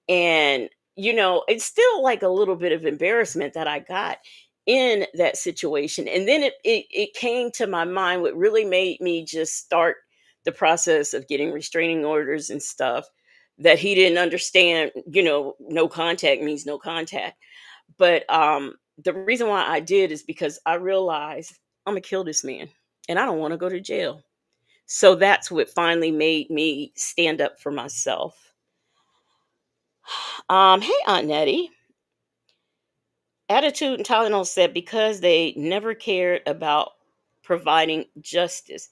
And, it's still like a little bit of embarrassment that I got in that situation. And then it came to my mind. What really made me just start the process of getting restraining orders and stuff, that he didn't understand, no contact means no contact. But the reason why I did is because I realized I'm gonna kill this man and I don't want to go to jail. So that's what finally made me stand up for myself. Hey, Aunt Nettie. Attitude and Tylenol said because they never cared about providing justice.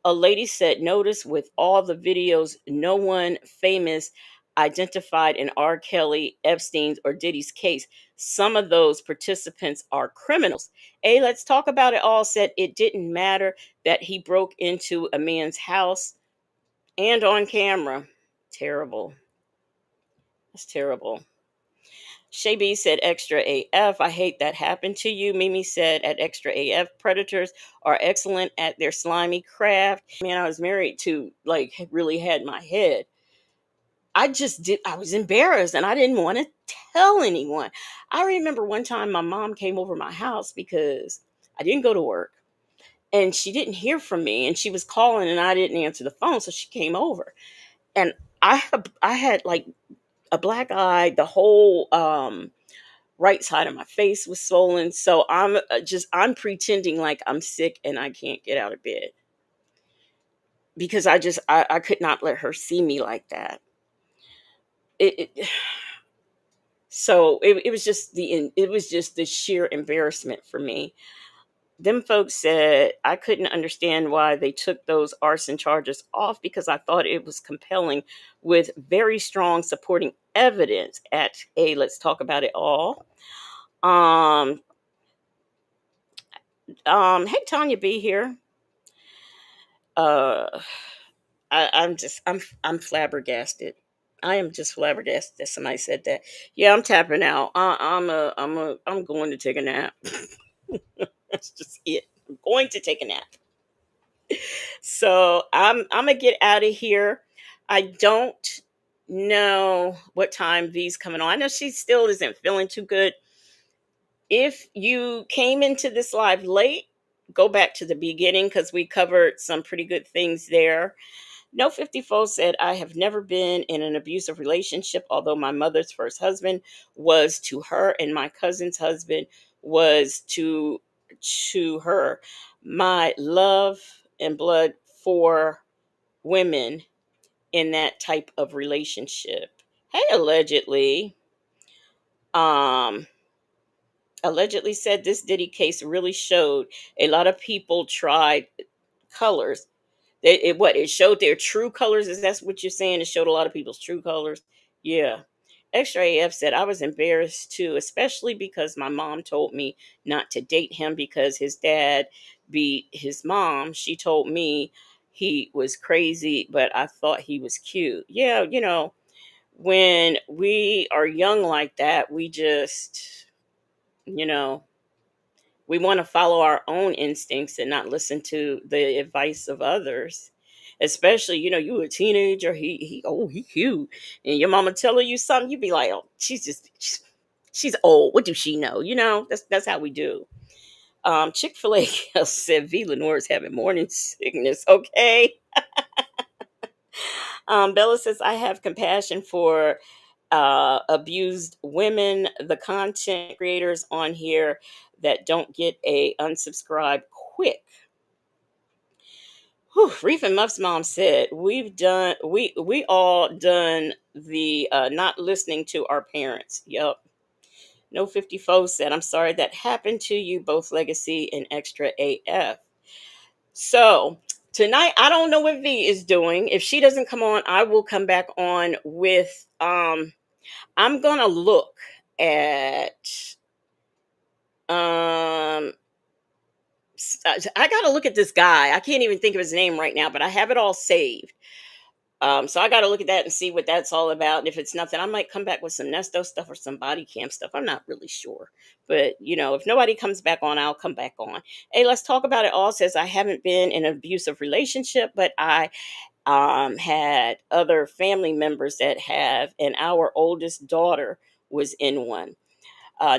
A lady said, notice with all the videos, no one famous identified in R. Kelly, Epstein's, or Diddy's case. Some of those participants are criminals. Hey, let's talk about it all. Said it didn't matter that he broke into a man's house and on camera. Terrible. That's terrible. Shay B said extra AF. I hate that happened to you. Mimi said at extra AF, predators are excellent at their slimy craft. Man, I was married to like really had my head. I was embarrassed and I didn't want to tell anyone. I remember one time my mom came over my house because I didn't go to work and she didn't hear from me and she was calling and I didn't answer the phone. So she came over and I had like a black eye, the whole right side of my face was swollen. So I'm pretending like I'm sick and I can't get out of bed because I could not let her see me like that. It so it was just it was just the sheer embarrassment for me. Them folks said I couldn't understand why they took those arson charges off because I thought it was compelling with very strong supporting evidence at a let's talk about it all. Um hey Tanya B here. Uh I'm flabbergasted. I am just flabbergasted that somebody said that. Yeah, I'm tapping out. I'm going to take a nap. That's just it. I'm going to take a nap. So I'm gonna get out of here. I don't know what time V's coming on. I know she still isn't feeling too good. If you came into this live late, go back to the beginning because we covered some pretty good things there. No 54 said, I have never been in an abusive relationship, although my mother's first husband was to her and my cousin's husband was to her. My love and blood for women in that type of relationship. Hey, um, allegedly said this Diddy case really showed a lot of people tried colors. It showed their true colors? Is that what you're saying? It showed a lot of people's true colors. Yeah. Extra AF said I was embarrassed too, especially because my mom told me not to date him because his dad beat his mom. She told me he was crazy, but I thought he was cute. Yeah, when we are young like that, we just, you know, we want to follow our own instincts and not listen to the advice of others. Especially, you a teenager, he cute. And your mama telling you something, you be like, oh, she's old. What does she know? That's how we do. Chick-fil-A said V Lenore is having morning sickness. Okay. Bella says, I have compassion for abused women, the content creators on here that don't get a unsubscribe quick. Whew, Reef and Muff's mom said, we all done the not listening to our parents. Yup. No 54 said, I'm sorry that happened to you, both Legacy and Extra AF. So tonight, I don't know what V is doing. If she doesn't come on, I will come back on with I'm gonna look at I gotta look at this guy. I can't even think of his name right now, but I have it all saved. So I gotta look at that and see what that's all about. And if it's nothing, I might come back with some Nesto stuff or some body cam stuff. I'm not really sure. But if nobody comes back on, I'll come back on. Hey, let's talk about it all. Says I haven't been in an abusive relationship, but I had other family members that have, and our oldest daughter was in one.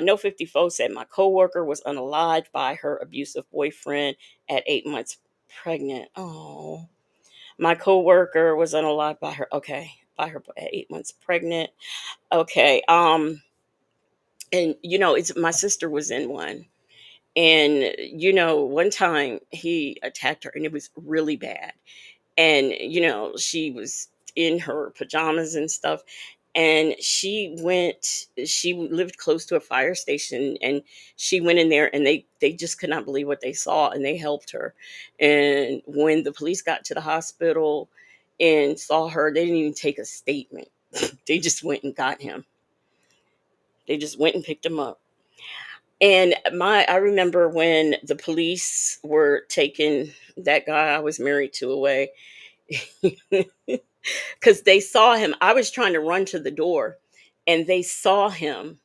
No 54 said my coworker was unalived by her abusive boyfriend at 8 months pregnant. Oh, my coworker was unalived by her. Okay, by her at 8 months pregnant. Okay. And it's my sister was in one, and one time he attacked her, and it was really bad. And she was in her pajamas and stuff, and she lived close to a fire station, and she went in there, and they just could not believe what they saw, and they helped her. And when the police got to the hospital and saw her, they didn't even take a statement. They just went and got him. They just went and picked him up. And I remember when the police were taking that guy I was married to away, because they saw him. I was trying to run to the door, and they saw him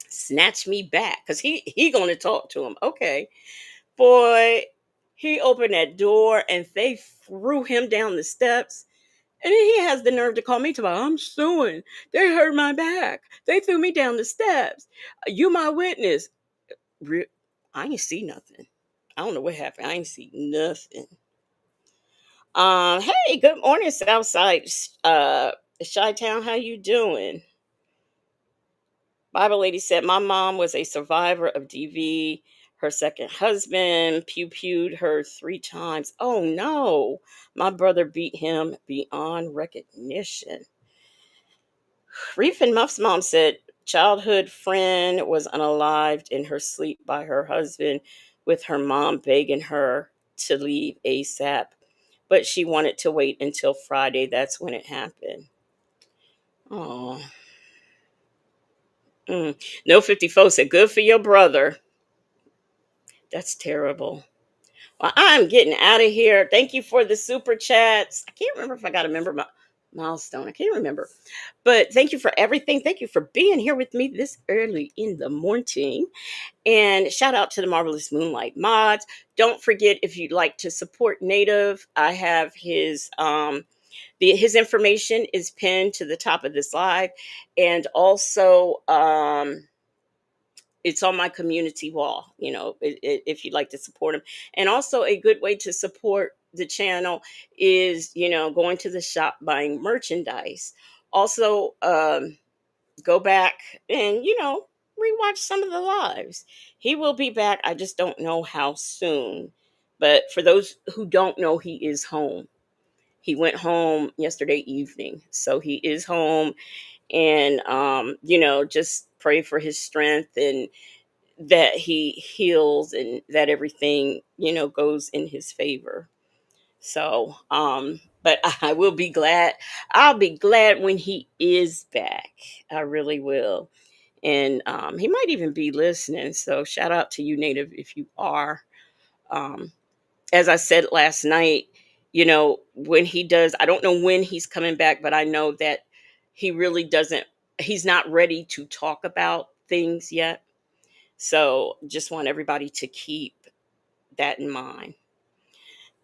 snatch me back because he going to talk to him. Okay, boy, he opened that door and they threw him down the steps. And then he has the nerve to call me to, I'm suing. They hurt my back. They threw me down the steps. You my witness. I ain't see nothing. I don't know what happened. I ain't see nothing. Hey, good morning, Southside, Chi-Town. How you doing? Bible lady said, my mom was a survivor of DV. Her second husband pew-pewed her 3 times. Oh no, my brother beat him beyond recognition. Reef and Muff's mom said, childhood friend was unalived in her sleep by her husband, with her mom begging her to leave ASAP. But she wanted to wait until Friday. That's when it happened. Oh. No 54 said, good for your brother. That's terrible. Well, I'm getting out of here. Thank you for the super chats. I can't remember if I got a member milestone. I can't remember. But thank you for everything. Thank you for being here with me this early in the morning. And shout out to the Marvelous Moonlight mods. Don't forget, if you'd like to support Native, I have his his information is pinned to the top of this live. And also it's on my community wall, if you'd like to support him. And also a good way to support the channel is, going to the shop, buying merchandise. Also, go back and, rewatch some of the lives. He will be back. I just don't know how soon. But for those who don't know, he is home. He went home yesterday evening. So he is home. And, just pray for his strength and that he heals and that everything, goes in his favor. So, but I will be glad. I'll be glad when he is back. I really will. And he might even be listening. So shout out to you, Native, if you are. As I said last night, when he does, I don't know when he's coming back, but I know that he really doesn't, he's not ready to talk about things yet. So just want everybody to keep that in mind.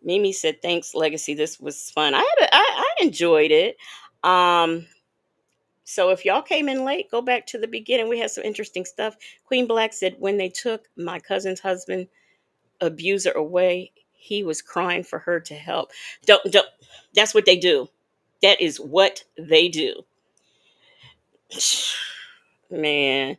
Mimi said, thanks, Legacy. This was fun. I enjoyed it. So if y'all came in late, go back to the beginning. We had some interesting stuff. Queen Black said, when they took my cousin's husband abuser away, he was crying for her to help. Don't. That's what they do. That is what they do. Man.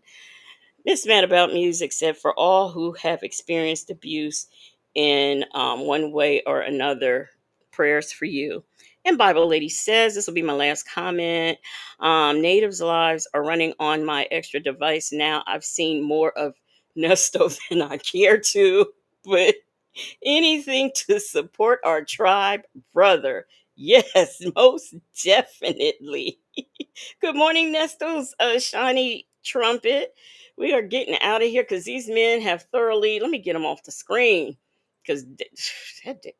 Miss Mad About Music said, for all who have experienced abuse in one way or another, prayers for you. And Bible Lady says, this will be my last comment. Natives' lives are running on my extra device now. I've seen more of Nesto than I care to, but anything to support our tribe, brother. Yes, most definitely. Good morning, Nestos, shiny trumpet. We are getting out of here because these men have thoroughly. Let me get them off the screen because,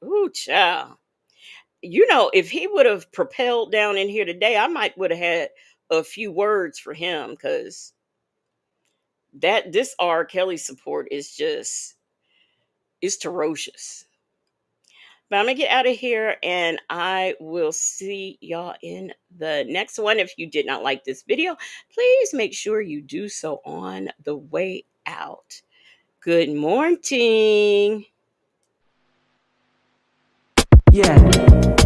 ooh, child. If he would have propelled down in here today, I might would have had a few words for him because this R. Kelly support is ferocious. But I'm going to get out of here and I will see y'all in the next one. If you did not like this video, please make sure you do so on the way out. Good morning. Yeah.